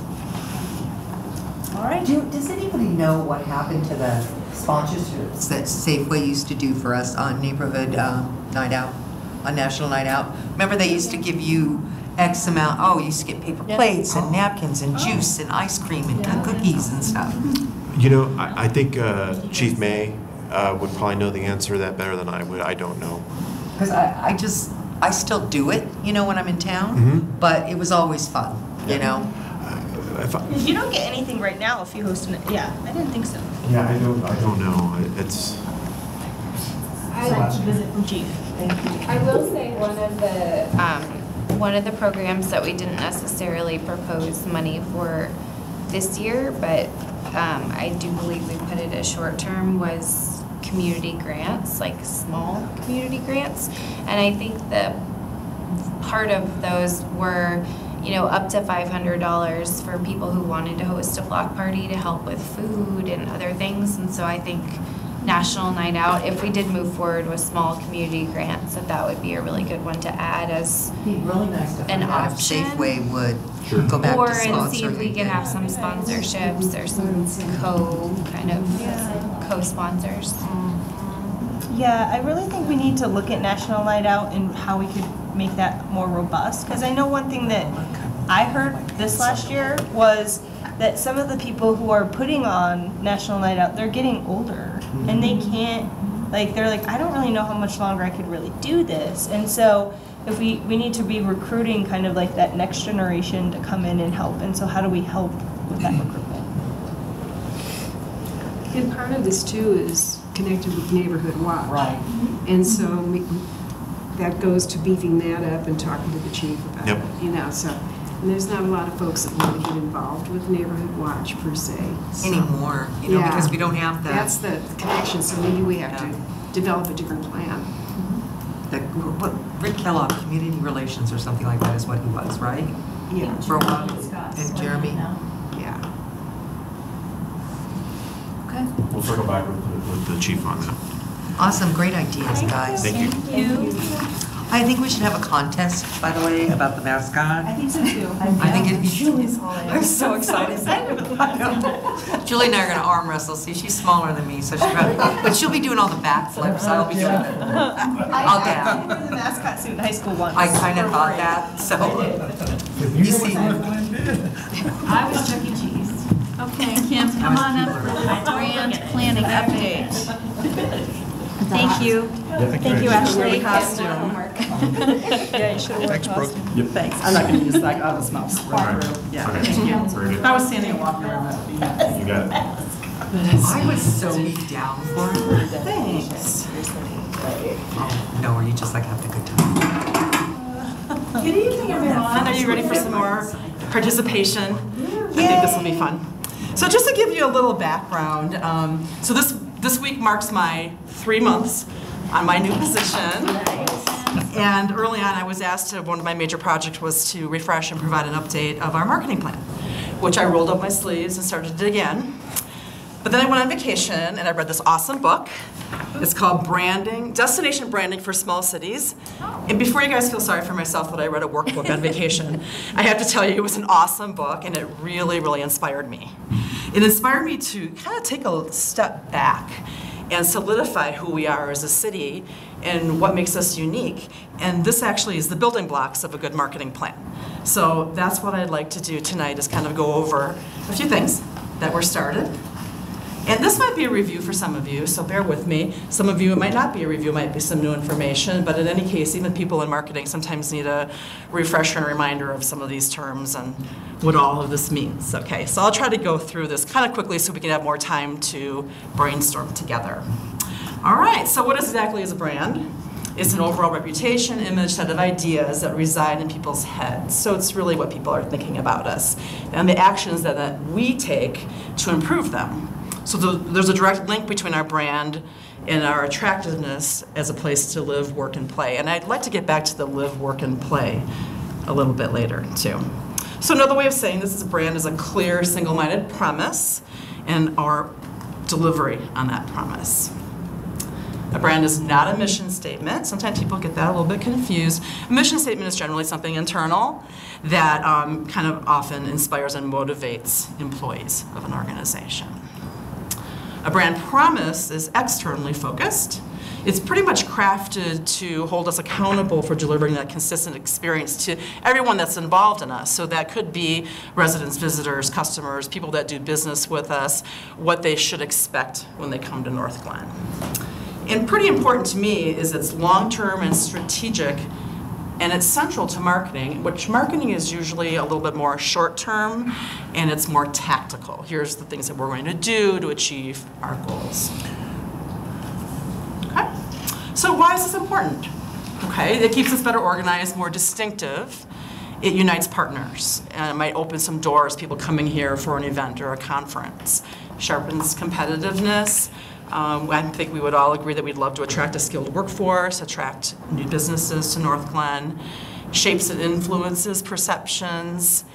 All right. Does anybody know what happened to the sponsorships that Safeway used to do for us on neighborhood night out? on National Night Out. Remember they used to give you X amount, oh, you used to get paper plates and napkins and juice and ice cream and cookies and stuff. You know, I think Chief May would probably know the answer to that better than I would. I don't know. Because I still do it, you know, when I'm in town, but it was always fun, you know? You don't get anything right now if you host an, yeah, I didn't think so. Yeah, I don't know. It's... Visit from Chief. I will say one of the programs that we didn't necessarily propose money for this year, but I do believe we put it as short term, was community grants, like small community grants. And I think that part of those were, you know, up to $500 for people who wanted to host a block party to help with food and other things. And so I think National Night Out, if we did move forward with small community grants, that would be a really good one to add as really nice to an option. Safeway would go back or to sponsoring. and see if we can have some sponsorships or some co-sponsors. Yeah, I really think we need to look at National Night Out and how we could make that more robust. Because I know one thing that I heard this last year was that some of the people who are putting on National Night Out, they're getting older and they can't, like, they're like, I don't really know how much longer I could really do this. And so if we need to be recruiting kind of like that next generation to come in and help. And so how do we help with that recruitment? And part of this too is connected with Neighborhood Watch. Right. And so that goes to beefing that up and talking to the chief about it, you know, so. And there's not a lot of folks that want to get involved with Neighborhood Watch per se. So, anymore, you know, because we don't have that. That's the connection, so maybe we have to develop a different plan. Rick Kellogg, Community Relations or something like that is what he was, right? Yeah. For a while. And Jeremy. Yeah. Okay. We'll circle back with the chief on that. Awesome, great ideas, guys. Thank you. I think we should have a contest, by the way, about the mascot. I think so too. I think I'm so excited. Julie and I are going to arm wrestle. See, she's smaller than me, so but she'll be doing all the backflips. I'll be doing it. I'll I wore the mascot suit in high school once. I kind of thought that, so. You see. I was Chuck E. Cheese. Okay, Kim, come on up for the grand planning update. Thank you. Thank you, Ashley. Costume. Yeah, you should have worn a costume. Yep. Thanks. I'm not going to use like out of the smoke. Yeah, Okay. thank you. Very good. If I was standing and walking around, that would be nice. You got it. I was so down for it. Thanks. Oh, no, or you just like having a good time. Good evening, everyone. Are you ready for some more participation? I think this will be fun. So just to give you a little background, so this week marks my 3 months on my new position. And early on, I was asked to, one of my major projects was to refresh and provide an update of our marketing plan, which I rolled up my sleeves and started it again. But then I went on vacation and I read this awesome book. It's called Destination Branding for Small Cities. And before you guys feel sorry for myself that I read a workbook on vacation, I have to tell you it was an awesome book and it really, really inspired me. It inspired me to kind of take a step back and solidify who we are as a city and what makes us unique. And this actually is the building blocks of a good marketing plan. So that's what I'd like to do tonight, is kind of go over a few things that were started. And this might be a review for some of you, so bear with me. Some of you, it might not be a review, it might be some new information, but in any case, even people in marketing sometimes need a refresher and reminder of some of these terms and what all of this means. Okay, so I'll try to go through this kind of quickly so we can have more time to brainstorm together. All right, so what exactly is a brand? It's an overall reputation, image, set of ideas that reside in people's heads. So it's really what people are thinking about us and the actions that we take to improve them. So there's a direct link between our brand and our attractiveness as a place to live, work, and play. And I'd like to get back to the live, work, and play a little bit later, too. So another way of saying this is a brand is a clear, single-minded premise and our delivery on that premise. A brand is not a mission statement. Sometimes people get that a little bit confused. A mission statement is generally something internal that kind of often inspires and motivates employees of an organization. A brand promise is externally focused. it's pretty much crafted to hold us accountable for delivering that consistent experience to everyone that's involved in us. So that could be residents, visitors, customers, people that do business with us, what they should expect when they come to Northglenn. And pretty important to me is it's long-term and strategic, and it's central to marketing, which marketing is usually a little bit more short-term and it's more tactical. Here's the things that we're going to do to achieve our goals. Okay, so why is this important? Okay, it keeps us better organized, more distinctive. It unites partners, and it might open some doors, people coming here for an event or a conference. Sharpens competitiveness. I think we would all agree that we'd love to attract a skilled workforce, attract new businesses to Northglenn, shapes and influences perceptions,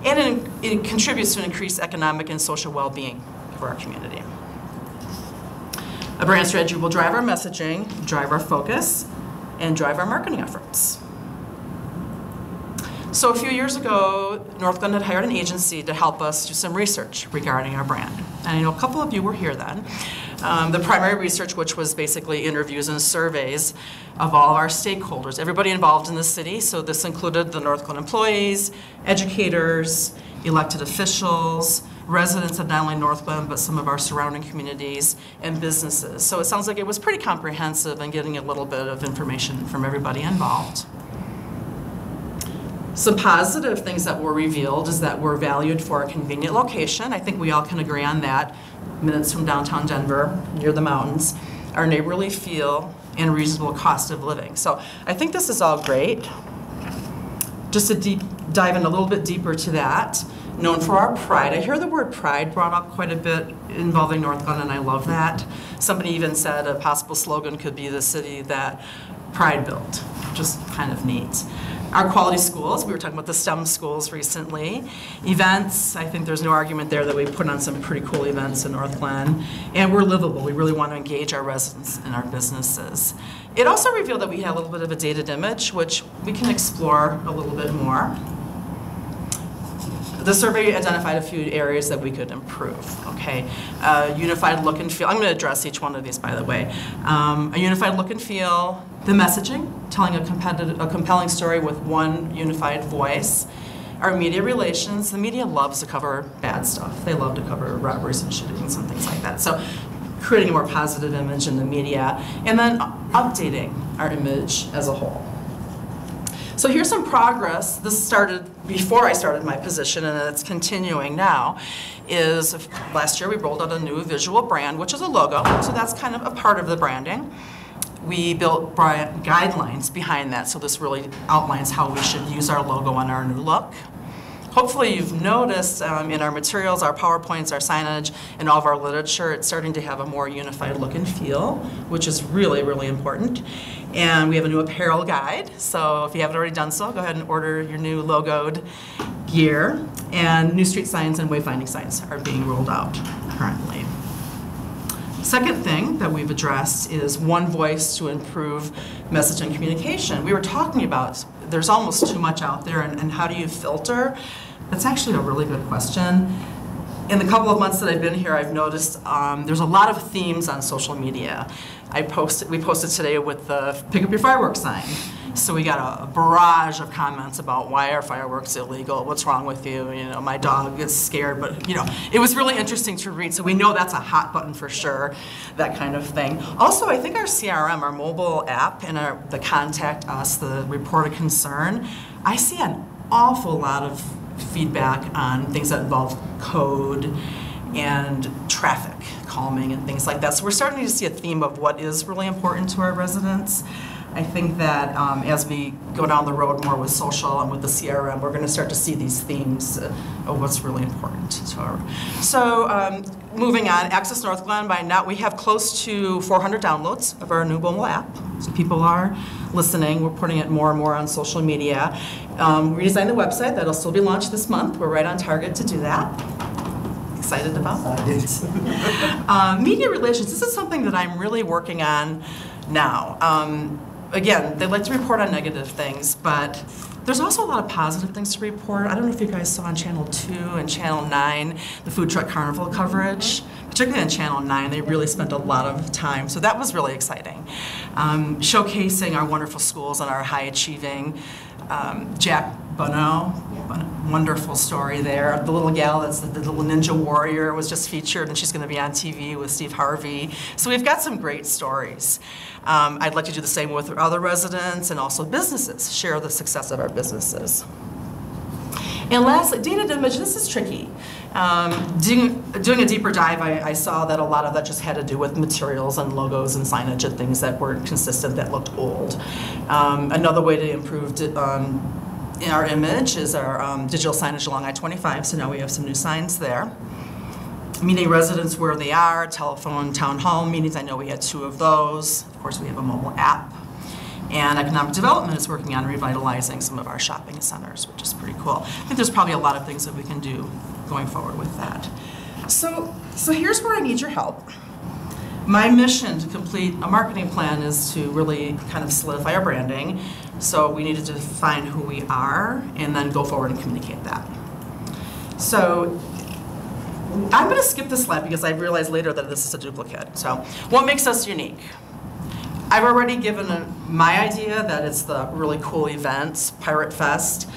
and it contributes to an increased economic and social well-being for our community. A brand strategy will drive our messaging, drive our focus, and drive our marketing efforts. So a few years ago, Northglenn had hired an agency to help us do some research regarding our brand. And I know a couple of you were here then. The primary research, which was basically interviews and surveys of all of our stakeholders, everybody involved in the city. So this included the Northglenn employees, educators, elected officials, residents of not only Northglenn, but some of our surrounding communities and businesses. So it sounds like it was pretty comprehensive and getting a little bit of information from everybody involved. Some positive things that were revealed is that we're valued for a convenient location. I think we all can agree on that. Minutes from downtown Denver, near the mountains, our neighborly feel, and reasonable cost of living. So I think this is all great. Just to dive in a little bit deeper to that, known for our pride. I hear the word pride brought up quite a bit involving Northglenn, and I love that. Somebody even said a possible slogan could be the city that pride built. Just kind of neat. Our quality schools, we were talking about the STEM schools recently. Events, I think there's no argument there that we put on some pretty cool events in Northglenn. And we're livable. We really want to engage our residents and our businesses. It also revealed that we had a little bit of a dated image, which we can explore a little bit more. The survey identified a few areas that we could improve, okay? Unified look and feel. I'm going to address each one of these, by the way. A unified look and feel, the messaging, telling a compelling story with one unified voice. Our media relations, the media loves to cover bad stuff. They love to cover robberies and shootings and things like that. So creating a more positive image in the media, and then updating our image as a whole. So here's some progress. This started before I started my position, and it's continuing now. Is last year we rolled out a new visual brand, which is a logo, so that's kind of a part of the branding. We built brand guidelines behind that, so this really outlines how we should use our logo on our new look. Hopefully you've noticed in our materials, our PowerPoints, our signage, and all of our literature, it's starting to have a more unified look and feel, which is really, really important. And we have a new apparel guide, so if you haven't already done so, go ahead and order your new logoed gear. And new street signs and wayfinding signs are being rolled out currently. Second thing that we've addressed is one voice to improve message and communication. We were talking about there's almost too much out there, and how do you filter? That's actually a really good question. In the couple of months that I've been here, I've noticed there's a lot of themes on social media. We posted today with the pick up your fireworks sign. So we got a barrage of comments about why are fireworks illegal? What's wrong with you? You know, my dog gets scared, but you know, it was really interesting to read. So we know that's a hot button for sure, that kind of thing. Also, I think our CRM, our mobile app, and the contact us, the report a concern, I see an awful lot of feedback on things that involve code and traffic calming and things like that. So we're starting to see a theme of what is really important to our residents. I think that as we go down the road more with social and with the CRM, we're going to start to see these themes of what's really important to our. So moving on, Access Northglenn, by now we have close to 400 downloads of our new mobile app. So people are listening. We're putting it more and more on social media. Redesigned the website. That'll still be launched this month. We're right on target to do that. Excited about it. Media relations. This is something that I'm really working on now. Again, they like to report on negative things, but there's also a lot of positive things to report. I don't know if you guys saw on Channel 2 and Channel 9 the Food Truck Carnival coverage. Particularly on Channel 9, they really spent a lot of time, so that was really exciting. showcasing our wonderful schools and our high-achieving. Jack Bono, wonderful story there. The little gal that's the little ninja warrior was just featured, and she's going to be on TV with Steve Harvey. So we've got some great stories. I'd like to do the same with other residents and also businesses, share the success of our businesses. And lastly, data image, this is tricky. Doing a deeper dive, I saw that a lot of that just had to do with materials and logos and signage and things that weren't consistent, that looked old. Another way to improve in our image is our digital signage along I-25, so now we have some new signs there. Meeting residents where they are, telephone, town hall meetings, I know we had 2 of those. Of course, we have a mobile app. And economic development is working on revitalizing some of our shopping centers, which is pretty cool. I think there's probably a lot of things that we can do going forward with that. So here's where I need your help. My mission to complete a marketing plan is to really kind of solidify our branding. So we needed to define who we are and then go forward and communicate that. So I'm going to skip this slide because I realized later that this is a duplicate. So what makes us unique? I've already given my idea that it's the really cool events, Pirate Fest,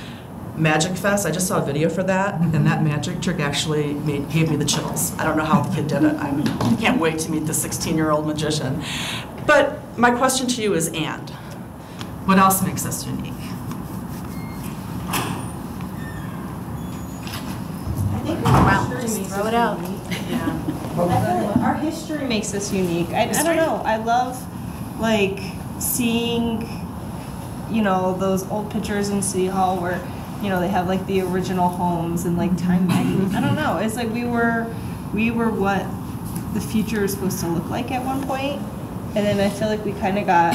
Magic Fest. I just saw a video for that, and that magic trick actually gave me the chills. I don't know how the kid did it. I can't wait to meet the 16-year-old magician. But my question to you is, and what else makes us unique? I think our history just makes throw us it out. unique. Yeah. I feel like our history makes us unique. I don't know. I love like seeing, those old pictures in City Hall where, they have like the original homes and like Time magazine. I don't know. It's like we were what the future is supposed to look like at one point, and then I feel like we kind of got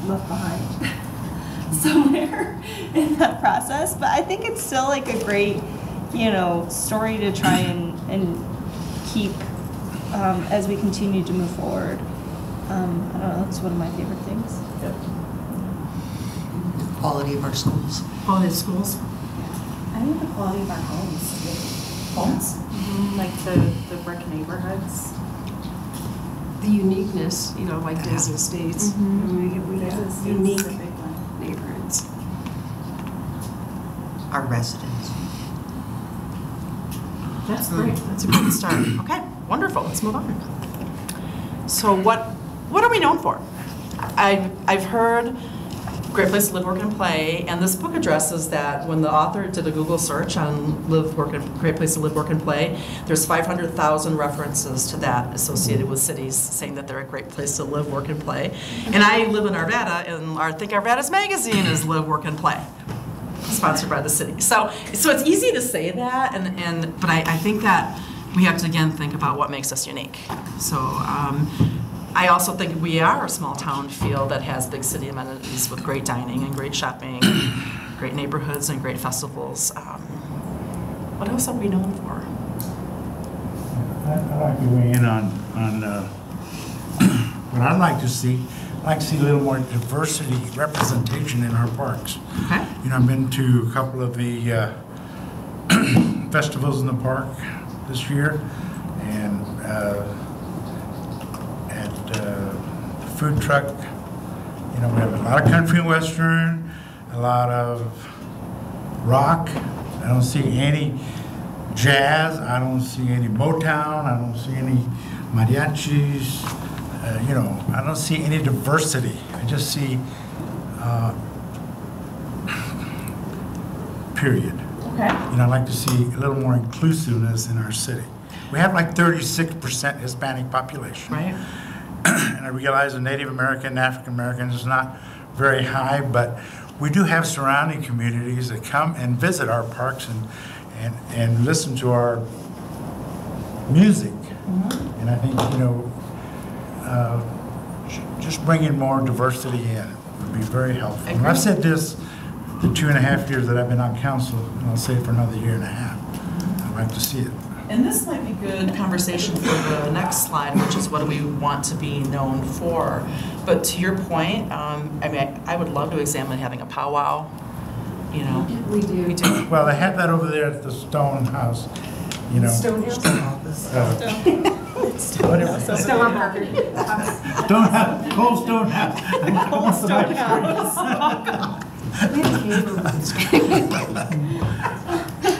left behind somewhere in that process. But I think it's still like a great, story to try and keep as we continue to move forward. I don't know, that's one of my favorite things. The quality of our schools. Quality of schools? I think the quality of our homes. Homes? Like the brick neighborhoods. The uniqueness, like Des Estates. We have unique neighborhoods. Our residents. That's great. That's a great start. Okay, wonderful. Let's move on. So what are we known for? I've heard Great Place to Live, Work, and Play, and this book addresses that when the author did a Google search on Great Place to Live, Work, and Play, there's 500,000 references to that associated with cities saying that they're a great place to live, work, and play. And I live in Arvada, and I think Arvada's magazine is Live, Work, and Play, sponsored by the city. So it's easy to say that, but I think that we have to, again, think about what makes us unique. So I also think we are a small town feel that has big city amenities with great dining and great shopping, great neighborhoods and great festivals. What else are we known for? I'd like to weigh in on what I'd like to see. I'd like to see a little more diversity, representation in our parks. Okay. I've been to a couple of the festivals in the park this year, and the food truck, we have a lot of country and western, a lot of rock. I don't see any jazz. I don't see any Motown. I don't see any mariachis. I don't see any diversity. I just see period. Okay. I'd like to see a little more inclusiveness in our city. We have like 36% Hispanic population. Right. And I realize the Native American, African American is not very high, but we do have surrounding communities that come and visit our parks and listen to our music. Mm-hmm. And I think, just bringing more diversity in would be very helpful. And I've said this the 2.5 years that I've been on council, and I'll say it for another 1.5 years. I'd like to see it. And this might be good conversation for the next slide, which is what do we want to be known for. But to your point, I would love to examine having a powwow. We do. Well, they have that over there at the Stone House. Stone House? Still on Parker. Cold Stone House. Cold Stone House.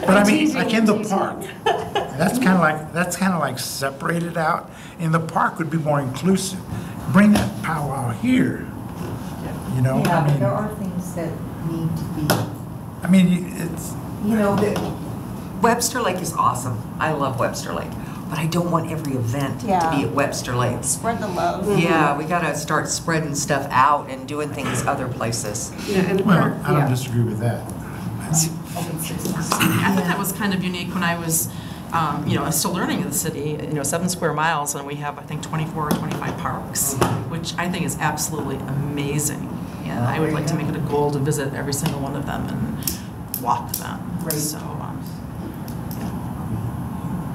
But I mean, like in the park, that's kind of like separated out. In the park would be more inclusive. Bring that powwow here, you know? Yeah, I but mean, there are things that need to be, I mean, it's, you know, Webster Lake is awesome. I love Webster Lake, but I don't want every event to be at Webster Lake. Spread the love. Yeah, we gotta start spreading stuff out and doing things other places. Yeah, and well, I don't disagree with that. I thought that was kind of unique when I was, you know, still learning in the city, you know, 7 square miles, and we have, I think, 24 or 25 parks, which I think is absolutely amazing. And I would like to make it a goal to visit every single one of them and walk them. So,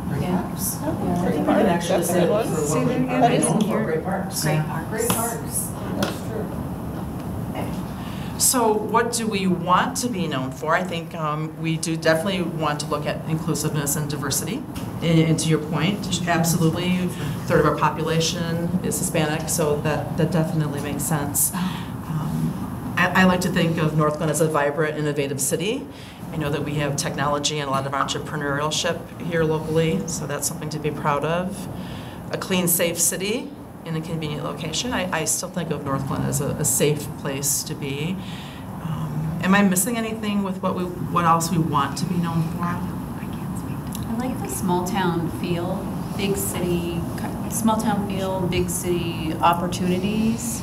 Great park. Actually say that for what we known for, great parks. Great parks. That's true. So what do we want to be known for? I think we do definitely want to look at inclusiveness and diversity. And to your point, absolutely, a third of our population is Hispanic, so that definitely makes sense. I like to think of Northglenn as a vibrant, innovative city. I know that we have technology and a lot of entrepreneurship here locally, so that's something to be proud of. A clean, safe city in a convenient location. I still think of Northglenn as a safe place to be. Am I missing anything with what else we want to be known for? I can't speak to that. I like the small town feel, big city, small town feel, big city opportunities.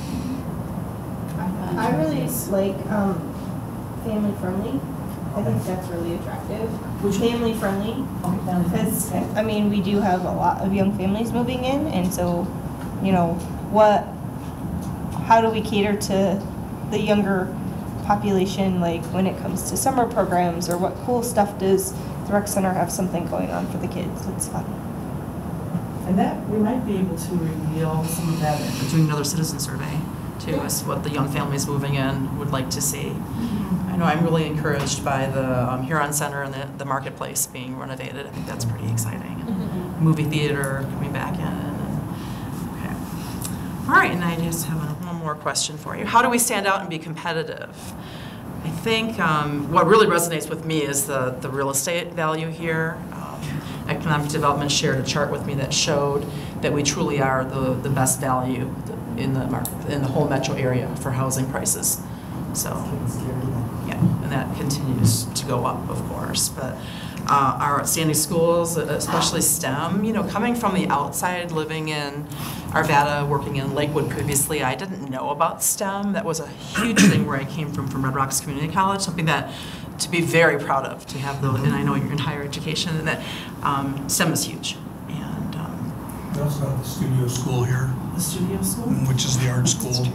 I really like family friendly. I think that's really attractive. Family friendly. Because, I mean, we do have a lot of young families moving in, and so, you know, how do we cater to the younger population, like when it comes to summer programs, or what cool stuff does the rec center have something going on for the kids? It's fun. And that, we might be able to reveal some of that in doing another citizen survey too, as what the young families moving in would like to see. I know I'm really encouraged by the Huron Center and the marketplace being renovated. I think that's pretty exciting. And movie theater coming back in. Okay. All right, and I just have one more question for you. How do we stand out and be competitive? I think what really resonates with me is the real estate value here. Economic Development shared a chart with me that showed that we truly are the best value in the market, in the whole metro area for housing prices. So, yeah, and that continues to go up, of course. But our outstanding schools, especially STEM, you know, coming from the outside, living in Arvada, working in Lakewood previously, I didn't know about STEM. That was a huge thing where I came from Red Rocks Community College, something that to be very proud of, to have those, and I know you're in higher education, and that STEM is huge. And we also have the studio school here. The studio school? Which is the art school.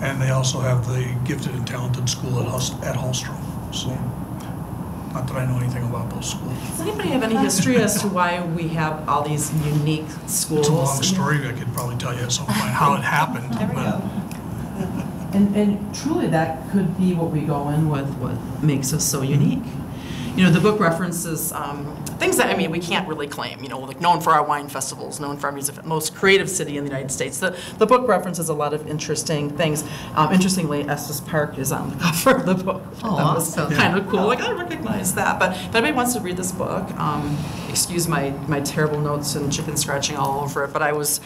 And they also have the gifted and talented school at Hallstrom. So, not that I know anything about those schools. Does anybody have any history as to why we have all these unique schools? It's a long story. I could probably tell you at some point how it happened. There we go. And truly that could be what we go in with, what makes us so unique. You know, the book references things that, I mean, we can't really claim, you know, like known for our wine festivals, known for our music, most creative city in the United States. The book references a lot of interesting things. Interestingly, Estes Park is on the cover of the book. Oh, that was awesome. kind of cool. Like, I recognize that. But if anybody wants to read this book, excuse my terrible notes and chicken scratching all over it, but I was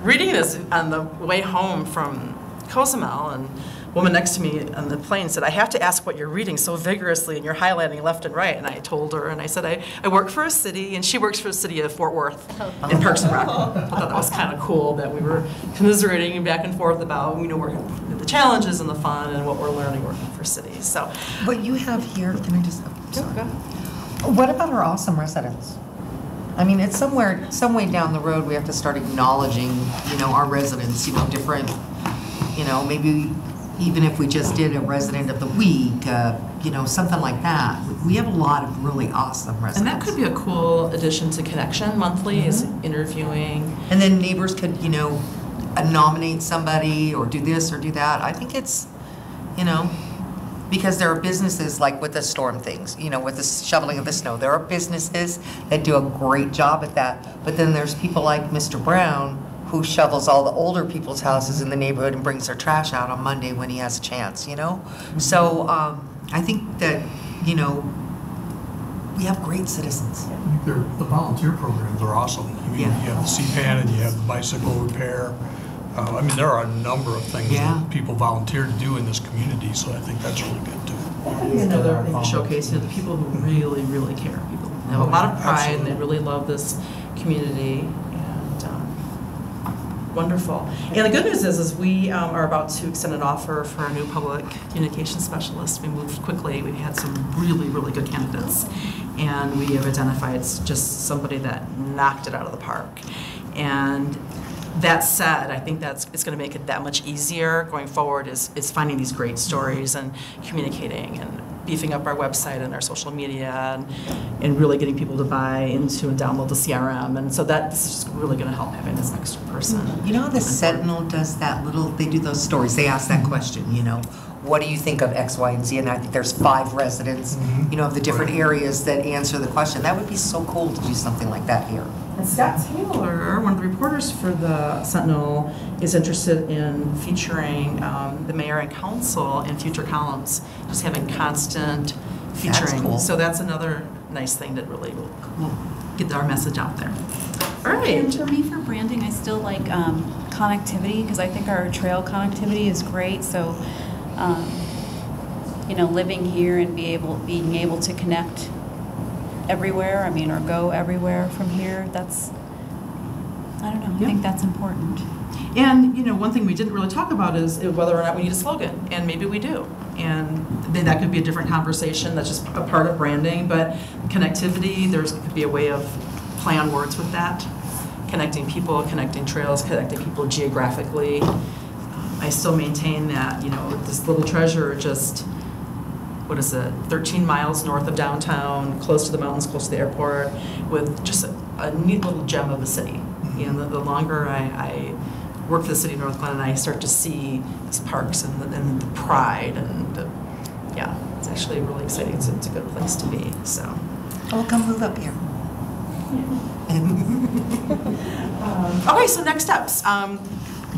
reading this on the way home from Cozumel, and a woman next to me on the plane said, I have to ask what you're reading so vigorously and you're highlighting left and right. And I told her, and I said, I work for a city, and she works for the city of Fort Worth in Parks and Rec. I thought that was kind of cool that we were commiserating back and forth about, you know, the challenges and the fun and what we're learning working for cities. So, What you have here, can I just, what about our awesome residents? I mean, it's some way down the road we have to start acknowledging, you know, our residents, you know, different, you know, maybe even if we just did a resident of the week, you know, something like that. We have a lot of really awesome residents. and that could be a cool addition to Connection Monthly, is interviewing. And then neighbors could, you know, nominate somebody or do this or do that. I think it's, you know, Because there are businesses, like with the storm things, you know, with the shoveling of the snow, there are businesses that do a great job at that. But then there's people like Mr. Brown, who shovels all the older people's houses in the neighborhood and brings their trash out on Monday when he has a chance, you know? So I think that, you know, we have great citizens. The volunteer programs are awesome. I mean, you have the CPAN and you have the bicycle repair. I mean, there are a number of things that people volunteer to do in this community, so I think that's really good too. Another thing to showcase, you know, the people who really, really care. People have a lot of pride and they really love this community. Wonderful. And the good news is we are about to extend an offer for a new public communications specialist. We moved quickly. We had some really, really good candidates. And we have identified just somebody that knocked it out of the park. And that said, I think it's going to make it that much easier going forward is finding these great stories and communicating and beefing up our website and our social media and really getting people to buy into and download the CRM. And so that's just really going to help having this extra person. You know, the Sentinel does that they do those stories. They ask that question, you know, what do you think of X, Y, and Z? And I think there's 5 residents, you know, of the different areas that answer the question. That would be so cool to do something like that here. And Scott Taylor, one of the reporters for the Sentinel, is interested in featuring the mayor and council in future columns, just having constant featuring. That's cool. So that's another nice thing that really will get our message out there. All right. And for me, for branding, I still like connectivity, because I think our trail connectivity is great. So, you know, living here and being able to connect everywhere, I mean, or go everywhere from here, that's, I don't know, I think that's important. And, you know, one thing we didn't really talk about is whether or not we need a slogan, and maybe we do. And then that could be a different conversation, that's just a part of branding, but connectivity, there could be a way of play on words with that, connecting people, connecting trails, connecting people geographically. I still maintain that, you know, this little treasure just, what is it, 13 miles north of downtown, close to the mountains, close to the airport, with just a neat little gem of a city. And the longer I work for the city of Northglenn and I start to see these parks and the pride, and yeah, it's actually really exciting. It's a good place to be, so. Oh, come move up here. Okay, so next steps.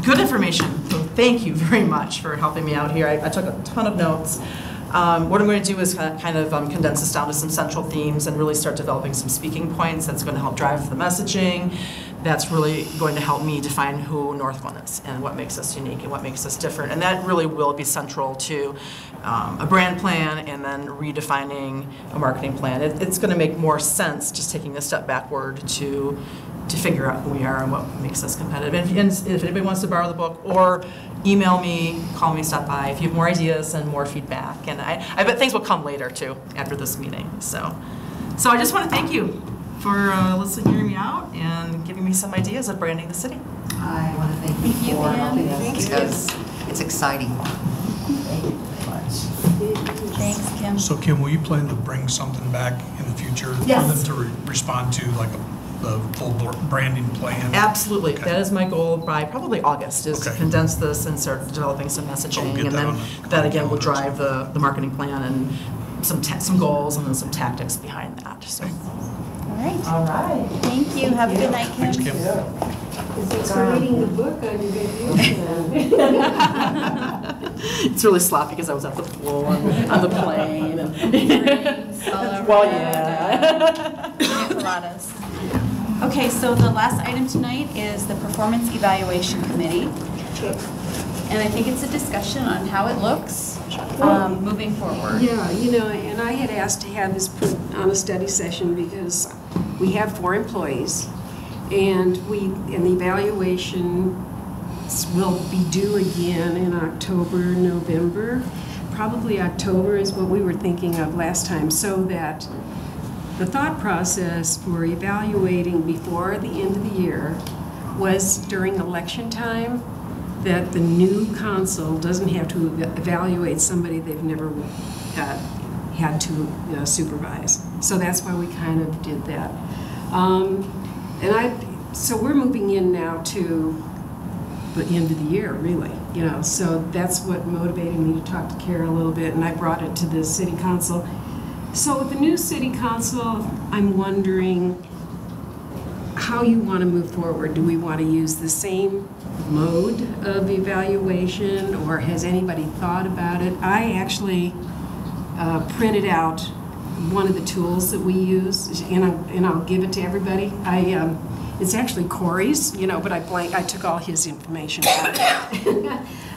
Good information, so thank you very much for helping me out here. I took a ton of notes. What I'm going to do is kind of condense this down to some central themes and really start developing some speaking points that's going to help drive the messaging. That's really going to help me define who Northglenn is and what makes us unique and what makes us different. And that really will be central to a brand plan and then redefining a marketing plan. It's going to make more sense just taking a step backward to figure out who we are and what makes us competitive. And if anybody wants to borrow the book or email me, call me, stop by if you have more ideas and more feedback. And I bet things will come later too after this meeting. So I just want to thank you for listening, hearing me out, and giving me some ideas of branding the city. I want to thank you for helping us because it's exciting. Thank you very much. Thanks, Kim. So Kim, will you plan to bring something back in the future Yes. for them to respond to, like the full branding plan? Absolutely. Okay. That is my goal by probably August, is to condense this and start developing some messaging. get And that then on that again will drive the marketing plan and some goals and then some tactics behind that. So. All right. Thank you. Have a good night, Kim. Thanks, Kim. Thanks for reading the book on your vacation. It's really sloppy because I was at the pool and on the plane. Well, yeah. Pilates. Okay, so the last item tonight is the Performance Evaluation Committee. And I think it's a discussion on how it looks moving forward. Yeah, you know, and I had asked to have this put on a study session because we have 4 employees, and the evaluation will be due again in October, November. Probably October is what we were thinking of last time, so that the thought process for evaluating before the end of the year was during election time, that the new council doesn't have to evaluate somebody they've never had to supervise. So that's why we kind of did that. So we're moving in now to the end of the year, really. So that's what motivated me to talk to Kara a little bit, and I brought it to the city council. So with the new city council, I'm wondering how you want to move forward. Do we want to use the same mode of evaluation, or has anybody thought about it? I actually printed out one of the tools that we use, and I'll give it to everybody. It's actually Corey's, but I took all his information out.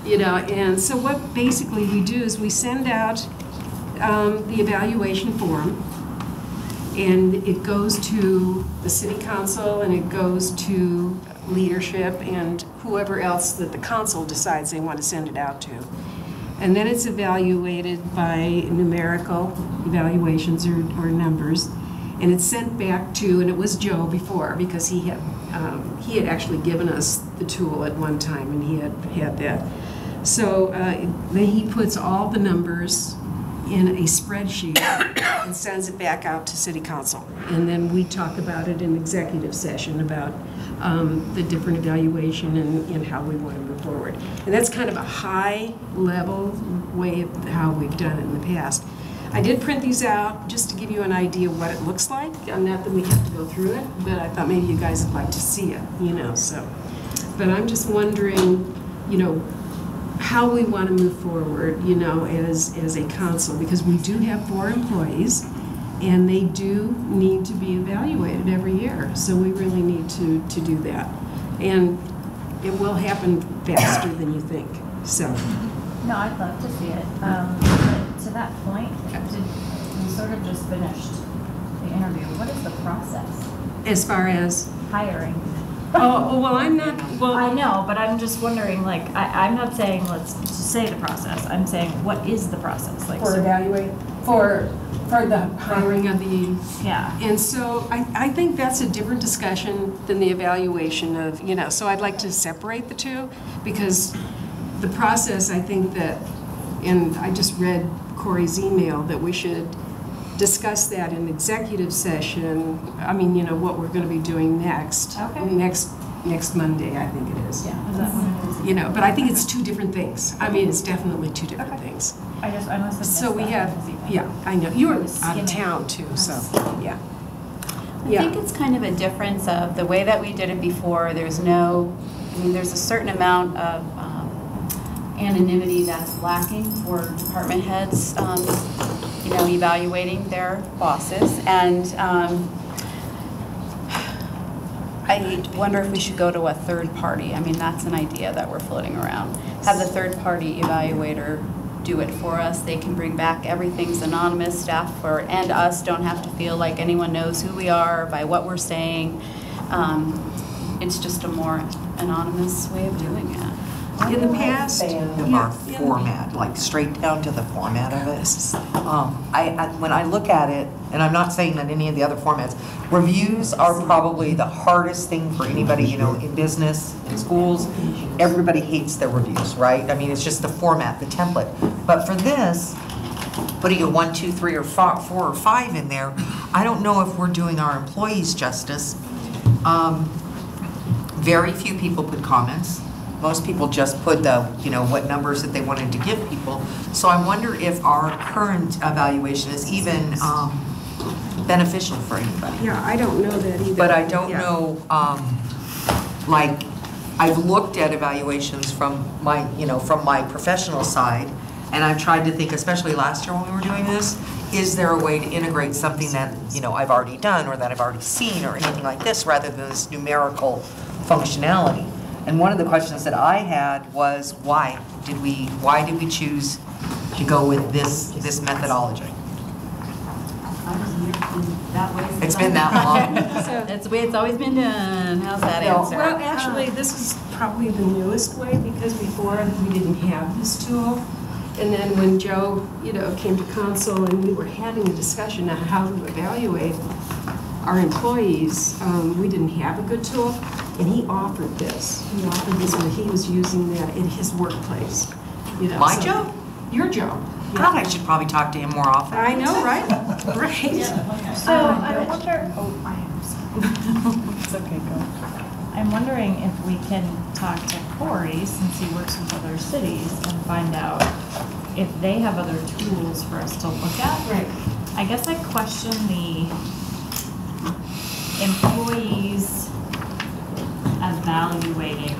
And so what basically we do is we send out the evaluation form, and it goes to the city council, and it goes to leadership and whoever else that the council decides they want to send it out to. And then it's evaluated by numerical evaluations or numbers, and it's sent back to, and it was Joe before, because he had actually given us the tool at one time, and he had that. So then he puts all the numbers in a spreadsheet and sends it back out to city council. And then we talk about it in executive session about the different evaluation and how we want to move forward. And that's kind of a high level way of how we've done it in the past. I did print these out just to give you an idea of what it looks like. Not that we have to go through it, but I thought maybe you guys would like to see it, so. But I'm just wondering, how we want to move forward, as a council, because we do have 4 employees, and they do need to be evaluated every year. So we really need to do that. And it will happen faster than you think, so. No, I'd love to see it. But to that point, we sort of just finished the interview. What is the process? As far as? Hiring. Oh, well, I'm not, well. I know, but I'm just wondering, I'm not saying let's just say the process. I'm saying, what is the process? For evaluate? For the hiring of the. Yeah. And so I think that's a different discussion than the evaluation of, so I'd like to separate the two, because the process, I think that, and I just read Corey's email, that we should discuss that in executive session. What we're going to be doing next. Okay. Next Monday, I think it is. Yeah. Is that what it is? But I think it's 2 different things. It's definitely 2 different things. I must have missed So we that. have, I know, you were out of town too, so, yeah. I think it's kind of a difference of the way that we did it before. There's a certain amount of anonymity that's lacking for department heads, evaluating their bosses. And I wonder if we should go to a third party. That's an idea that we're floating around. Have the third party evaluator do it for us. They can bring back everything's anonymous. Staff and us don't have to feel like anyone knows who we are by what we're saying. It's just a more anonymous way of doing it. In the past, of our format, like straight down to the format of it. When I look at it, and I'm not saying that any of the other formats, reviews are probably the hardest thing for anybody, in business, in schools. Everybody hates their reviews, right? It's just the format, the template. But for this, putting a 1, 2, 3, or 4 or 5 in there, I don't know if we're doing our employees justice. Very few people put comments. Most people just put the, what numbers that they wanted to give people. So I wonder if our current evaluation is even beneficial for anybody. Yeah, I don't know that either. But I don't know, I've looked at evaluations from my professional side, and I've tried to think, especially last year when we were doing this, is there a way to integrate something that, I've already done or that I've already seen or anything like this, rather than this numerical functionality? And one of the questions that I had was, why did we choose to go with this methodology? It's been that long. That's the way it's always been done. How's that answer? Well, actually, this is probably the newest way, because before we didn't have this tool. And then when Joe, came to council and we were having a discussion on how to evaluate our employees, we didn't have a good tool, and he offered this. He offered this when he was using that in his workplace. My Joe? Your Joe. God, I should probably talk to him more often. I know, right? Right. So I wonder. Oh, I am sorry. It's okay, go. I'm wondering if we can talk to Corey, since he works with other cities, and find out if they have other tools for us to look at. Right. I guess I question the employees evaluating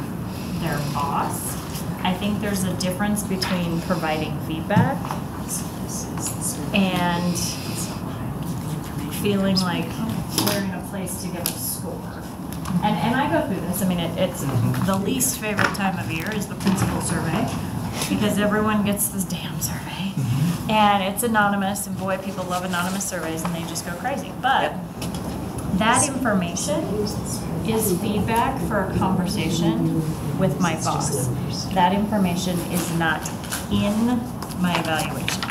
their boss. I think there's a difference between providing feedback and feeling like we're in a place to give a score. And I go through this. I mean, it's the least favorite time of year is the principal survey, because everyone gets this damn survey. And it's anonymous, and boy, people love anonymous surveys, and they just go crazy. But that information is feedback for a conversation with my boss. That information is not in my evaluation.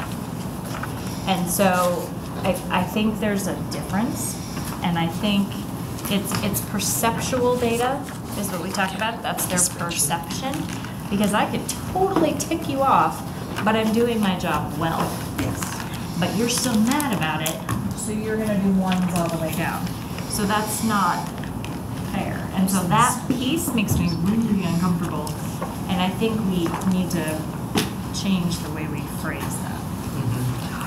And so I think there's a difference, and I think it's perceptual data is what we talked about. That's their perception, because I could totally tick you off, but I'm doing my job well. Yes. But you're still mad about it, so you're gonna do ones all the way down. So that's not fair. And so that piece makes me really uncomfortable, and I think we need to change the way we phrase that.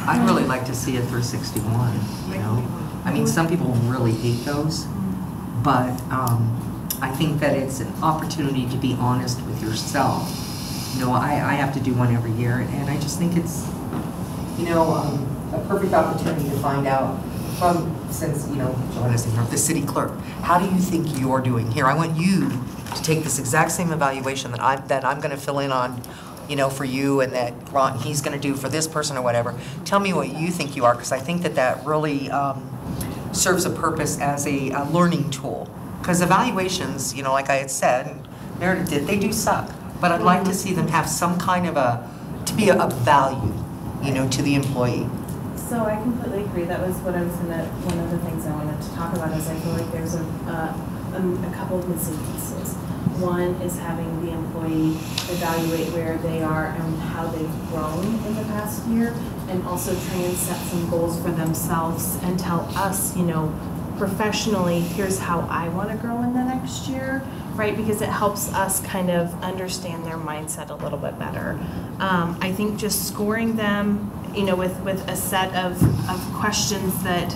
I'd really like to see it through 61, you know? I mean, some people really hate those, but I think that it's an opportunity to be honest with yourself. You know, I have to do one every year, and I just think it's, you know, a perfect opportunity to find out from, since, you know, Joanna's in here, the city clerk, how do you think you're doing? Here, I want you to take this exact same evaluation that I'm going to fill in on, you know, for you, and that Ron, he's going to do for this person or whatever. Tell me what you think you are, because I think that that really serves a purpose as a learning tool. Because evaluations, you know, like I had said, and Meredith did, they do suck. But I'd like to see them have some kind of to be a value, you know, to the employee. So I completely agree. That was what I was one of the things I wanted to talk about is I feel like there's a couple of missing pieces. One is having the employee evaluate where they are and how they've grown in the past year, and also try and set some goals for themselves and tell us, you know, professionally, here's how I want to grow in the next year, right? Because it helps us kind of understand their mindset a little bit better. I think just scoring them, you know, with a set of questions that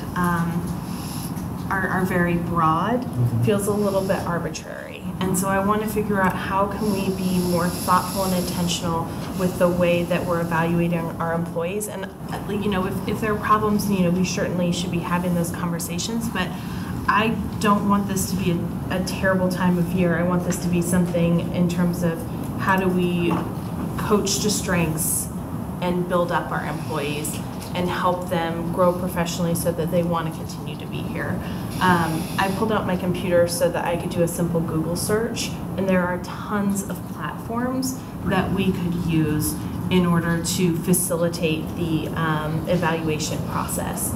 are very broad feels a little bit arbitrary. And so I want to figure out how can we be more thoughtful and intentional with the way that we're evaluating our employees. And, you know, if there are problems, you know, we certainly should be having those conversations, but I don't want this to be a terrible time of year. I want this to be something in terms of how do we coach to strengths and build up our employees and help them grow professionally so that they want to continue to be here. I pulled out my computer so that I could do a simple Google search, and there are tons of platforms that we could use in order to facilitate the evaluation process.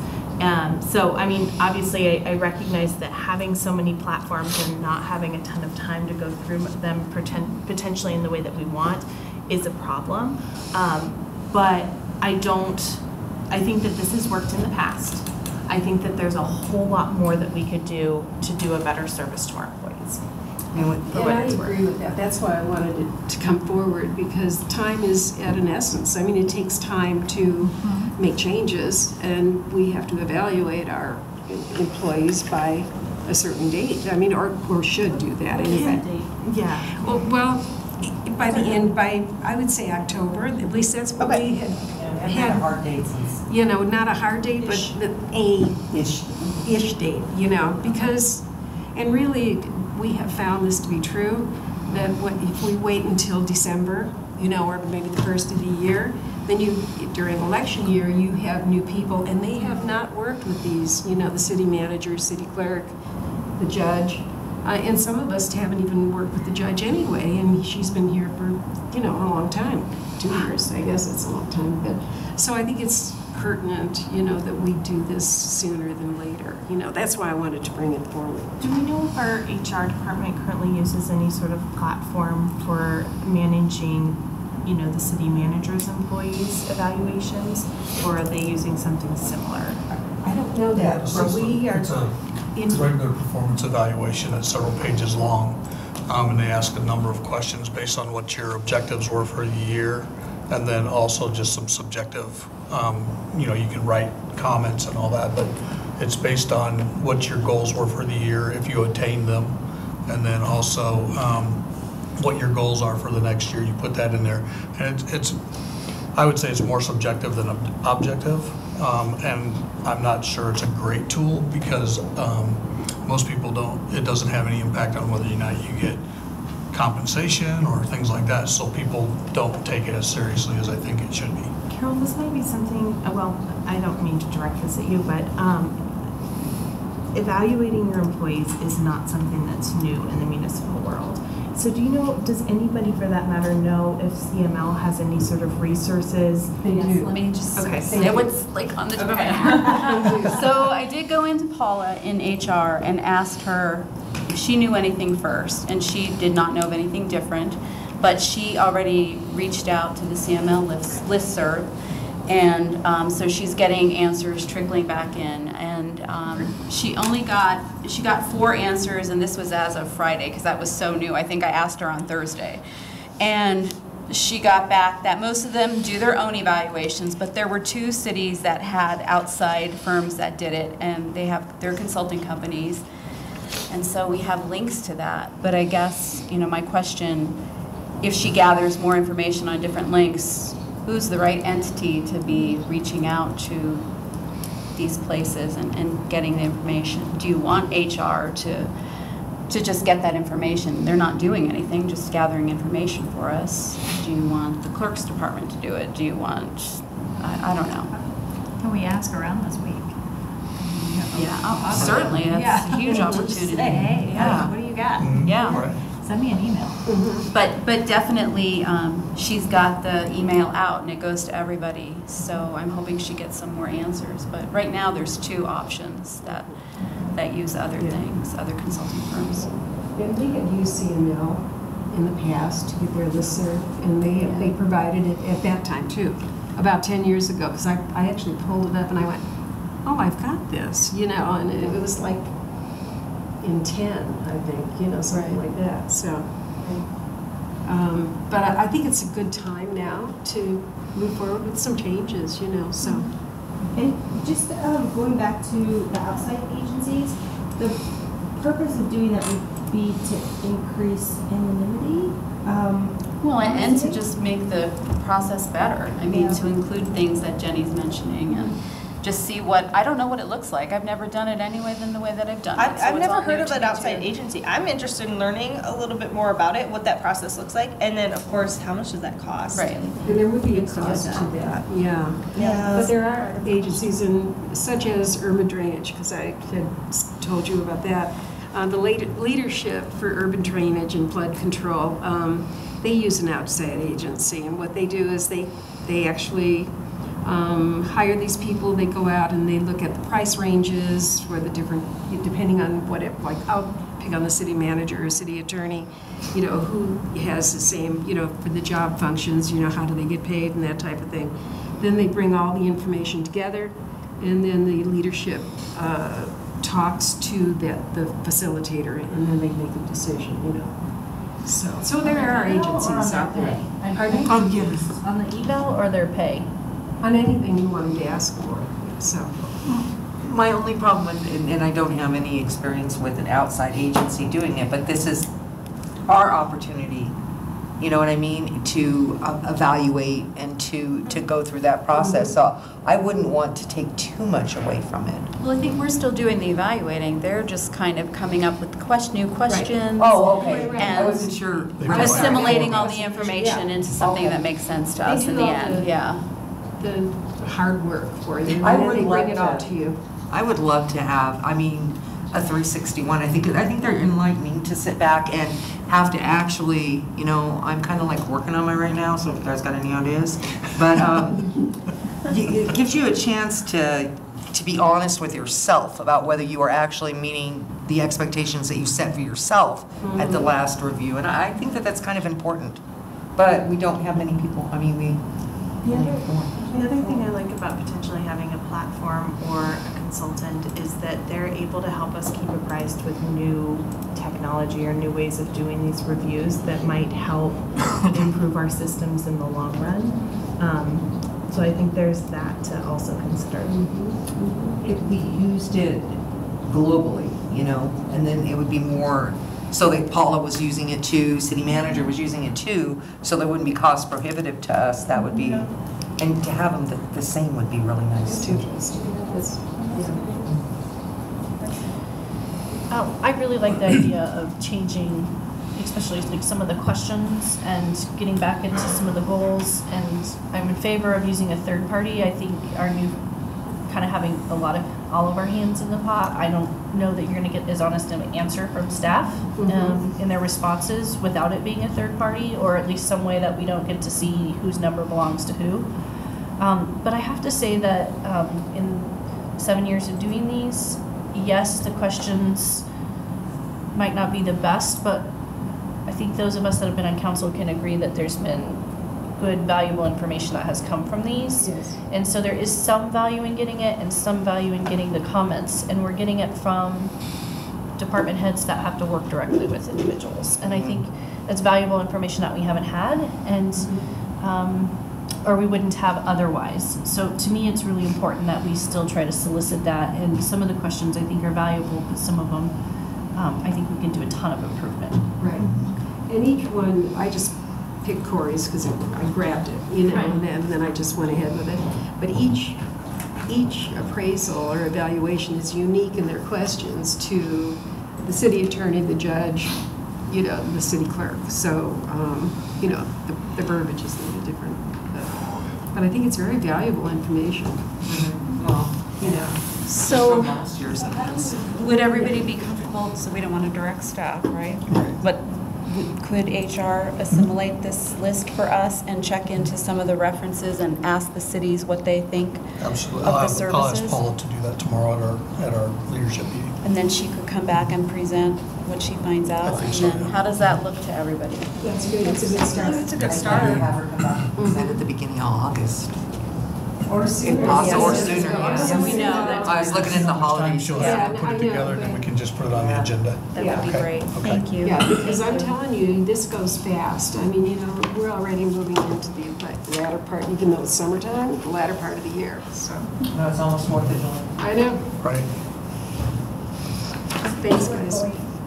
So, I mean, obviously I recognize that having so many platforms and not having a ton of time to go through them potentially in the way that we want is a problem. But I think that this has worked in the past. I think that there's a whole lot more that we could do to do a better service to our employees. I agree with that. That's why I wanted it to come forward, because time is at an essence. I mean, it takes time to make changes, and we have to evaluate our employees by a certain date. I mean, or should do that anyway. Yeah. Well, by the end, I would say October. At least that's what we had. Not a hard date. You know, not a hard date, but ish date. You know, because, and really, we have found this to be true, that if we wait until December, you know, or maybe the first of the year, then during election year, you have new people, and they have not worked with these, you know, the city manager, city clerk, the judge, and some of us haven't even worked with the judge anyway, and she's been here for, you know, a long time, 2 years, I guess it's a long time, but, so I think it's pertinent, you know, that we do this sooner than later. You know, that's why I wanted to bring it forward. Do we know if our HR department currently uses any sort of platform for managing, you know, the city manager's employees' evaluations, or are they using something similar? I don't know that, but we are. It's a regular performance evaluation that's several pages long, and they ask a number of questions based on what your objectives were for the year, and then also just some subjective, you know, you can write comments and all that, but it's based on what your goals were for the year, if you attained them, and then also what your goals are for the next year. You put that in there, and it's I would say it's more subjective than objective, and I'm not sure it's a great tool because most people don't. It doesn't have any impact on whether or not you get compensation or things like that. So people don't take it as seriously as I think it should be. Carol, this might be something, well, I don't mean to direct this at you, but evaluating your employees is not something that's new in the municipal world. So do you know, does anybody for that matter know if CML has any sort of resources? They do. Let me just say what's like on the tip of my Okay. head. So I did go into Paula in HR and asked her if she knew anything first, and she did not know of anything different, but she already reached out to the CML listserv, and so she's getting answers trickling back in, and she got 4 answers, and this was as of Friday because that was so new. I think I asked her on Thursday, and she got back that most of them do their own evaluations, but there were 2 cities that had outside firms that did it, and they have their consulting companies, and so we have links to that. But I guess, you know, my question, if she gathers more information on different links, who's the right entity to be reaching out to these places and getting the information? Do you want HR to just get that information? They're not doing anything, just gathering information for us. Do you want the clerk's department to do it? Do you want, I don't know. Can we ask around this week? Yeah, certainly, that's a huge opportunity. Say, hey, Yeah. what do you got? Yeah. Send me an email. But definitely, she's got the email out and it goes to everybody. So I'm hoping she gets some more answers. But right now, there's 2 options that use other things, other consulting firms. And we had used CML in the past to get their listserv, and they provided it at that time too, about 10 years ago, because I actually pulled it up and I went, oh, I've got this, you know, and it was like in 10, I think, you know, something like that. So, but I think it's a good time now to move forward with some changes, you know, so. And just going back to the outside agencies, the purpose of doing that would be to increase anonymity. Well, and to just make the process better. I mean, to include things that Jenny's mentioning and just see what, I don't know what it looks like. I've never done it anyway than the way that I've done it. I've never heard of an outside agency. I'm interested in learning a little bit more about it, what that process looks like, and then, of course, how much does that cost? Right. And there would be a cost to that, yeah. But there are agencies such as urban drainage, because I had told you about that. The leadership for urban drainage and flood control, they use an outside agency, and what they do is they actually hire these people. They go out and they look at the price ranges for the different, depending on what it, like I'll pick on the city manager or city attorney, you know, who has the same, you know, for the job functions, you know, how do they get paid and that type of thing. Then they bring all the information together, and then the leadership talks to the facilitator, and then they make a decision, you know. So there are agencies out there. Pardon? Yes. On the email or their pay? On anything you wanted to ask for, so. My only problem, and I don't have any experience with an outside agency doing it, but this is our opportunity, you know what I mean, to evaluate and to go through that process. So I wouldn't want to take too much away from it. Well, I think we're still doing the evaluating. They're just kind of coming up with new questions. Oh, okay. And I wasn't sure. assimilating all the information into something that makes sense to us in the end, The hard work for you, I and then would they bring love it all to you. I would love to have, I mean, a 361. I think they're enlightening to sit back and have to actually, you know, I'm kind of like working on mine right now, so if you guys got any ideas. But it gives you a chance to be honest with yourself about whether you are actually meeting the expectations that you set for yourself at the last review. And I think that that's kind of important. But we don't have many people, The other thing I like about potentially having a platform or a consultant is that they're able to help us keep apprised with new technology or new ways of doing these reviews that might help improve our systems in the long run. So I think there's that to also consider. If we used it globally, you know, and then it would be more, so that Paula was using it too, city manager was using it too, so that wouldn't be cost prohibitive to us, that would be, and to have them the same would be really nice too. I really like the idea of changing, especially like some of the questions and getting back into some of the goals. And I'm in favor of using a third party. I think our new kind of having all of our hands in the pot. I don't know that you're going to get as honest an answer from staff in their responses without it being a third party, or at least some way that we don't get to see whose number belongs to who. But I have to say that in 7 years of doing these, yes, the questions might not be the best, but I think those of us that have been on council can agree that there's been good, valuable information that has come from these. Yes. And so there is some value in getting it and some value in getting the comments. And we're getting it from department heads that have to work directly with individuals. And I think that's valuable information that we haven't had, and or we wouldn't have otherwise. So to me, it's really important that we still try to solicit that. And some of the questions I think are valuable, but some of them I think we can do a ton of improvement. Right. And each one, I just picked Corey's because I grabbed it, you know, Right. and then I just went ahead with it. But each appraisal or evaluation is unique in their questions to the city attorney, the judge, you know, the city clerk. So, you know, the verbiage is a little different. But I think it's very valuable information. Well, you know. So, last year's events. would everybody be comfortable, so we don't want to direct staff, right? But could HR assimilate this list for us and check into some of the references and ask the cities what they think Absolutely. of the I'll ask services? Paula to do that tomorrow at our leadership meeting. And then she could come back and present what she finds out? I think And so, then yeah. how does that look to everybody? That's good. It's a good start. It's a good Maybe start. have her come back and present at the beginning of August. Or sooner. If possible, or Yes. sooner, yes. So we know that. I was looking at the How much time holidays. she'll Yeah, have to put I it know, together, then we can just put it on the agenda. That would be Okay. great. Okay. Thank you. Yeah, because I'm Thank you. telling you, this goes fast. I mean, you know, we're already moving into the latter part, even though it's summertime, the latter part of the year, so. No, it's almost 4th of July. I know. Right. Thanks, guys.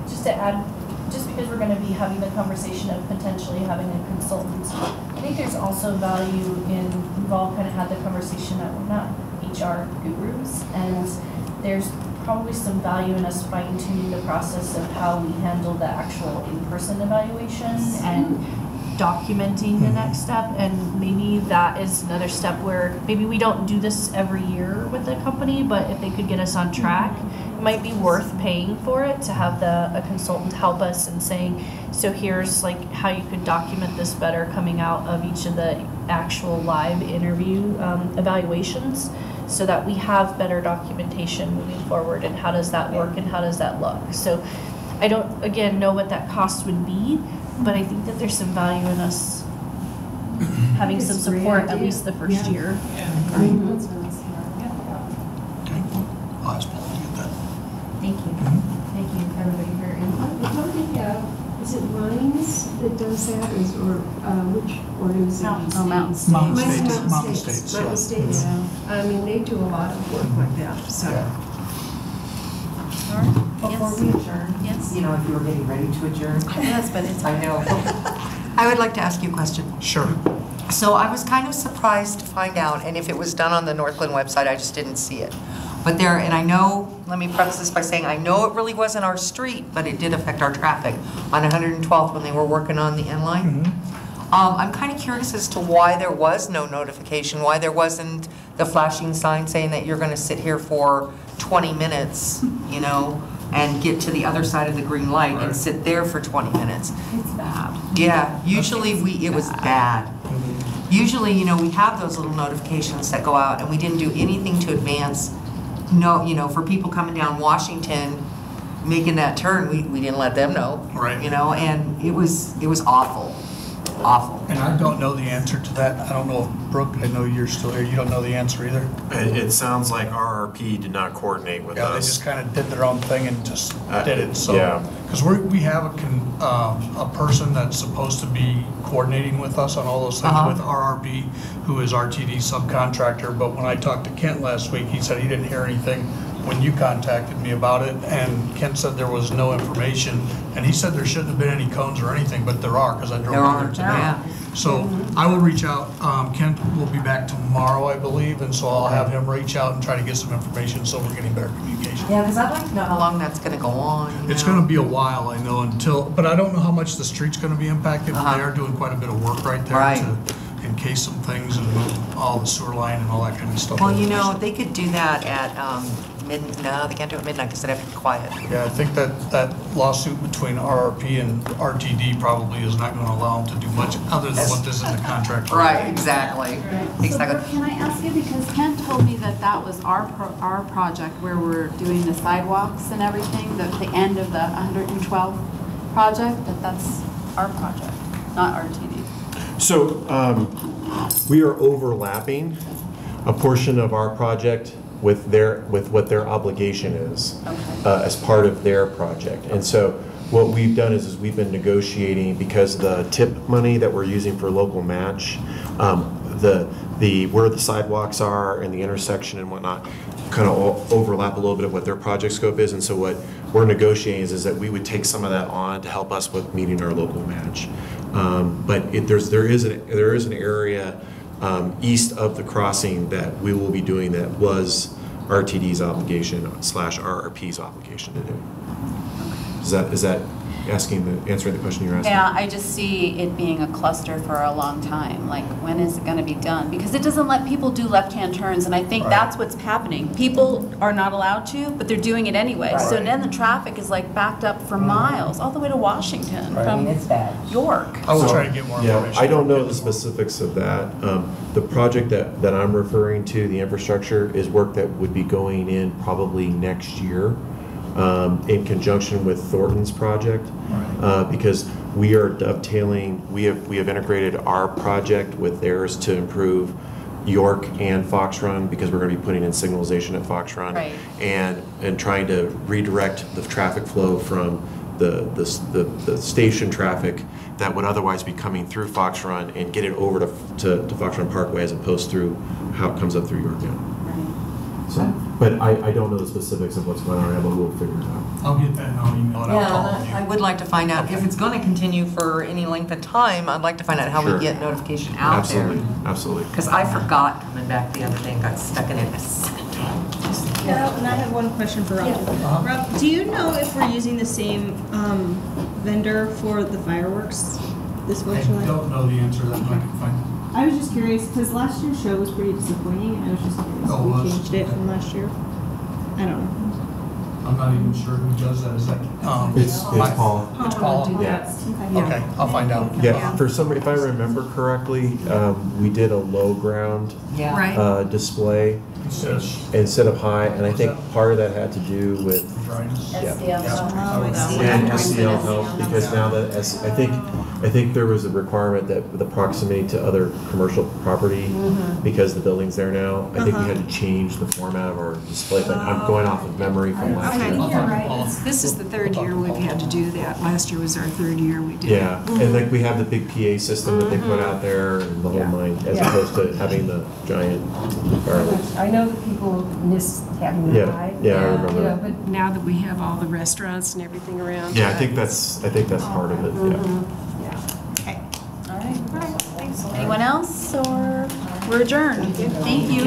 Just to add, just because we're going to be having the conversation of potentially having a consultant, I think there's also value in, we've all kind of had the conversation that we're not HR gurus, and there's probably some value in us fine-tuning the process of how we handle the actual in-person evaluation and documenting the next step. And maybe that is another step where maybe we don't do this every year with the company, but if they could get us on track, it might be worth paying for it to have a consultant help us and saying, so here's like how you could document this better coming out of each of the actual live interview evaluations, so that we have better documentation moving forward. And how does that work and how does that look? So I don't, again, know what that cost would be, but I think that there's some value in us having some support at least the first year. Okay. I'll ask Paula to get that. Thank you. Thank you, everybody, for your input. How did, is it Lions that does that, or which organization? Oh, Mountain States. Mountain States. Mountain States, Mountain yeah. States. I mean, they do a lot of work like that, so. Before we adjourn, yes. You know, if you were getting ready to adjourn. Yes, but it's. I know. I would like to ask you a question. Sure. So I was kind of surprised to find out, and if it was done on the Northglenn website, I just didn't see it. But there, and I know, let me preface this by saying, I know it really wasn't our street, but it did affect our traffic on 112th when they were working on the end line. I'm kind of curious as to why there was no notification, why there wasn't the flashing sign saying that you're going to sit here for 20 minutes, you know, and get to the other side of the green light and sit there for 20 minutes. It's bad. Yeah, usually it was bad. Usually, you know, we have those little notifications that go out, and we didn't do anything to advance. No, you know, for people coming down Washington, making that turn, we didn't let them know. Right. You know, and it was awful. awful. And I don't know the answer to that. I don't know if, Brooke, I know you're still here, you don't know the answer either? It sounds like RRP did not coordinate with Yeah, they us. just kind of did their own thing and just did it, so. Yeah. Because we have a person that's supposed to be coordinating with us on all those things with RRP, who is RTD subcontractor, but when I talked to Kent last week, he said he didn't hear anything when you contacted me about it, and Kent said there was no information, and he said there shouldn't have been any cones or anything, but there are, because I drove over there today. Yeah. So I will reach out, Kent will be back tomorrow, I believe, and so I'll have him reach out and try to get some information so we're getting better communication. Yeah, because I'd like to know how long that's going to go on. It's going to be a while, I know, but I don't know how much the street's going to be impacted, but they are doing quite a bit of work right there to encase some things and move all the sewer line and all that kind of stuff. Well, you know, they could do that at no, they can't do it at midnight because they'd have to be quiet. Yeah, I think that lawsuit between RRP and RTD probably is not going to allow them to do much other than what is in the contract. Right, exactly. So can I ask you, because Kent told me that that was our project where we're doing the sidewalks and everything, the end of the 112 project, that's our project, not RTD. So we are overlapping a portion of our project with what their obligation is as part of their project. And so what we've done is we've been negotiating, because the tip money that we're using for local match, where the sidewalks are and the intersection and whatnot kind of overlap a little bit of what their project scope is. And so what we're negotiating is that we would take some of that on to help us with meeting our local match. But there is an area east of the crossing that we will be doing that was RTD's obligation / RRP's obligation to do. Is that answering the question you're asking? Yeah, I just see it being a cluster for a long time. Like, when is it going to be done? Because it doesn't let people do left-hand turns, and I think that's what's happening. People are not allowed to, but they're doing it anyway. So then the traffic is like backed up for miles, all the way to Washington from York. I will try to get more information. I don't know the specifics of that. The project that I'm referring to, the infrastructure, is work that would be going in probably next year. In conjunction with Thornton's project, because we are dovetailing. We have integrated our project with theirs to improve York and Fox Run, because we're going to be putting in signalization at Fox Run, and trying to redirect the traffic flow from the station traffic that would otherwise be coming through Fox Run and get it over to Fox Run Parkway, as opposed through how it comes up through York now. So, but I don't know the specifics of what's going on, but we'll figure it out. I'll get that and I'll email it out to all of you. I would like to find out if it's going to continue for any length of time. I'd like to find out how we get notification out there. Absolutely. Because I forgot coming back the other day and got stuck in it a second time. Yeah, and I have one question for Rob. Rob, do you know if we're using the same vendor for the fireworks this virtual? I don't know the answer to that, but I can find it. I was just curious, because last year's show was pretty disappointing, and I was just curious if we changed it from last year. I don't know. I'm not even sure who does that. Is that? It's Paul. It's Paul? Yeah. Okay, I'll find out. Yeah, for somebody, if I remember correctly, we did a low ground display instead of high, and I think part of that had to do with and SCL helped, because now that I think there was a requirement that the proximity to other commercial property, because the building's there now, I think we had to change the format of our display, but I'm going off of memory from last year. You're right. This is the third year we've had to do that. Last year was our third year we did it. Yeah, and like we have the big PA system that they put out there and the whole nine, as opposed to having the giant fireworks. I know that people miss having the high. Yeah, I remember You know, that. but now that we have all the restaurants and everything around. Yeah, I think that's part of it, All right. Thanks. Anyone else, or we're adjourned? Thank you.